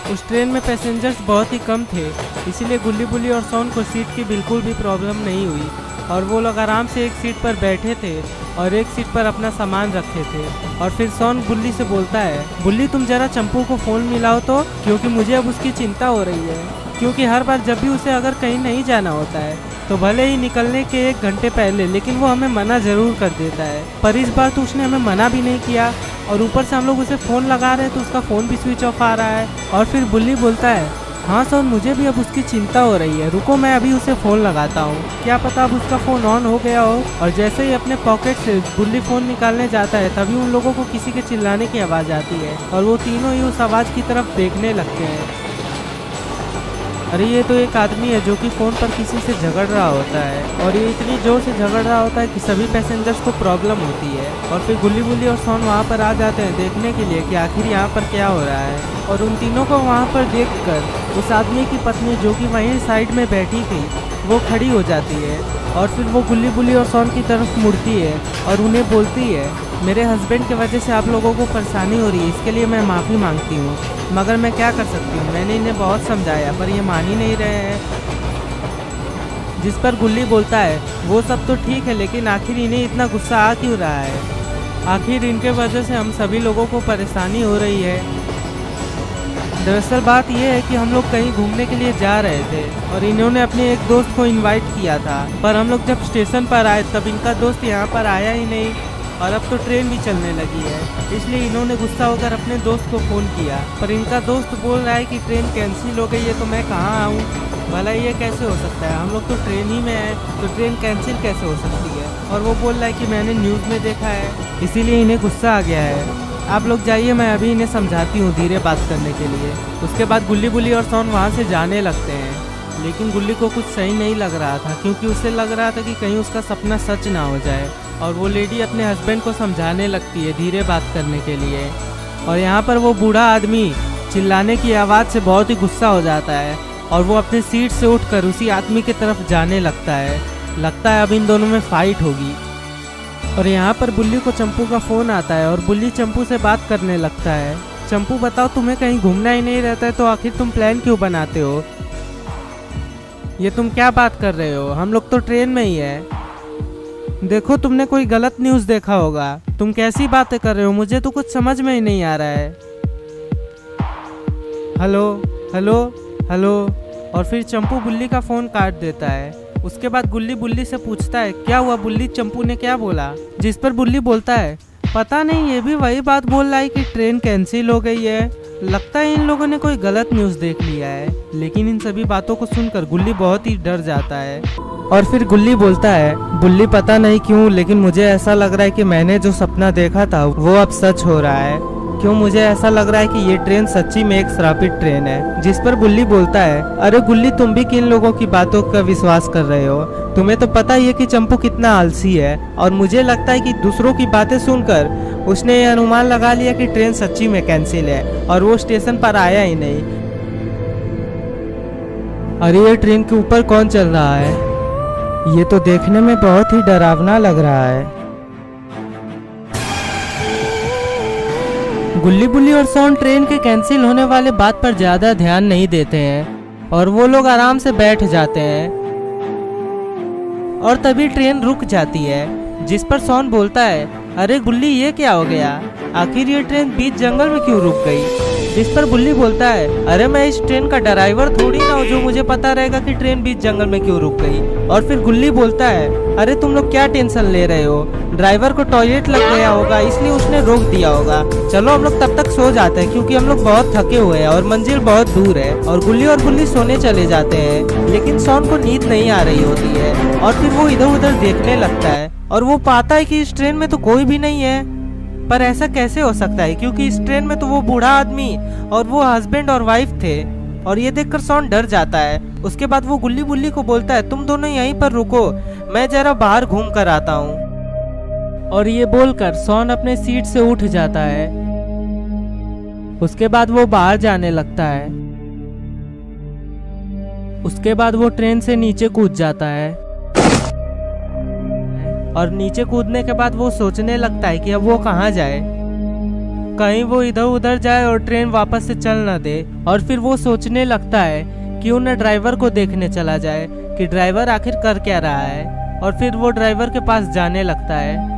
उस ट्रेन में पैसेंजर्स बहुत ही कम थे, इसीलिए गुल्ली, बुल्ली और सोन को सीट की बिल्कुल भी प्रॉब्लम नहीं हुई, और वो लोग आराम से एक सीट पर बैठे थे और एक सीट पर अपना सामान रखे थे। और फिर सोन बुल्ली से बोलता है, बुल्ली तुम जरा चंपू को फ़ोन मिलाओ तो, क्योंकि मुझे अब उसकी चिंता हो रही है। क्योंकि हर बार जब भी उसे अगर कहीं नहीं जाना होता है तो भले ही निकलने के 1 घंटे पहले, लेकिन वो हमें मना ज़रूर कर देता है। पर इस बार तो उसने हमें मना भी नहीं किया, और ऊपर से हम लोग उसे फ़ोन लगा रहे हैं तो उसका फ़ोन भी स्विच ऑफ आ रहा है। और फिर बुल्ली बोलता है, हाँ सोन, मुझे भी अब उसकी चिंता हो रही है, रुको मैं अभी उसे फ़ोन लगाता हूँ, क्या पता अब उसका फ़ोन ऑन हो गया हो। और जैसे ही अपने पॉकेट से बुल्ली फ़ोन निकालने जाता है तभी उन लोगों को किसी के चिल्लाने की आवाज़ आती है, और वो तीनों ही उस आवाज़ की तरफ देखने लगते हैं। अरे ये तो एक आदमी है जो कि फ़ोन पर किसी से झगड़ रहा होता है, और ये इतनी जोर से झगड़ रहा होता है कि सभी पैसेंजर्स को प्रॉब्लम होती है। और फिर गुल्ली, बुल्ली और सोन वहाँ पर आ जाते हैं देखने के लिए कि आखिर यहाँ पर क्या हो रहा है। और उन तीनों को वहाँ पर देखकर उस आदमी की पत्नी, जो कि वहीं साइड में बैठी थी, वो खड़ी हो जाती है, और फिर वो गुल्ली, बुल्ली और सोन की तरफ मुड़ती है और उन्हें बोलती है, मेरे हस्बैंड की वजह से आप लोगों को परेशानी हो रही है, इसके लिए मैं माफ़ी मांगती हूँ, मगर मैं क्या कर सकती हूँ, मैंने इन्हें बहुत समझाया पर ये मान ही नहीं रहे हैं। जिस पर गुल्ली बोलता है, वो सब तो ठीक है, लेकिन आखिर इन्हें इतना गुस्सा आ क्यों रहा है? आखिर इनके वजह से हम सभी लोगों को परेशानी हो रही है। दरअसल बात यह है कि हम लोग कहीं घूमने के लिए जा रहे थे और इन्होंने अपने एक दोस्त को इनवाइट किया था, पर हम लोग जब स्टेशन पर आए तब इनका दोस्त यहाँ पर आया ही नहीं, और अब तो ट्रेन भी चलने लगी है, इसलिए इन्होंने गुस्सा होकर अपने दोस्त को फ़ोन किया। पर इनका दोस्त बोल रहा है कि ट्रेन कैंसिल हो गई है, तो मैं कहाँ आऊँ? भला ये कैसे हो सकता है, हम लोग तो ट्रेन ही में हैं, तो ट्रेन कैंसिल कैसे हो सकती है? और वो बोल रहा है कि मैंने न्यूज़ में देखा है, इसीलिए इन्हें गुस्सा आ गया है। आप लोग जाइए, मैं अभी इन्हें समझाती हूँ धीरे बात करने के लिए। उसके बाद गुल्ली, बुल्ली और सोन वहाँ से जाने लगते हैं, लेकिन गुल्ली को कुछ सही नहीं लग रहा था, क्योंकि उसे लग रहा था कि कहीं उसका सपना सच ना हो जाए। और वो लेडी अपने हस्बैंड को समझाने लगती है धीरे बात करने के लिए, और यहाँ पर वो बूढ़ा आदमी चिल्लाने की आवाज़ से बहुत ही गुस्सा हो जाता है, और वो अपनी सीट से उठकर उसी आदमी की तरफ जाने लगता है अब इन दोनों में फाइट होगी। और यहाँ पर बुल्ली को चंपू का फ़ोन आता है, और बुल्ली चंपू से बात करने लगता है, चंपू बताओ, तुम्हें कहीं घूमना ही नहीं रहता है तो आखिर तुम प्लान क्यों बनाते हो? ये तुम क्या बात कर रहे हो, हम लोग तो ट्रेन में ही है। देखो तुमने कोई गलत न्यूज़ देखा होगा, तुम कैसी बातें कर रहे हो, मुझे तो कुछ समझ में ही नहीं आ रहा है। Hello hello hello. और फिर चंपू बुल्ली का फ़ोन काट देता है। उसके बाद गुल्ली बुल्ली से पूछता है, क्या हुआ बुल्ली, चंपू ने क्या बोला? जिस पर बुल्ली बोलता है, पता नहीं, ये भी वही बात बोल रहा है कि ट्रेन कैंसिल हो गई है, लगता है इन लोगों ने कोई गलत न्यूज़ देख लिया है। लेकिन इन सभी बातों को सुनकर गुल्ली बहुत ही डर जाता है। और फिर गुल्ली बोलता है, बुल्ली पता नहीं क्यों, लेकिन मुझे ऐसा लग रहा है कि मैंने जो सपना देखा था वो अब सच हो रहा है। क्यों मुझे ऐसा लग रहा है कि ये ट्रेन सच्ची में एक श्रापित ट्रेन है। जिस पर बुल्ली बोलता है, अरे गुल्ली, तुम भी किन लोगों की बातों का विश्वास कर रहे हो? तुम्हें तो पता ही है कि चंपू कितना आलसी है, और मुझे लगता है कि दूसरों की बातें सुनकर उसने ये अनुमान लगा लिया कि ट्रेन सच्ची में कैंसिल है, और वो स्टेशन पर आया ही नहीं। अरे ये ट्रेन के ऊपर कौन चल रहा है? ये तो देखने में बहुत ही डरावना लग रहा है। गुल्ली, बुल्ली और सोन ट्रेन के कैंसिल होने वाले बात पर ज्यादा ध्यान नहीं देते हैं, और वो लोग आराम से बैठ जाते हैं। और तभी ट्रेन रुक जाती है, जिस पर सोन बोलता है, अरे गुल्ली ये क्या हो गया, आखिर ये ट्रेन बीच जंगल में क्यों रुक गई। जिस पर गुल्ली बोलता है, अरे मैं इस ट्रेन का ड्राइवर थोड़ी ना हूँ जो मुझे पता रहेगा कि ट्रेन बीच जंगल में क्यों रुक गई। और फिर गुल्ली बोलता है, अरे तुम लोग क्या टेंशन ले रहे हो, ड्राइवर को टॉयलेट लग गया होगा इसलिए उसने रोक दिया होगा। चलो हम लोग तब तक सो जाते हैं क्योंकि हम लोग बहुत थके हुए हैं और मंजिल बहुत दूर है। और गुल्ली सोने चले जाते हैं, लेकिन शॉन को नींद नहीं आ रही होती है। और फिर वो इधर उधर देखने लगता है और वो पाता है कि इस ट्रेन में तो कोई भी नहीं है। पर ऐसा कैसे हो सकता है, क्योंकि इस ट्रेन में तो वो बूढ़ा आदमी और वो हस्बैंड और वाइफ थे। और ये देखकर शॉन डर जाता है। उसके बाद वो गुल्ली को बोलता है, तुम दोनों यहीं पर रुको, मैं जरा बाहर घूम कर आता हूँ। और ये बोलकर शॉन अपने सीट से उठ जाता है। उसके बाद वो बाहर जाने लगता है। उसके बाद वो ट्रेन से नीचे कूद जाता है। और नीचे कूदने के बाद वो सोचने लगता है कि अब वो कहाँ जाए, कहीं वो इधर उधर जाए और ट्रेन वापस से चल न दे। और फिर वो सोचने लगता है क्यों न ड्राइवर को देखने चला जाए कि ड्राइवर आखिर कर क्या रहा है। और फिर वो ड्राइवर के पास जाने लगता है।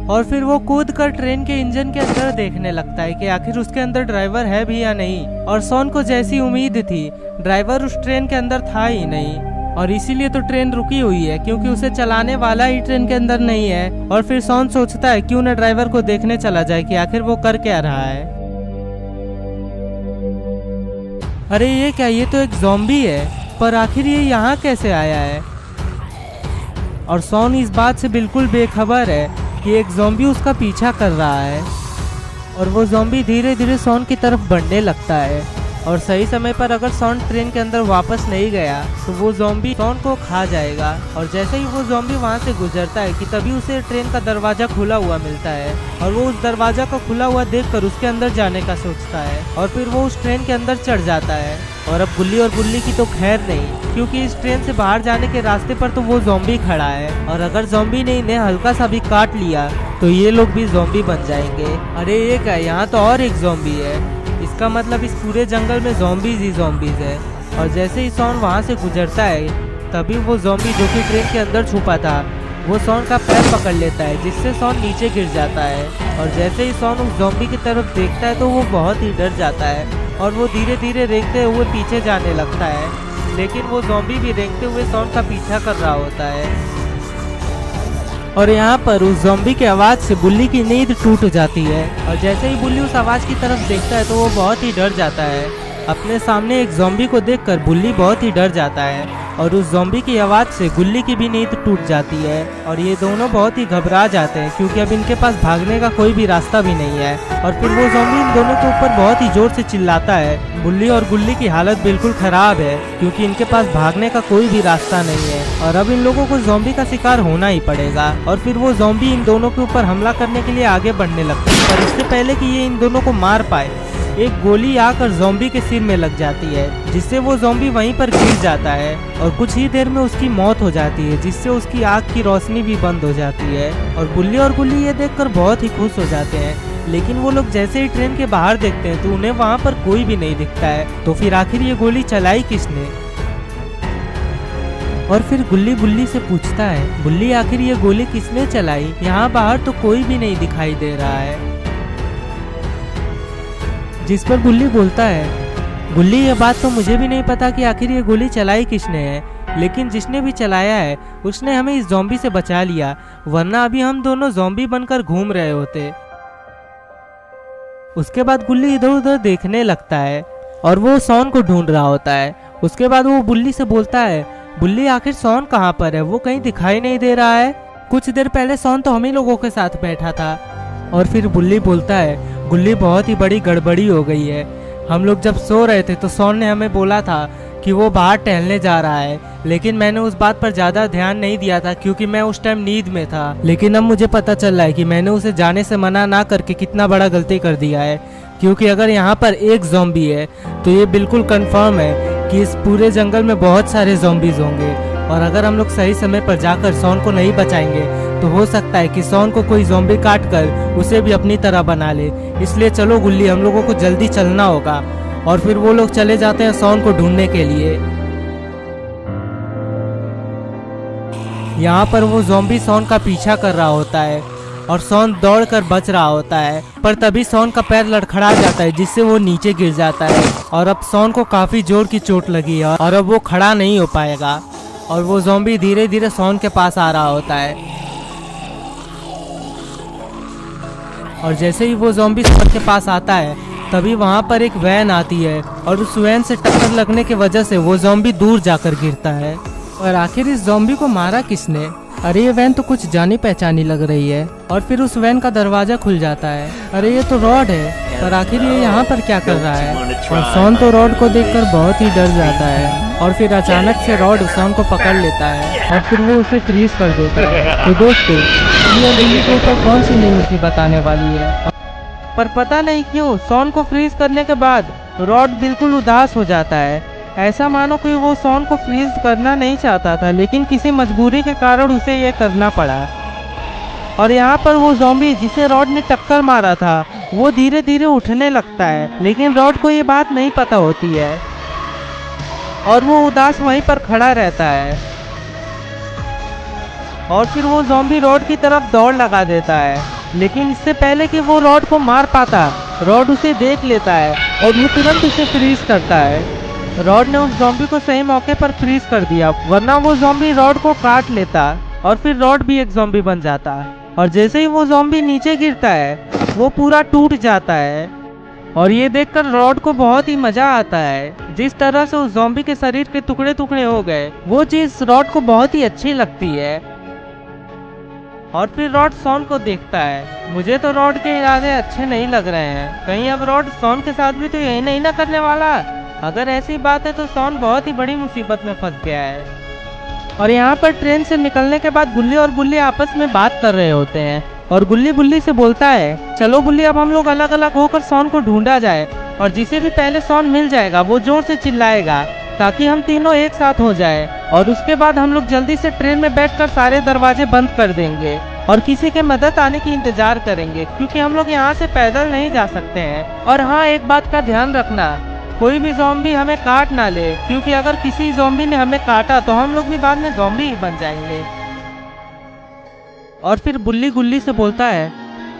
और फिर वो कूद कर ट्रेन के इंजन के अंदर देखने लगता है कि आखिर उसके अंदर ड्राइवर है भी या नहीं। और शॉन को जैसी उम्मीद थी, ड्राइवर उस ट्रेन के अंदर था ही नहीं। और इसीलिए तो ट्रेन रुकी हुई है, क्योंकि उसे चलाने वाला ही ट्रेन के अंदर नहीं है। और फिर शॉन सोचता है क्यों न ड्राइवर को देखने चला जाए कि आखिर वो कर क्या रहा है। अरे ये क्या, ये तो एक ज़ॉम्बी है, पर आखिर ये यहाँ कैसे आया है। और शॉन इस बात से बिल्कुल बेखबर है कि एक ज़ॉम्बी उसका पीछा कर रहा है। और वो ज़ॉम्बी धीरे धीरे शॉन की तरफ बढ़ने लगता है। और सही समय पर अगर शॉन ट्रेन के अंदर वापस नहीं गया तो वो ज़ॉम्बी शॉन को खा जाएगा। और जैसे ही वो ज़ॉम्बी वहाँ से गुजरता है कि तभी उसे ट्रेन का दरवाजा खुला हुआ मिलता है। और वो उस दरवाजा को खुला हुआ देखकर उसके अंदर जाने का सोचता है। और फिर वो उस ट्रेन के अंदर चढ़ जाता है। और अब गुल्ली की तो खैर नहीं, क्योंकि इस ट्रेन से बाहर जाने के रास्ते पर तो वो ज़ॉम्बी खड़ा है। और अगर ज़ॉम्बी ने इन्हें हल्का सा भी काट लिया तो ये लोग भी ज़ॉम्बी बन जाएंगे। अरे ये क्या, यहाँ तो और एक ज़ॉम्बी है, इसका मतलब इस पूरे जंगल में ज़ॉम्बीज़ ही ज़ॉम्बीज़ है। और जैसे ही शॉन वहाँ से गुजरता है तभी वो ज़ॉम्बी जो कि ट्रेन के अंदर छुपा था वो शॉन का पैर पकड़ लेता है, जिससे शॉन नीचे गिर जाता है। और जैसे ही शॉन उस ज़ॉम्बी की तरफ देखता है तो वो बहुत ही डर जाता है। और वो धीरे धीरे रेंगते हुए पीछे जाने लगता है, लेकिन वो ज़ॉम्बी भी रेंगते हुए शॉन का पीछा कर रहा होता है। और यहाँ पर उस ज़ॉम्बी की आवाज़ से बुल्ली की नींद टूट जाती है। और जैसे ही बुल्ली उस आवाज़ की तरफ देखता है तो वो बहुत ही डर जाता है। अपने सामने एक ज़ॉम्बी को देखकर बुल्ली बहुत ही डर जाता है। और उस ज़ॉम्बी की आवाज़ से गुल्ली की भी नींद टूट जाती है। और ये दोनों बहुत ही घबरा जाते हैं, क्योंकि अब इनके पास भागने का कोई भी रास्ता भी नहीं है। और फिर वो ज़ॉम्बी इन दोनों के ऊपर बहुत ही जोर से चिल्लाता है। बुल्ली और गुल्ली की हालत बिल्कुल खराब है, क्योंकि इनके पास भागने का कोई भी रास्ता नहीं है। और अब इन लोगों को ज़ॉम्बी का शिकार होना ही पड़ेगा। और फिर वो ज़ॉम्बी इन दोनों के ऊपर हमला करने के लिए आगे बढ़ने लगता है। पर इससे पहले कि ये इन दोनों को मार पाए, एक गोली आकर ज़ॉम्बी के सिर में लग जाती है, जिससे वो ज़ॉम्बी वहीं पर गिर जाता है। और कुछ ही देर में उसकी मौत हो जाती है, जिससे उसकी आँख की रोशनी भी बंद हो जाती है। और बुल्ली और गुल्ली ये देखकर बहुत ही खुश हो जाते हैं। लेकिन वो लोग जैसे ही ट्रेन के बाहर देखते हैं तो उन्हें वहाँ पर कोई भी नहीं दिखता है। तो फिर आखिर ये गोली चलाई किसने। और फिर गुल्ली बुल्ली से पूछता है, बुल्ली आखिर ये गोली किसने चलाई, यहाँ बाहर तो कोई भी नहीं दिखाई दे रहा है। जिस पर गुल्ली बोलता है, गुल्ली ये बात तो मुझे भी नहीं पता कि आखिर ये गोली चलाई किसने है, लेकिन जिसने भी चलाया है उसने हमें इस ज़ॉम्बी से बचा लिया, वरना अभी हम दोनों ज़ॉम्बी बनकर घूम रहे होते। उसके बाद गुल्ली इधर उधर देखने लगता है और वो शॉन को ढूंढ रहा होता है। उसके बाद वो बुल्ली से बोलता है, बुल्ली आखिर शॉन कहाँ पर है, वो कहीं दिखाई नहीं दे रहा है। कुछ देर पहले शॉन तो हम ही लोगों के साथ बैठा था। और फिर बुल्ली बोलता है, गुल्ली बहुत ही बड़ी गड़बड़ी हो गई है। हम लोग जब सो रहे थे तो शॉन ने हमें बोला था कि वो बाहर टहलने जा रहा है, लेकिन मैंने उस बात पर ज़्यादा ध्यान नहीं दिया था क्योंकि मैं उस टाइम नींद में था। लेकिन अब मुझे पता चल रहा है कि मैंने उसे जाने से मना ना करके कितना बड़ा गलती कर दिया है, क्योंकि अगर यहाँ पर एक ज़ॉम्बी है तो ये बिल्कुल कंफर्म है कि इस पूरे जंगल में बहुत सारे ज़ॉम्बीज़ होंगे। और अगर हम लोग सही समय पर जाकर शॉन को नहीं बचाएंगे तो हो सकता है कि शॉन को कोई ज़ॉम्बी काट कर उसे भी अपनी तरह बना ले। इसलिए चलो गुल्ली, हम लोगों को जल्दी चलना होगा। और फिर वो लोग चले जाते हैं शॉन को ढूंढने के लिए। यहाँ पर वो ज़ॉम्बी सॉन का पीछा कर रहा होता है और सॉन दौड़कर बच रहा होता है, पर तभी सॉन का पैर लड़खड़ा जाता है जिससे वो नीचे गिर जाता है और अब सॉन को काफ़ी जोर की चोट लगी है और अब वो खड़ा नहीं हो पाएगा और वो ज़ॉम्बी धीरे धीरे सॉन के पास आ रहा होता है। और जैसे ही वो ज़ॉम्बी सॉन के पास आता है तभी वहाँ पर एक वैन आती है और उस वैन से टक्कर लगने की वजह से वो ज़ॉम्बी दूर जाकर गिरता है। और आखिर इस ज़ॉम्बी को मारा किसने? अरे ये वैन तो कुछ जानी पहचानी लग रही है। और फिर उस वैन का दरवाजा खुल जाता है। अरे ये तो रॉड है, पर आखिर ये यहाँ पर क्या कर रहा है? और सॉन तो रॉड को देखकर बहुत ही डर जाता है और फिर अचानक से रॉड सॉन को पकड़ लेता है और फिर वो उसे फ्रीज कर देता है। तो दोस्तों, ये दिल्ली के ऊपर कौन सी नई मुसीबत बताने वाली है? पर पता नहीं क्यों सॉन को फ्रीज करने के बाद रॉड बिल्कुल उदास हो जाता है। ऐसा मानो कि वो सॉन को फ्रीज करना नहीं चाहता था, लेकिन किसी मजबूरी के कारण उसे ये करना पड़ा। और यहाँ पर वो ज़ॉम्बी जिसे रॉड ने टक्कर मारा था वो धीरे धीरे उठने लगता है, लेकिन रॉड को ये बात नहीं पता होती है और वो उदास वहीं पर खड़ा रहता है। और फिर वो ज़ॉम्बी रॉड की तरफ दौड़ लगा देता है, लेकिन इससे पहले कि वो रॉड को मार पाता, रॉड उसे देख लेता है और वो तुरंत उसे फ्रीज करता है। रॉड ने उस ज़ॉम्बी को सही मौके पर फ्रीज कर दिया, वरना वो ज़ॉम्बी रॉड को काट लेता और फिर रॉड भी एक ज़ॉम्बी बन जाता। और जैसे ही वो ज़ॉम्बी नीचे गिरता है वो पूरा टूट जाता है और ये देखकर रॉड को बहुत ही मजा आता है। जिस तरह से उस ज़ॉम्बी के शरीर के टुकड़े टुकड़े हो गए वो चीज़ रॉड को बहुत ही अच्छी लगती है। और फिर रॉड सॉन को देखता है। मुझे तो रॉड के इरादे अच्छे नहीं लग रहे हैं, कहीं अब रॉड सॉन के साथ भी तो यही नहीं ना करने वाला। अगर ऐसी बात है तो सॉन बहुत ही बड़ी मुसीबत में फंस गया है। और यहाँ पर ट्रेन से निकलने के बाद गुल्ली और बुल्ली आपस में बात कर रहे होते हैं और गुल्ली बुल्ली से बोलता है, चलो बुल्ली अब हम लोग अलग अलग होकर सॉन को ढूंढा जाए और जिसे भी पहले सॉन मिल जाएगा वो जोर से चिल्लाएगा ताकि हम तीनों एक साथ हो जाए। और उसके बाद हम लोग जल्दी से ट्रेन में बैठकर सारे दरवाजे बंद कर देंगे और किसी के मदद आने की इंतजार करेंगे, क्योंकि हम लोग यहाँ से पैदल नहीं जा सकते हैं। और हाँ, एक बात का ध्यान रखना, कोई भी ज़ॉम्बी हमें काट ना ले, क्योंकि अगर किसी ज़ॉम्बी ने हमें काटा तो हम लोग भी बाद में ज़ॉम्बी ही बन जाएंगे। और फिर बुल्ली गुल्ली से बोलता है,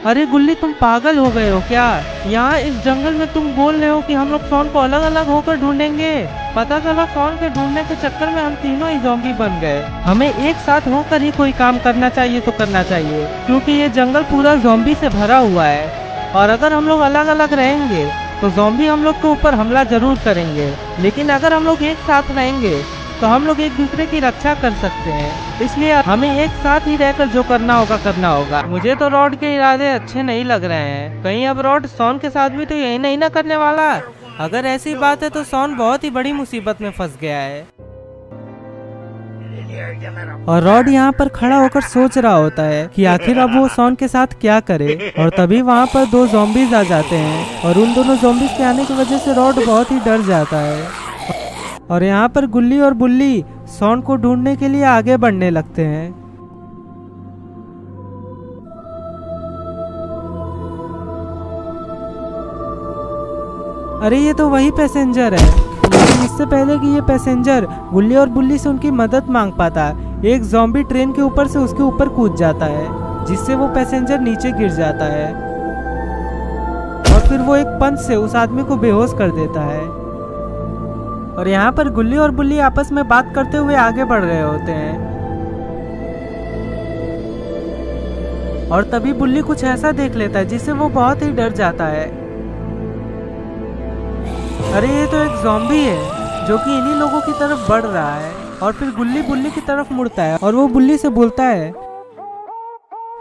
अरे गुल्ली तुम पागल हो गए हो क्या? यहाँ इस जंगल में तुम बोल रहे हो कि हम लोग सॉन को अलग अलग होकर ढूंढेंगे। पता चला सॉन के ढूंढने के चक्कर में हम तीनों ही ज़ॉम्बी बन गए। हमें एक साथ होकर ही कोई काम करना चाहिए तो करना चाहिए, क्योंकि ये जंगल पूरा ज़ॉम्बी से भरा हुआ है और अगर हम लोग अलग अलग रहेंगे तो ज़ॉम्बी हम लोग के ऊपर हमला जरूर करेंगे, लेकिन अगर हम लोग एक साथ रहेंगे तो हम लोग एक दूसरे की रक्षा कर सकते हैं। इसलिए हमें एक साथ ही रहकर जो करना होगा। मुझे तो रॉड के इरादे अच्छे नहीं लग रहे हैं, कहीं अब रॉड सॉन के साथ भी तो यही नहीं ना करने वाला। अगर ऐसी बात है तो सॉन बहुत ही बड़ी मुसीबत में फंस गया है। और रॉड यहाँ पर खड़ा होकर सोच रहा होता है कि आखिर अब वो सॉन के साथ क्या करे। और तभी वहाँ पर दो ज़ॉम्बीज आ जाते हैं और उन दोनों ज़ॉम्बीज के आने की वजह से रॉड बहुत ही डर जाता है। और यहाँ पर गुल्ली और बुल्ली सॉन को ढूंढने के लिए आगे बढ़ने लगते हैं। अरे ये तो वही पैसेंजर है, लेकिन इससे पहले कि ये पैसेंजर गुल्ली और बुल्ली से उनकी मदद मांग पाता, एक ज़ॉम्बी ट्रेन के ऊपर से उसके ऊपर कूद जाता है, जिससे वो पैसेंजर नीचे गिर जाता है और फिर वो एक पंच से उस आदमी को बेहोश कर देता है। और यहाँ पर गुल्ली और बुल्ली आपस में बात करते हुए आगे बढ़ रहे होते हैं और तभी बुल्ली कुछ ऐसा देख लेता है जिससे वो बहुत ही डर जाता है। अरे ये तो एक ज़ॉम्बी है जो कि इन्हीं लोगों की तरफ बढ़ रहा है। और फिर गुल्ली बुल्ली की तरफ मुड़ता है और वो बुल्ली से बोलता है,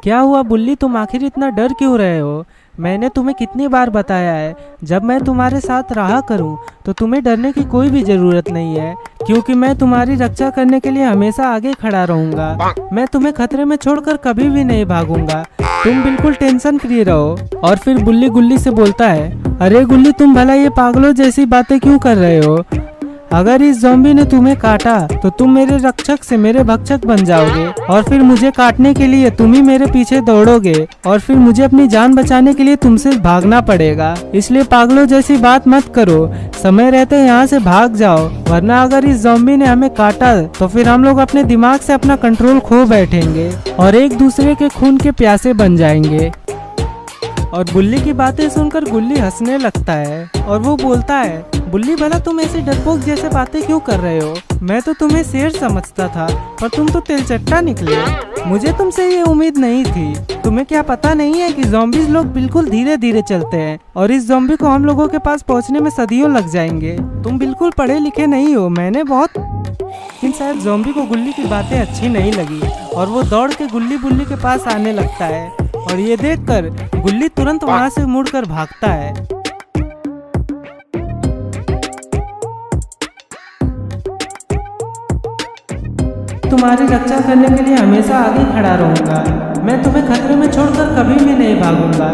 क्या हुआ बुल्ली, तुम आखिर इतना डर क्यों रहे हो? मैंने तुम्हें कितनी बार बताया है, जब मैं तुम्हारे साथ रहा करूं तो तुम्हें डरने की कोई भी ज़रूरत नहीं है, क्योंकि मैं तुम्हारी रक्षा करने के लिए हमेशा आगे खड़ा रहूंगा। मैं तुम्हें खतरे में छोड़कर कभी भी नहीं भागूंगा, तुम बिल्कुल टेंशन फ्री रहो। और फिर बुल्ली गुल्ली से बोलता है, अरे गुल्ली, तुम भला ये पागलों जैसी बातें क्यों कर रहे हो? अगर इस ज़ॉम्बी ने तुम्हें काटा तो तुम मेरे रक्षक से मेरे भक्षक बन जाओगे और फिर मुझे काटने के लिए तुम ही मेरे पीछे दौड़ोगे और फिर मुझे अपनी जान बचाने के लिए तुमसे भागना पड़ेगा। इसलिए पागलों जैसी बात मत करो, समय रहते यहाँ से भाग जाओ, वरना अगर इस ज़ॉम्बी ने हमें काटा तो फिर हम लोग अपने दिमाग से अपना कंट्रोल खो बैठेंगे और एक दूसरे के खून के प्यासे बन जाएंगे। और बुल्ली की बातें सुनकर गुल्ली हंसने लगता है और वो बोलता है, बुल्ली भला तुम ऐसे डरपोक जैसे बातें क्यों कर रहे हो? मैं तो तुम्हें शेर समझता था पर तुम तो तिलचट्टा निकले। मुझे तुमसे ये उम्मीद नहीं थी। तुम्हें क्या पता नहीं है कि ज़ॉम्बीज़ लोग बिल्कुल धीरे धीरे चलते हैं और इस ज़ॉम्बी को हम लोगों के पास पहुंचने में सदियों लग जाएंगे। तुम बिल्कुल पढ़े लिखे नहीं हो। मैंने बहुत लेकिन शायद ज़ॉम्बी को गुल्ली की बातें अच्छी नहीं लगी और वो दौड़ के गुल्ली बुल्ली के पास आने लगता है और ये देखकर गुल्ली तुरंत वहाँ से मुड़कर भागता है। तुम्हारी रक्षा करने के लिए हमेशा आगे खड़ा रहूंगा। मैं तुम्हें खतरे में छोड़कर कभी भी नहीं भागूंगा।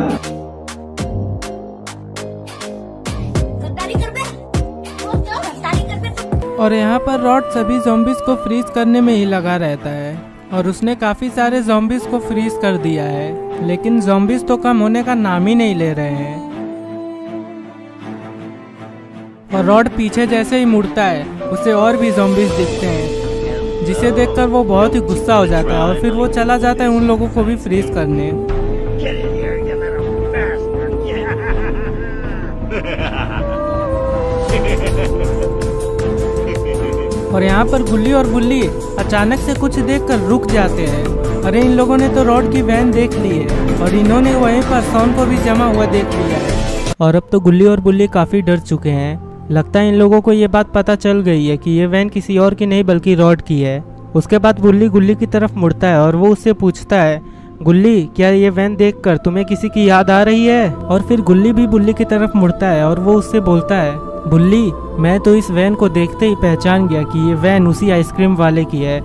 और यहाँ पर रॉड सभी ज़ॉम्बीज़ को फ्रीज करने में ही लगा रहता है और उसने काफी सारे ज़ॉम्बीज़ को फ्रीज कर दिया है, लेकिन ज़ॉम्बीज़ तो कम होने का नाम ही नहीं ले रहे हैं। और रॉड पीछे जैसे ही मुड़ता है उसे और भी ज़ॉम्बीज़ दिखते हैं, जिसे देखकर वो बहुत ही गुस्सा हो जाता है और फिर वो चला जाता है उन लोगों को भी फ्रीज करने। और यहाँ पर गुल्ली और बुल्ली अचानक से कुछ देखकर रुक जाते हैं। अरे इन लोगों ने तो रॉड की वैन देख ली है और इन्होंने वहीं पर सॉन को भी जमा हुआ देख लिया है। और अब तो गुल्ली और बुल्ली काफी डर चुके हैं। लगता है इन लोगों को ये बात पता चल गई है कि ये वैन किसी और की नहीं बल्कि रॉड की है। उसके बाद बुल्ली गुल्ली की तरफ मुड़ता है और वो उससे पूछता है, गुल्ली क्या ये वैन देखकर तुम्हें किसी की याद आ रही है? और फिर गुल्ली भी बुल्ली की तरफ मुड़ता है और वो उससे बोलता है, बुल्ली मैं तो इस वैन को देखते ही पहचान गया कि ये वैन उसी आइसक्रीम वाले की है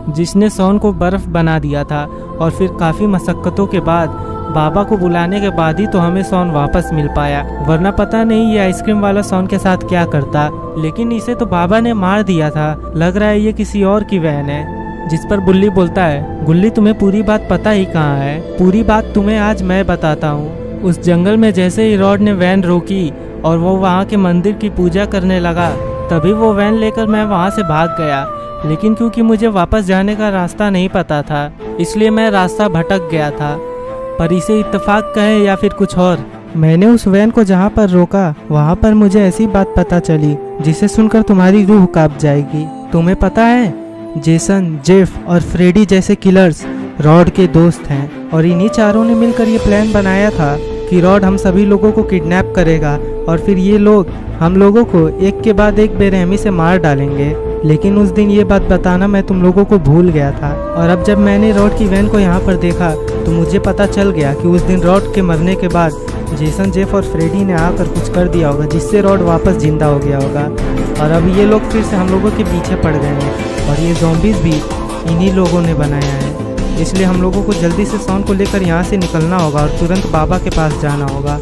जिसने सॉन को बर्फ बना दिया था। और फिर काफ़ी मशक्क़तों के बाद बाबा को बुलाने के बाद ही तो हमें सॉन वापस मिल पाया, वरना पता नहीं ये आइसक्रीम वाला सॉन के साथ क्या करता। लेकिन इसे तो बाबा ने मार दिया था, लग रहा है ये किसी और की वैन है। जिस पर बुल्ली बोलता है, गुल्ली तुम्हें पूरी बात पता ही कहाँ है? पूरी बात तुम्हें आज मैं बताता हूँ। उस जंगल में जैसे ही रॉड ने वैन रोकी और वो वहाँ के मंदिर की पूजा करने लगा, तभी वो वैन लेकर मैं वहाँ से भाग गया। लेकिन क्योंकि मुझे वापस जाने का रास्ता नहीं पता था, इसलिए मैं रास्ता भटक गया था। पर इसे इत्तेफाक कहे या फिर कुछ और, मैंने उस वैन को जहाँ पर रोका वहाँ पर मुझे ऐसी बात पता चली जिसे सुनकर तुम्हारी रूह कांप जाएगी। तुम्हें पता है, जेसन, जेफ और फ्रेडी जैसे किलर्स रॉड के दोस्त हैं और इन्हीं चारों ने मिलकर ये प्लान बनाया था कि रॉड हम सभी लोगों को किडनैप करेगा और फिर ये लोग हम लोगों को एक के बाद एक बेरहमी से मार डालेंगे। लेकिन उस दिन ये बात बताना मैं तुम लोगों को भूल गया था। और अब जब मैंने रॉड की वैन को यहाँ पर देखा तो मुझे पता चल गया कि उस दिन रॉड के मरने के बाद जेसन, जेफ और फ्रेडी ने आकर कुछ कर दिया होगा जिससे रॉड वापस जिंदा हो गया होगा। और अब ये लोग फिर से हम लोगों के पीछे पड़ गए हैं और ये ज़ॉम्बीज़ भी इन्हीं लोगों ने बनाया है। इसलिए हम लोगों को जल्दी से सॉन को लेकर यहाँ से निकलना होगा और तुरंत बाबा के पास जाना होगा।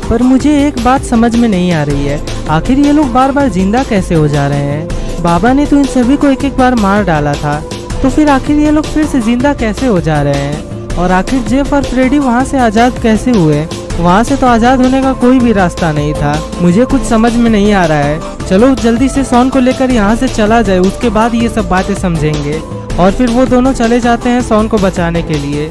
पर मुझे एक बात समझ में नहीं आ रही है, आखिर ये लोग बार बार जिंदा कैसे हो जा रहे हैं? बाबा ने तो इन सभी को एक एक बार मार डाला था, तो फिर आखिर ये लोग फिर से जिंदा कैसे हो जा रहे हैं? और आखिर जेफ और फ्रेडी वहाँ से आज़ाद कैसे हुए? वहाँ से तो आज़ाद होने का कोई भी रास्ता नहीं था। मुझे कुछ समझ में नहीं आ रहा है। चलो जल्दी से सॉन को लेकर यहाँ से चला जाए, उसके बाद ये सब बातें समझेंगे। और फिर वो दोनों चले जाते हैं सॉन को बचाने के लिए।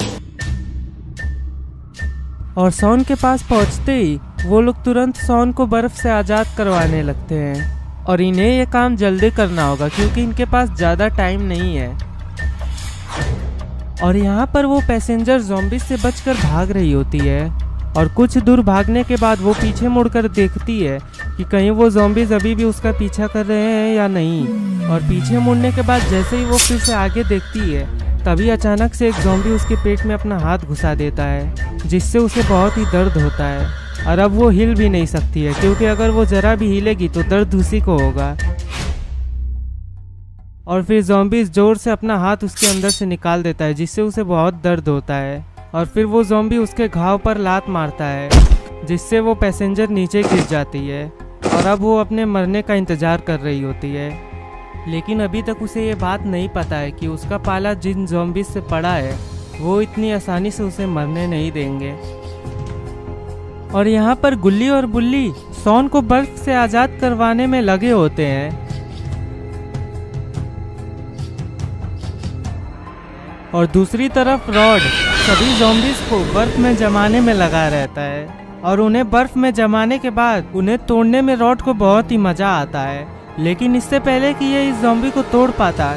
और सॉन के पास पहुंचते ही वो लोग तुरंत सॉन को बर्फ से आज़ाद करवाने लगते हैं और इन्हें ये काम जल्दी करना होगा क्योंकि इनके पास ज़्यादा टाइम नहीं है। और यहाँ पर वो पैसेंजर ज़ॉम्बीज़ से बचकर भाग रही होती है और कुछ दूर भागने के बाद वो पीछे मुड़कर देखती है कि कहीं वो ज़ॉम्बीज़ अभी भी उसका पीछा कर रहे हैं या नहीं। और पीछे मुड़ने के बाद जैसे ही वो फिर से आगे देखती है, तभी अचानक से एक ज़ॉम्बी उसके पेट में अपना हाथ घुसा देता है, जिससे उसे बहुत ही दर्द होता है। और अब वो हिल भी नहीं सकती है क्योंकि अगर वो ज़रा भी हिलेगी तो दर्द उसी को होगा। और फिर ज़ॉम्बीज़ ज़ोर से अपना हाथ उसके अंदर से निकाल देता है, जिससे उसे बहुत दर्द होता है। और फिर वो ज़ॉम्बी उसके घाव पर लात मारता है, जिससे वो पैसेंजर नीचे गिर जाती है। और अब वो अपने मरने का इंतज़ार कर रही होती है। लेकिन अभी तक उसे ये बात नहीं पता है कि उसका पाला जिन ज़ॉम्बीज़ से पड़ा है वो इतनी आसानी से उसे मरने नहीं देंगे। और यहाँ पर गुल्ली और बुल्ली शॉन को बर्फ से आज़ाद करवाने में लगे होते हैं। और दूसरी तरफ रॉड सभी ज़ॉम्बीज़ को बर्फ में जमाने में लगा रहता है और उन्हें बर्फ में जमाने के बाद उन्हें तोड़ने में रॉड को बहुत ही मज़ा आता है। लेकिन इससे पहले कि ये इस ज़ॉम्बी को तोड़ पाता,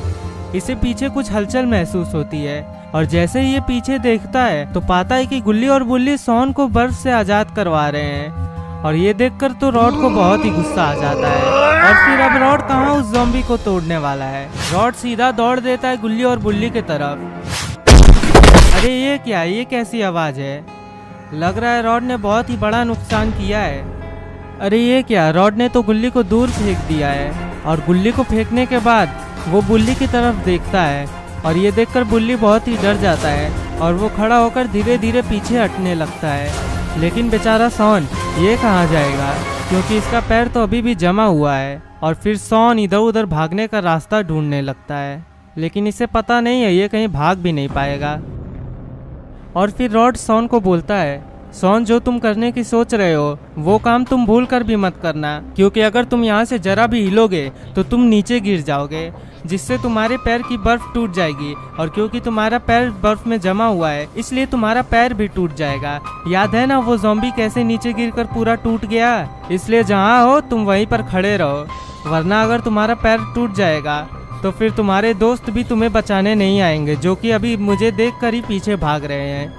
इसे पीछे कुछ हलचल महसूस होती है और जैसे ही ये पीछे देखता है तो पाता है कि गुल्ली और बुल्ली शॉन को बर्फ से आज़ाद करवा रहे हैं। और ये देखकर तो रॉड को बहुत ही गुस्सा आ जाता है और फिर अब रॉड कहाँ उस ज़ॉम्बी को तोड़ने वाला है। रॉड सीधा दौड़ देता है गुल्ली और बुल्ली की तरफ। अरे ये क्या, ये कैसी आवाज़ है? लग रहा है रॉड ने बहुत ही बड़ा नुकसान किया है। अरे ये क्या, रॉड ने तो गुल्ली को दूर फेंक दिया है। और गुल्ली को फेंकने के बाद वो बुल्ली की तरफ देखता है और ये देखकर बुल्ली बहुत ही डर जाता है और वो खड़ा होकर धीरे धीरे पीछे हटने लगता है। लेकिन बेचारा शॉन ये कहाँ जाएगा, क्योंकि इसका पैर तो अभी भी जमा हुआ है। और फिर शॉन इधर उधर भागने का रास्ता ढूंढने लगता है, लेकिन इसे पता नहीं है ये कहीं भाग भी नहीं पाएगा। और फिर रॉड शॉन को बोलता है, शॉन जो तुम करने की सोच रहे हो वो काम तुम भूल कर भी मत करना, क्योंकि अगर तुम यहाँ से जरा भी हिलोगे तो तुम नीचे गिर जाओगे, जिससे तुम्हारे पैर की बर्फ टूट जाएगी। और क्योंकि तुम्हारा पैर बर्फ में जमा हुआ है इसलिए तुम्हारा पैर भी टूट जाएगा। याद है ना वो ज़ॉम्बी कैसे नीचे गिरकर पूरा टूट गया? इसलिए जहाँ हो तुम वहीं पर खड़े रहो, वरना अगर तुम्हारा पैर टूट जाएगा तो फिर तुम्हारे दोस्त भी तुम्हें बचाने नहीं आएंगे, जो कि अभी मुझे देखकर ही पीछे भाग रहे हैं।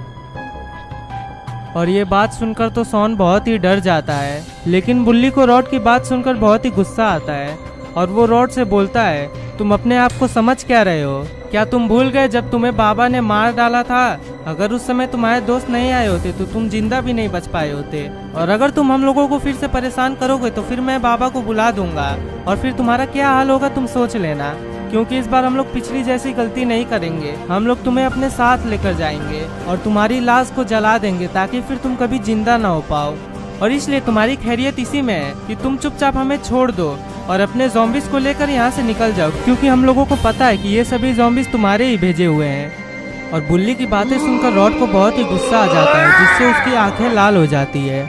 और ये बात सुनकर तो शॉन बहुत ही डर जाता है, लेकिन बुल्ली को रॉड की बात सुनकर बहुत ही गुस्सा आता है और वो रॉड से बोलता है, तुम अपने आप को समझ क्या रहे हो? क्या तुम भूल गए जब तुम्हें बाबा ने मार डाला था? अगर उस समय तुम्हारे दोस्त नहीं आए होते तो तुम जिंदा भी नहीं बच पाए होते। और अगर तुम हम लोगों को फिर से परेशान करोगे तो फिर मैं बाबा को बुला दूंगा और फिर तुम्हारा क्या हाल होगा तुम सोच लेना। क्योंकि इस बार हम लोग पिछली जैसी गलती नहीं करेंगे, हम लोग तुम्हें अपने साथ लेकर जाएंगे और तुम्हारी लाश को जला देंगे ताकि फिर तुम कभी जिंदा ना हो पाओ। और इसलिए तुम्हारी खैरियत इसी में है कि तुम चुपचाप हमें छोड़ दो और अपने ज़ॉम्बीज़ को लेकर यहाँ से निकल जाओ, क्योंकि हम लोगों को पता है कि ये सभी ज़ॉम्बीज़ तुम्हारे ही भेजे हुए हैं। और बुल्ली की बातें सुनकर रॉड को बहुत ही गुस्सा आ जाता है, जिससे उसकी आंखें लाल हो जाती है।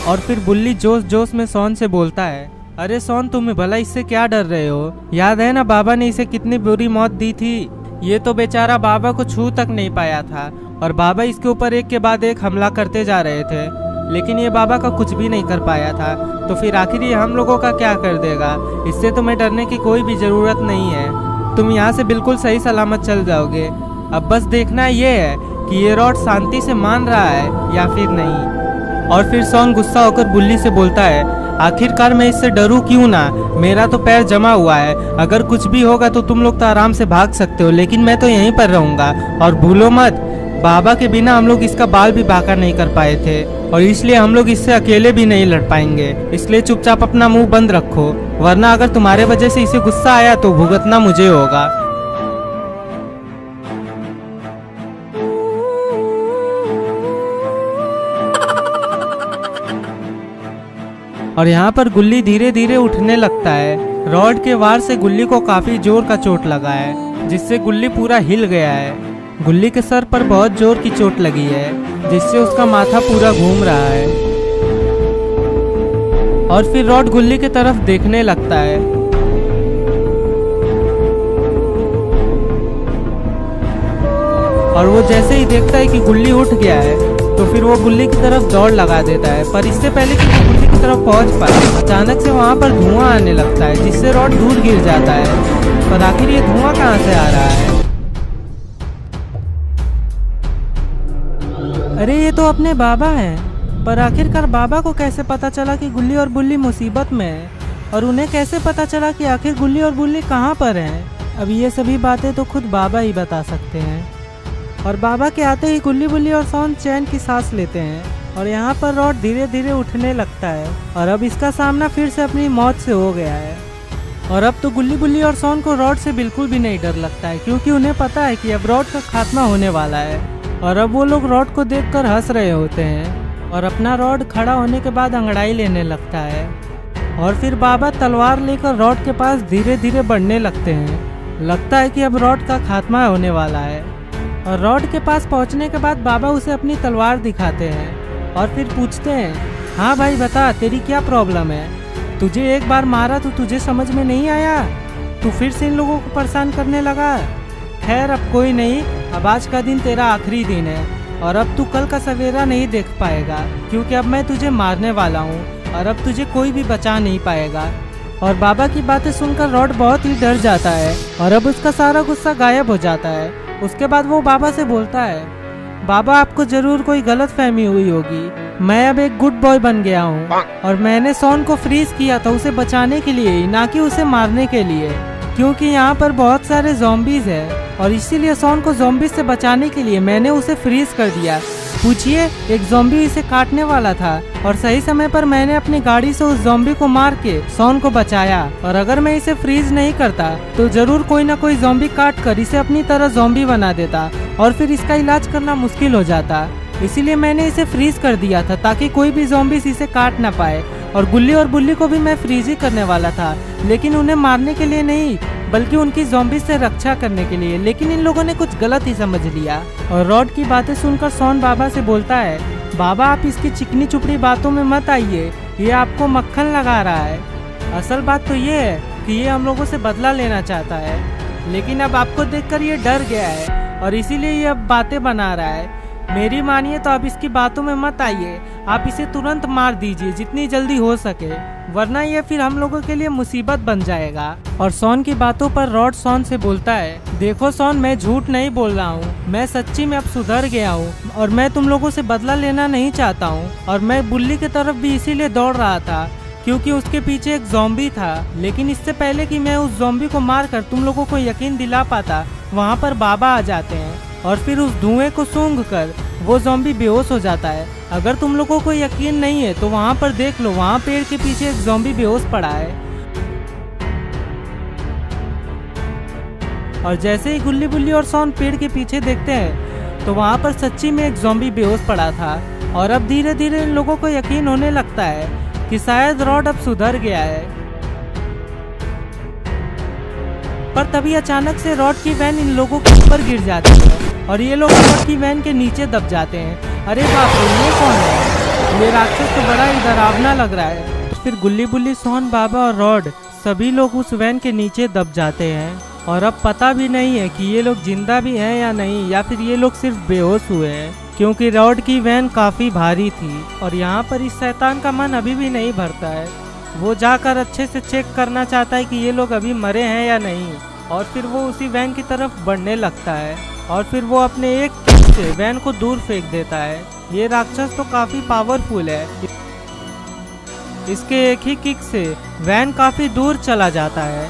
और फिर बुल्ली जोश जोश में शॉन से बोलता है, अरे शॉन तुम भला इससे क्या डर रहे हो? याद है ना बाबा ने इसे कितनी बुरी मौत दी थी? ये तो बेचारा बाबा को छू तक नहीं पाया था और बाबा इसके ऊपर एक के बाद एक हमला करते जा रहे थे, लेकिन ये बाबा का कुछ भी नहीं कर पाया था। तो फिर आखिर ये हम लोगों का क्या कर देगा? इससे तुम्हें डरने की कोई भी ज़रूरत नहीं है, तुम यहाँ से बिल्कुल सही सलामत चल जाओगे। अब बस देखना ये है कि ये रॉड शांति से मान रहा है या फिर नहीं। और फिर शॉन गुस्सा होकर बुल्ली से बोलता है, आखिरकार मैं इससे डरूं क्यों ना? मेरा तो पैर जमा हुआ है, अगर कुछ भी होगा तो तुम लोग तो आराम से भाग सकते हो, लेकिन मैं तो यहीं पर रहूंगा। और भूलो मत, बाबा के बिना हम लोग इसका बाल भी बांका नहीं कर पाए थे और इसलिए हम लोग इससे अकेले भी नहीं लड़ पाएंगे। इसलिए चुपचाप अपना मुंह बंद रखो, वरना अगर तुम्हारे वजह से इसे गुस्सा आया तो भुगतना मुझे होगा। और यहाँ पर गुल्ली धीरे धीरे उठने लगता है। रॉड के वार से गुल्ली को काफी जोर का चोट लगा है, जिससे गुल्ली पूरा हिल गया है। गुल्ली के सर पर बहुत जोर की चोट लगी है, जिससे उसका माथा पूरा घूम रहा है। और फिर रॉड गुल्ली की तरफ देखने लगता है। और वो जैसे ही देखता है कि गुल्ली उठ गया है तो फिर वो गुल्ली की तरफ दौड़ लगा देता है, पर इससे पहले कि वो गुल्ली की तरफ पहुंच पाए अचानक से वहां पर धुआं आने लगता है, जिससे रॉड दूर गिर जाता है। पर आखिर ये धुआं कहां से आ रहा है? अरे ये तो अपने बाबा हैं। पर आखिरकार बाबा को कैसे पता चला कि गुल्ली और बुल्ली मुसीबत में है? और उन्हें कैसे पता चला कि आखिर गुल्ली और बुल्ली कहाँ पर हैं? अब ये सभी बातें तो खुद बाबा ही बता सकते हैं। और बाबा के आते ही गुल्ली बुल्ली और शॉन चैन की सांस लेते हैं। और यहाँ पर रॉड धीरे धीरे उठने लगता है और अब इसका सामना फिर से अपनी मौत से हो गया है। और अब तो गुल्ली बुल्ली और शॉन को रॉड से बिल्कुल भी नहीं डर लगता है, क्योंकि उन्हें पता है कि अब रॉड का खात्मा होने वाला है। और अब वो लोग रॉड को देखकर हंस रहे होते हैं। और अपना रॉड खड़ा होने के बाद अंगड़ाई लेने लगता है। और फिर बाबा तलवार लेकर रॉड के पास धीरे धीरे बढ़ने लगते हैं। लगता है कि अब रॉड का खात्मा होने वाला है। और रॉड के पास पहुंचने के बाद बाबा उसे अपनी तलवार दिखाते हैं और फिर पूछते हैं, हाँ भाई बता, तेरी क्या प्रॉब्लम है? तुझे एक बार मारा तो तुझे समझ में नहीं आया? तू फिर से इन लोगों को परेशान करने लगा? खैर अब कोई नहीं, अब आज का दिन तेरा आखिरी दिन है और अब तू कल का सवेरा नहीं देख पाएगा, क्योंकि अब मैं तुझे मारने वाला हूँ और अब तुझे कोई भी बचा नहीं पाएगा। और बाबा की बातें सुनकर रॉड बहुत ही डर जाता है और अब उसका सारा गुस्सा गायब हो जाता है। उसके बाद वो बाबा से बोलता है, बाबा आपको जरूर कोई गलत फहमी हुई होगी। मैं अब एक गुड बॉय बन गया हूँ और मैंने सॉन को फ्रीज किया था उसे बचाने के लिए ही, ना कि उसे मारने के लिए, क्योंकि यहाँ पर बहुत सारे ज़ॉम्बीज़ हैं और इसीलिए सॉन को ज़ॉम्बीज़ से बचाने के लिए मैंने उसे फ्रीज कर दिया। पूछिए, एक ज़ॉम्बी इसे काटने वाला था और सही समय पर मैंने अपनी गाड़ी से उस ज़ॉम्बी को मार के सॉन को बचाया। और अगर मैं इसे फ्रीज नहीं करता तो जरूर कोई ना कोई ज़ॉम्बी काट कर इसे अपनी तरह ज़ॉम्बी बना देता और फिर इसका इलाज करना मुश्किल हो जाता। इसीलिए मैंने इसे फ्रीज कर दिया था ताकि कोई भी ज़ॉम्बीज़ इसे काट ना पाए। और गुल्ली और बुल्ली को भी मैं फ्रीज ही करने वाला था, लेकिन उन्हें मारने के लिए नहीं बल्कि उनकी ज़ॉम्बीज़ से रक्षा करने के लिए। लेकिन इन लोगों ने कुछ गलत ही समझ लिया। और रॉड की बातें सुनकर सॉन बाबा से बोलता है, बाबा आप इसकी चिकनी चुपड़ी बातों में मत आइए, ये आपको मक्खन लगा रहा है। असल बात तो ये है कि ये हम लोगों से बदला लेना चाहता है, लेकिन अब आपको देखकर ये डर गया है और इसीलिए ये अब बातें बना रहा है। मेरी मानिए तो आप इसकी बातों में मत आइए, आप इसे तुरंत मार दीजिए जितनी जल्दी हो सके, वरना ये फिर हम लोगों के लिए मुसीबत बन जाएगा। और सॉन की बातों पर रॉड सॉन से बोलता है, देखो सॉन, मैं झूठ नहीं बोल रहा हूँ, मैं सच्ची में अब सुधर गया हूँ और मैं तुम लोगों से बदला लेना नहीं चाहता हूँ। और मैं बुल्ली की तरफ भी इसीलिए दौड़ रहा था क्योंकि उसके पीछे एक ज़ॉम्बी था, लेकिन इससे पहले कि मैं उस ज़ॉम्बी को मारकर तुम लोगों को यकीन दिला पाता, वहाँ पर बाबा आ जाते हैं और फिर उस धुएं को सूंघकर वो ज़ॉम्बी बेहोश हो जाता है। अगर तुम लोगों को यकीन नहीं है तो वहाँ पर देख लो, वहाँ पेड़ के पीछे एक ज़ॉम्बी बेहोश पड़ा है। और जैसे ही गुल्ली बुल्ली और सॉन पेड़ के पीछे देखते हैं तो वहाँ पर सच्ची में एक ज़ॉम्बी बेहोश पड़ा था। और अब धीरे धीरे इन लोगों को यकीन होने लगता है कि शायद रॉड अब सुधर गया है। पर तभी अचानक से रॉड की वैन इन लोगों के ऊपर गिर जाती है और ये लोग रॉड की वैन के नीचे दब जाते हैं। अरे बाप रे, ये कौन है? ये राक्षस तो बड़ा ही डरावना लग रहा है। फिर गुल्ली बुल्ली, सोहन बाबा और रॉड सभी लोग उस वैन के नीचे दब जाते हैं और अब पता भी नहीं है कि ये लोग जिंदा भी हैं या नहीं, या फिर ये लोग सिर्फ बेहोश हुए हैं, क्योंकि रॉड की वैन काफी भारी थी। और यहाँ पर इस शैतान का मन अभी भी नहीं भरता है। वो जाकर अच्छे से चेक करना चाहता है कि ये लोग अभी मरे हैं या नहीं, और फिर वो उसी वैन की तरफ बढ़ने लगता है और फिर वो अपने एक किक से वैन को दूर फेंक देता है। ये राक्षस तो काफी पावरफुल है, इसके एक ही किक से वैन काफी दूर चला जाता है।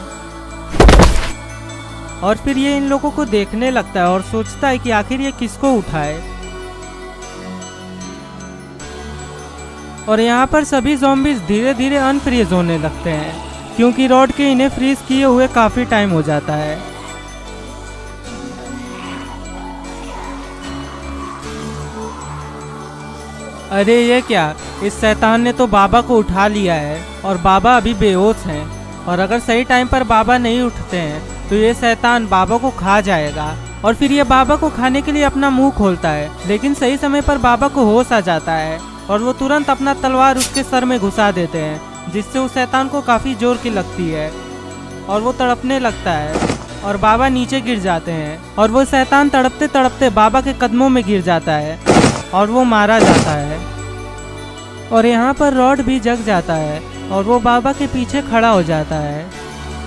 और फिर ये इन लोगों को देखने लगता है और सोचता है कि आखिर ये किसको उठाए। और यहाँ पर सभी ज़ॉम्बीज़ धीरे धीरे अनफ्रीज होने लगते हैं, क्योंकि रॉड के इन्हें फ्रीज किए हुए काफी टाइम हो जाता है। अरे ये क्या, इस शैतान ने तो बाबा को उठा लिया है और बाबा अभी बेहोश हैं। और अगर सही टाइम पर बाबा नहीं उठते हैं तो ये शैतान बाबा को खा जाएगा। और फिर ये बाबा को खाने के लिए अपना मुंह खोलता है, लेकिन सही समय पर बाबा को होश आ जाता है और वो तुरंत अपना तलवार उसके सर में घुसा देते हैं, जिससे उस शैतान को काफ़ी जोर की लगती है और वो तड़पने लगता है और बाबा नीचे गिर जाते हैं। और वो शैतान तड़पते तड़पते बाबा के कदमों में गिर जाता है और वो मारा जाता है। और यहाँ पर रॉड भी जग जाता है और वो बाबा के पीछे खड़ा हो जाता है।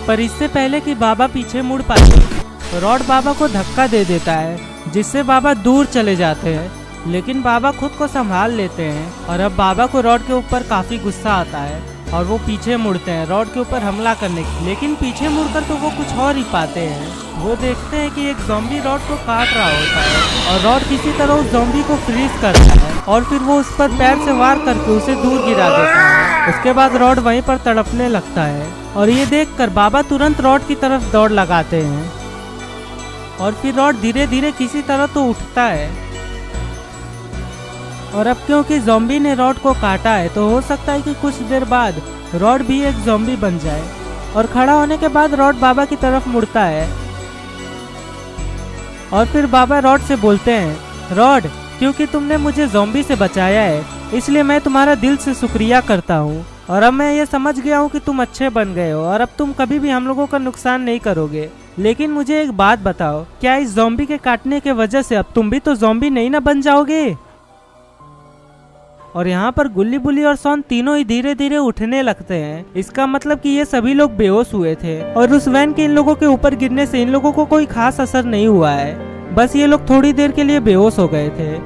पर इससे पहले कि बाबा पीछे मुड़ पाए, रॉड बाबा को धक्का दे देता है, जिससे बाबा दूर चले जाते हैं। लेकिन बाबा खुद को संभाल लेते हैं और अब बाबा को रॉड के ऊपर काफ़ी गुस्सा आता है और वो पीछे मुड़ते हैं रॉड के ऊपर हमला करने की। लेकिन पीछे मुड़कर तो वो कुछ और ही पाते हैं। वो देखते हैं कि एक ज़ॉम्बी रॉड को काट रहा होता है और रॉड किसी तरह उस ज़ॉम्बी को फ्रीज करता है और फिर वो उस पर पैर से वार करके उसे दूर गिरा देता है। उसके बाद रॉड वहीं पर तड़पने लगता है और ये देखकर बाबा तुरंत रॉड की तरफ दौड़ लगाते हैं और फिर रॉड धीरे धीरे किसी तरह तो उठता है और अब क्योंकि ज़ॉम्बी ने रॉड को काटा है तो हो सकता है कि कुछ देर बाद रॉड भी एक ज़ॉम्बी बन जाए। और खड़ा होने के बाद रॉड बाबा की तरफ मुड़ता है और फिर बाबा रॉड से बोलते हैं, रॉड क्योंकि तुमने मुझे ज़ॉम्बी से बचाया है इसलिए मैं तुम्हारा दिल से शुक्रिया करता हूँ। और अब मैं ये समझ गया हूँ कि तुम अच्छे बन गए हो और अब तुम कभी भी हम लोगों का नुकसान नहीं करोगे। लेकिन मुझे एक बात बताओ, क्या इस ज़ॉम्बी के काटने के वजह से अब तुम भी तो ज़ॉम्बी नहीं ना बन जाओगे? और यहाँ पर गुल्ली बुल्ली और सॉन तीनों ही धीरे धीरे उठने लगते हैं। इसका मतलब कि ये सभी लोग बेहोश हुए थे और उस वैन के इन लोगों के ऊपर गिरने से इन लोगों को कोई खास असर नहीं हुआ है, बस ये लोग थोड़ी देर के लिए बेहोश हो गए थे।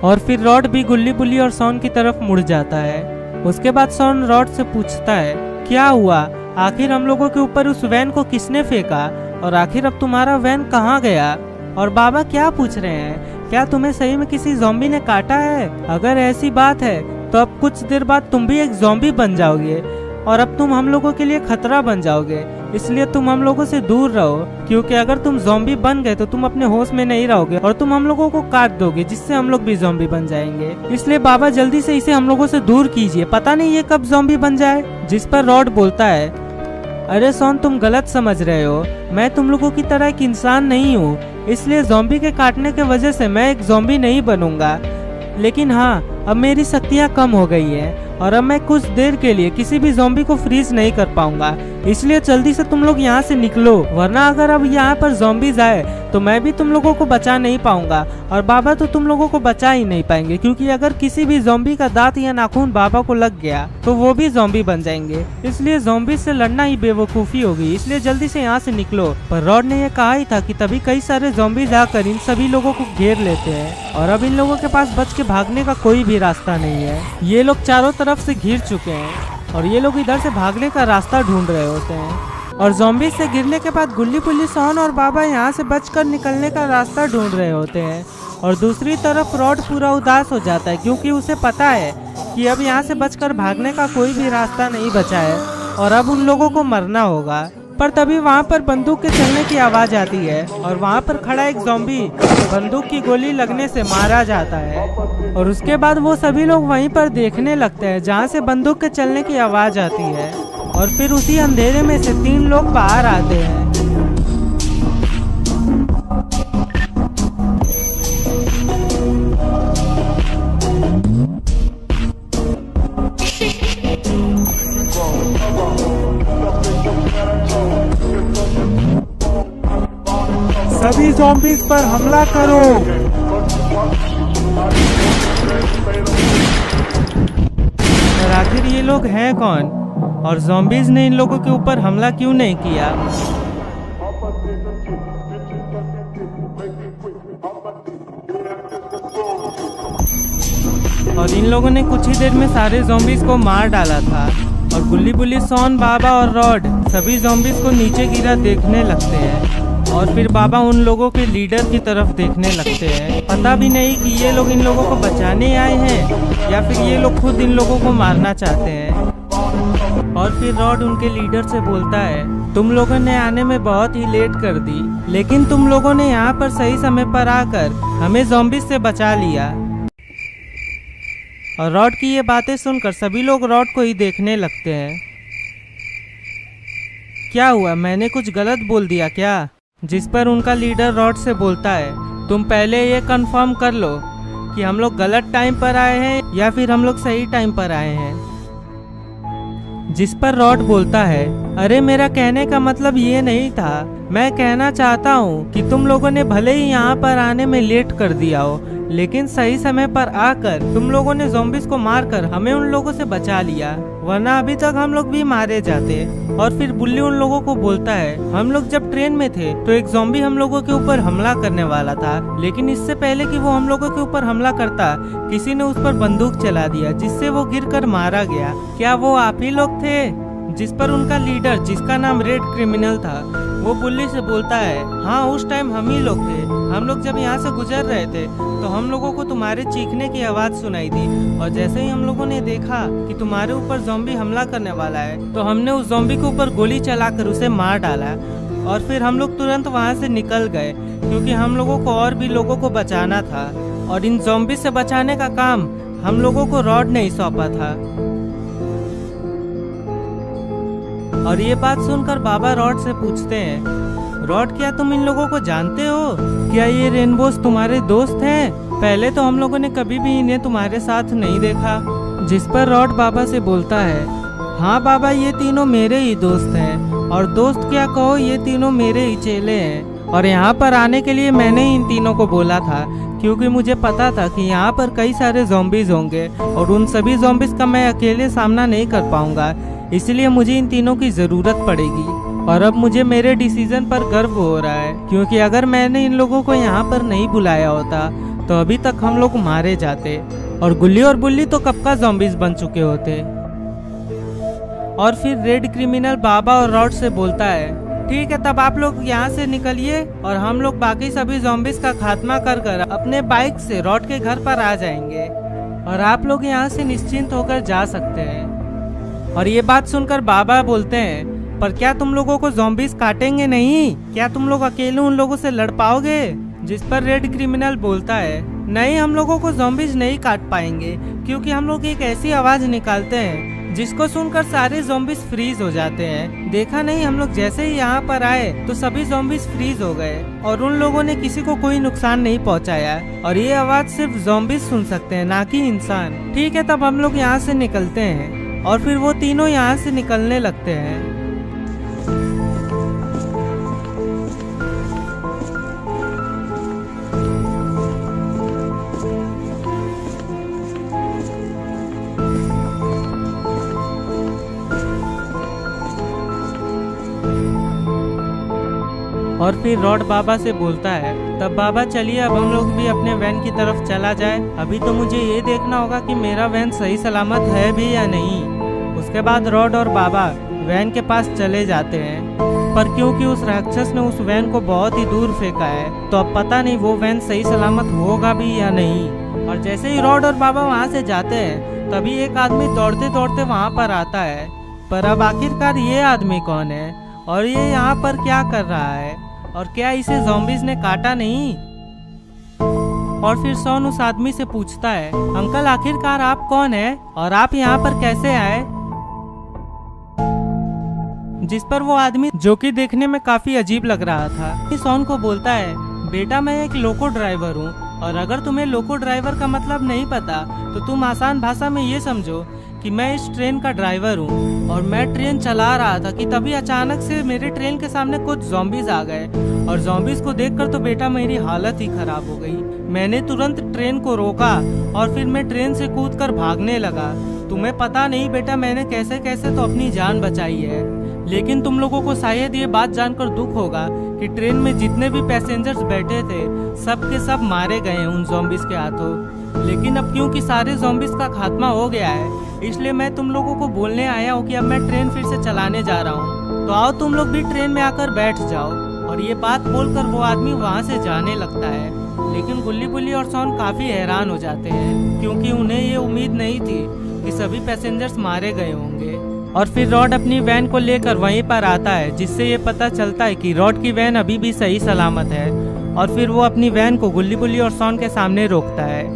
और फिर रॉड भी गुल्ली बुल्ली और सॉन की तरफ मुड़ जाता है। उसके बाद सॉन रॉड से पूछता है, क्या हुआ, आखिर हम लोगों के ऊपर उस वैन को किसने फेंका और आखिर अब तुम्हारा वैन कहाँ गया? और बाबा क्या पूछ रहे हैं, क्या तुम्हें सही में किसी ज़ॉम्बी ने काटा है? अगर ऐसी बात है तो अब कुछ देर बाद तुम भी एक ज़ॉम्बी बन जाओगे और अब तुम हम लोगों के लिए खतरा बन जाओगे, इसलिए तुम हम लोगों से दूर रहो, क्योंकि अगर तुम ज़ॉम्बी बन गए तो तुम अपने होश में नहीं रहोगे और तुम हम लोगों को काट दोगे जिससे हम लोग भी ज़ॉम्बी बन जाएंगे। इसलिए बाबा जल्दी से इसे हम लोगों से दूर कीजिए, पता नहीं ये कब ज़ॉम्बी बन जाए। जिस पर रॉड बोलता है, अरे सॉन तुम गलत समझ रहे हो, मैं तुम लोगों की तरह एक इंसान नहीं हूँ, इसलिए ज़ॉम्बी के काटने के वजह से मैं एक ज़ॉम्बी नहीं बनूंगा। लेकिन हाँ, अब मेरी शक्तियाँ कम हो गई है और अब मैं कुछ देर के लिए किसी भी ज़ॉम्बी को फ्रीज नहीं कर पाऊंगा, इसलिए जल्दी से तुम लोग यहाँ से निकलो, वरना अगर अब यहाँ पर ज़ॉम्बीज आए तो मैं भी तुम लोगों को बचा नहीं पाऊंगा और बाबा तो तुम लोगों को बचा ही नहीं पाएंगे, क्योंकि अगर किसी भी ज़ॉम्बी का दांत या नाखून बाबा को लग गया तो वो भी ज़ॉम्बी बन जाएंगे, इसलिए ज़ॉम्बी से लड़ना ही बेवकूफ़ी होगी, इसलिए जल्दी से यहाँ से निकलो। पर रॉड ने यह कहा ही था कि तभी कई सारे ज़ॉम्बीज आकर इन सभी लोगों को घेर लेते हैं और अब इन लोगों के पास बच के भागने का कोई भी रास्ता नहीं है। ये लोग चारों तरफ से घिर चुके हैं और ये लोग इधर से भागने का रास्ता ढूंढ रहे होते हैं। और ज़ॉम्बी से गिरने के बाद गुल्ली पुल्ली सॉन और बाबा यहाँ से बचकर निकलने का रास्ता ढूंढ रहे होते हैं और दूसरी तरफ रॉड पूरा उदास हो जाता है, क्योंकि उसे पता है कि अब यहाँ से बचकर भागने का कोई भी रास्ता नहीं बचा है और अब उन लोगों को मरना होगा। पर तभी वहाँ पर बंदूक के चलने की आवाज़ आती है और वहाँ पर खड़ा एक ज़ॉम्बी बंदूक की गोली लगने से मारा जाता है और उसके बाद वो सभी लोग वहीं पर देखने लगते हैं जहाँ से बंदूक के चलने की आवाज़ आती है और फिर उसी अंधेरे में से 3 लोग बाहर आते हैं। सभी ज़ॉम्बीज पर हमला करो। और आखिर ये लोग हैं कौन और ज़ॉम्बीज ने इन लोगों के ऊपर हमला क्यों नहीं किया? और इन लोगों ने कुछ ही देर में सारे ज़ॉम्बीज को मार डाला था और गुल्ली बुल्ली सॉन बाबा और रॉड सभी ज़ॉम्बीज को नीचे गिरा देखने लगते हैं और फिर बाबा उन लोगों के लीडर की तरफ देखने लगते हैं। पता भी नहीं कि ये लोग इन लोगों को बचाने आए हैं या फिर ये लोग खुद इन लोगों को मारना चाहते हैं। और फिर रॉड उनके लीडर से बोलता है, तुम लोगों ने आने में बहुत ही लेट कर दी, लेकिन तुम लोगों ने यहाँ पर सही समय पर आकर हमें ज़ॉम्बीज से बचा लिया। और रॉड की ये बातें सुनकर सभी लोग रॉड को ही देखने लगते हैं। क्या हुआ, मैंने कुछ गलत बोल दिया क्या? जिस पर उनका लीडर रॉड से बोलता है, तुम पहले ये कंफर्म कर लो कि हम लोग गलत टाइम पर आए हैं या फिर हम लोग सही टाइम पर आए हैं। जिस पर रॉड बोलता है, अरे मेरा कहने का मतलब ये नहीं था, मैं कहना चाहता हूँ कि तुम लोगों ने भले ही यहाँ पर आने में लेट कर दिया हो, लेकिन सही समय पर आकर तुम लोगों ने ज़ॉम्बीज को मारकर हमें उन लोगों से बचा लिया, वरना अभी तक हम लोग भी मारे जाते। और फिर बुल्ली उन लोगों को बोलता है, हम लोग जब ट्रेन में थे तो एक ज़ॉम्बी हम लोगों के ऊपर हमला करने वाला था, लेकिन इससे पहले कि वो हम लोगों के ऊपर हमला करता किसी ने उस पर बंदूक चला दिया जिससे वो गिरकर मारा गया। क्या वो आप ही लोग थे? जिस पर उनका लीडर, जिसका नाम रेड क्रिमिनल था, वो बुल्ली से बोलता है, हाँ उस टाइम हम ही लोग थे। हम लोग जब यहाँ से गुजर रहे थे तो हम लोगों को तुम्हारे चीखने की आवाज़ सुनाई दी और जैसे ही हम लोगों ने देखा कि तुम्हारे ऊपर ज़ॉम्बी हमला करने वाला है तो हमने उस ज़ॉम्बी के ऊपर गोली चलाकर उसे मार डाला और फिर हम लोग तुरंत वहाँ से निकल गए, क्योंकि हम लोगों को और भी लोगों को बचाना था और इन ज़ॉम्बी से बचाने का काम हम लोगों को रॉड नहीं सौंपा था। और ये बात सुनकर बाबा रॉड से पूछते हैं, रॉड क्या तुम इन लोगों को जानते हो? क्या ये रेनबोस तुम्हारे दोस्त हैं? पहले तो हम लोगों ने कभी भी इन्हें तुम्हारे साथ नहीं देखा। जिस पर रॉड बाबा से बोलता है, हाँ बाबा, ये तीनों मेरे ही दोस्त हैं, और दोस्त क्या कहो, ये तीनों मेरे ही चेले हैं। और यहाँ पर आने के लिए मैंने इन तीनों को बोला था, क्योंकि मुझे पता था कि यहाँ पर कई सारे ज़ॉम्बीज़ होंगे और उन सभी ज़ॉम्बीज़ का मैं अकेले सामना नहीं कर पाऊंगा, इसलिए मुझे इन तीनों की ज़रूरत पड़ेगी। और अब मुझे मेरे डिसीजन पर गर्व हो रहा है, क्योंकि अगर मैंने इन लोगों को यहाँ पर नहीं बुलाया होता तो अभी तक हम लोग मारे जाते और गुल्ली और बुल्ली तो कब का ज़ॉम्बीज़ बन चुके होते। और फिर रेड क्रिमिनल बाबा और रॉड से बोलता है, ठीक है, तब आप लोग यहाँ से निकलिए और हम लोग बाकी सभी ज़ॉम्बीज़ का खात्मा कर कर अपने बाइक से रॉड के घर पर आ जाएंगे और आप लोग यहाँ से निश्चिंत होकर जा सकते हैं। और ये बात सुनकर बाबा बोलते हैं, पर क्या तुम लोगों को ज़ॉम्बीज़ काटेंगे नहीं? क्या तुम लोग अकेले उन लोगों से लड़ पाओगे? जिस पर रेड क्रिमिनल बोलता है, नहीं, हम लोगों को ज़ॉम्बीज़ नहीं काट पाएंगे, क्योंकि हम लोग एक ऐसी आवाज़ निकालते हैं जिसको सुनकर सारे ज़ॉम्बीज़ फ्रीज हो जाते हैं। देखा नहीं, हम लोग जैसे ही यहाँ पर आए तो सभी ज़ॉम्बीज़ फ्रीज हो गए और उन लोगों ने किसी को कोई नुकसान नहीं पहुँचाया। और ये आवाज़ सिर्फ ज़ॉम्बीज़ सुन सकते हैं, ना कि इंसान। ठीक है, तब हम लोग यहाँ से निकलते हैं। और फिर वो तीनों यहाँ से निकलने लगते हैं। और फिर रॉड बाबा से बोलता है, तब बाबा चलिए अब हम लोग भी अपने वैन की तरफ चला जाए। अभी तो मुझे ये देखना होगा कि मेरा वैन सही सलामत है भी या नहीं। उसके बाद रॉड और बाबा वैन के पास चले जाते हैं, पर क्योंकि उस राक्षस ने उस वैन को बहुत ही दूर फेंका है तो अब पता नहीं वो वैन सही सलामत होगा भी या नहीं। और जैसे ही रॉड और बाबा वहाँ से जाते हैं तभी एक आदमी दौड़ते दौड़ते वहाँ पर आता है। पर अब आखिरकार ये आदमी कौन है और ये यहाँ पर क्या कर रहा है, और क्या इसे ज़ॉम्बीज़ ने काटा नहीं? और फिर शॉन उस आदमी से पूछता है, अंकल आखिरकार आप कौन हैं और आप यहाँ पर कैसे आए? जिस पर वो आदमी, जो कि देखने में काफी अजीब लग रहा था, शॉन को बोलता है, बेटा मैं एक लोको ड्राइवर हूँ, और अगर तुम्हें लोको ड्राइवर का मतलब नहीं पता तो तुम आसान भाषा में ये समझो कि मैं इस ट्रेन का ड्राइवर हूँ। और मैं ट्रेन चला रहा था कि तभी अचानक से मेरे ट्रेन के सामने कुछ ज़ॉम्बीज़ आ गए, और ज़ॉम्बीज़ को देखकर तो बेटा मेरी हालत ही खराब हो गई। मैंने तुरंत ट्रेन को रोका और फिर मैं ट्रेन से कूदकर भागने लगा। तुम्हें पता नहीं बेटा मैंने कैसे कैसे तो अपनी जान बचाई है। लेकिन तुम लोगों को शायद ये बात जानकर दुख होगा कि ट्रेन में जितने भी पैसेंजर्स बैठे थे सब के सब मारे गए हैं उन ज़ॉम्बीज़ के हाथों। लेकिन अब क्योंकि सारे ज़ॉम्बीज़ का खात्मा हो गया है, इसलिए मैं तुम लोगों को बोलने आया हूँ कि अब मैं ट्रेन फिर से चलाने जा रहा हूँ, तो आओ तुम लोग भी ट्रेन में आकर बैठ जाओ। और ये बात बोलकर वो आदमी वहाँ से जाने लगता है। लेकिन गुल्ली बुल्ली और शॉन काफ़ी हैरान हो जाते हैं, क्योंकि उन्हें ये उम्मीद नहीं थी कि सभी पैसेंजर्स मारे गए होंगे। और फिर रॉड अपनी वैन को लेकर वहीं पर आता है, जिससे ये पता चलता है कि रॉड की वैन अभी भी सही सलामत है। और फिर वो अपनी वैन को गुल्ली बुल्ली और शॉन के सामने रोकता है।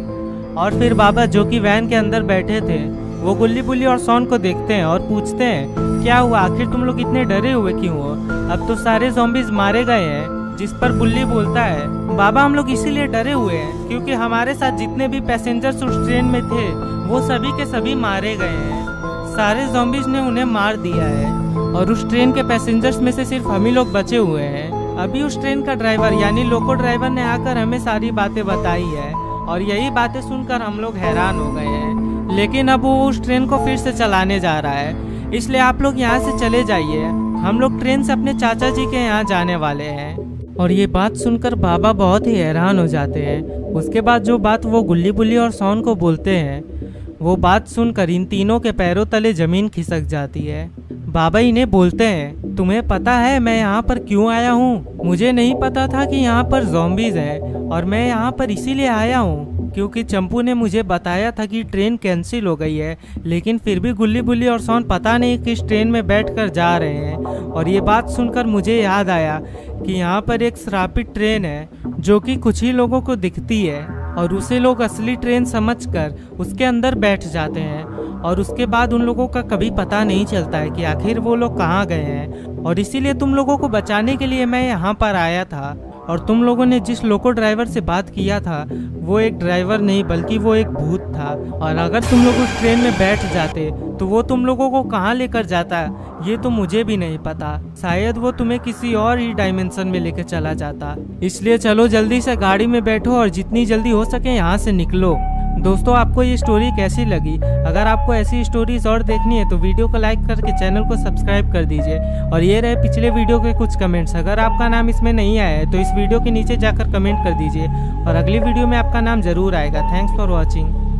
और फिर बाबा, जो कि वैन के अंदर बैठे थे, वो गुल्ली बुल्ली और शॉन को देखते हैं और पूछते हैं, क्या हुआ, आखिर तुम लोग इतने डरे हुए क्यों हो? अब तो सारे ज़ॉम्बीज़ मारे गए हैं। जिस पर बुल्ली बोलता है, बाबा हम लोग इसीलिए डरे हुए हैं क्योंकि हमारे साथ जितने भी पैसेंजर्स उस ट्रेन में थे वो सभी के सभी मारे गए हैं। सारे ज़ॉम्बीज़ ने उन्हें मार दिया है और उस ट्रेन के पैसेंजर्स में से सिर्फ हम ही लोग बचे हुए हैं। अभी उस ट्रेन का ड्राइवर यानी लोको ड्राइवर ने आकर हमें सारी बातें बताई है और यही बातें सुनकर हम लोग हैरान हो गए हैं। लेकिन अब वो उस ट्रेन को फिर से चलाने जा रहा है, इसलिए आप लोग यहाँ से चले जाइए। हम लोग ट्रेन से अपने चाचा जी के यहाँ जाने वाले हैं। और ये बात सुनकर बाबा बहुत ही हैरान हो जाते हैं। उसके बाद जो बात वो गुल्ली बुल्ली और शॉन को बोलते हैं, वो बात सुनकर इन तीनों के पैरों तले जमीन खिसक जाती है। बाबा इन्हें बोलते हैं, तुम्हें पता है मैं यहाँ पर क्यों आया हूँ? मुझे नहीं पता था कि यहाँ पर ज़ॉम्बीज़ हैं और मैं यहाँ पर इसीलिए आया हूँ क्योंकि चंपू ने मुझे बताया था कि ट्रेन कैंसिल हो गई है। लेकिन फिर भी गुल्ली बुल्ली और शॉन पता नहीं किस ट्रेन में बैठकर जा रहे हैं। और ये बात सुनकर मुझे याद आया कि यहाँ पर एक श्रापित ट्रेन है जो कि कुछ ही लोगों को दिखती है और उसे लोग असली ट्रेन समझकर उसके अंदर बैठ जाते हैं और उसके बाद उन लोगों का कभी पता नहीं चलता है कि आखिर वो लोग कहाँ गए हैं। और इसीलिए तुम लोगों को बचाने के लिए मैं यहाँ पर आया था। और तुम लोगों ने जिस लोको ड्राइवर से बात किया था वो एक ड्राइवर नहीं बल्कि वो एक भूत था। और अगर तुम लोग उस ट्रेन में बैठ जाते तो वो तुम लोगों को कहाँ लेकर जाता ये तो मुझे भी नहीं पता। शायद वो तुम्हें किसी और ही डायमेंशन में लेकर चला जाता। इसलिए चलो जल्दी से गाड़ी में बैठो और जितनी जल्दी हो सके यहाँ से निकलो। दोस्तों, आपको ये स्टोरी कैसी लगी? अगर आपको ऐसी स्टोरीज और देखनी है तो वीडियो को लाइक करके चैनल को सब्सक्राइब कर दीजिए। और ये रहे पिछले वीडियो के कुछ कमेंट्स। अगर आपका नाम इसमें नहीं आया है तो इस वीडियो के नीचे जाकर कमेंट कर दीजिए और अगली वीडियो में आपका नाम जरूर आएगा। Thanks for watching.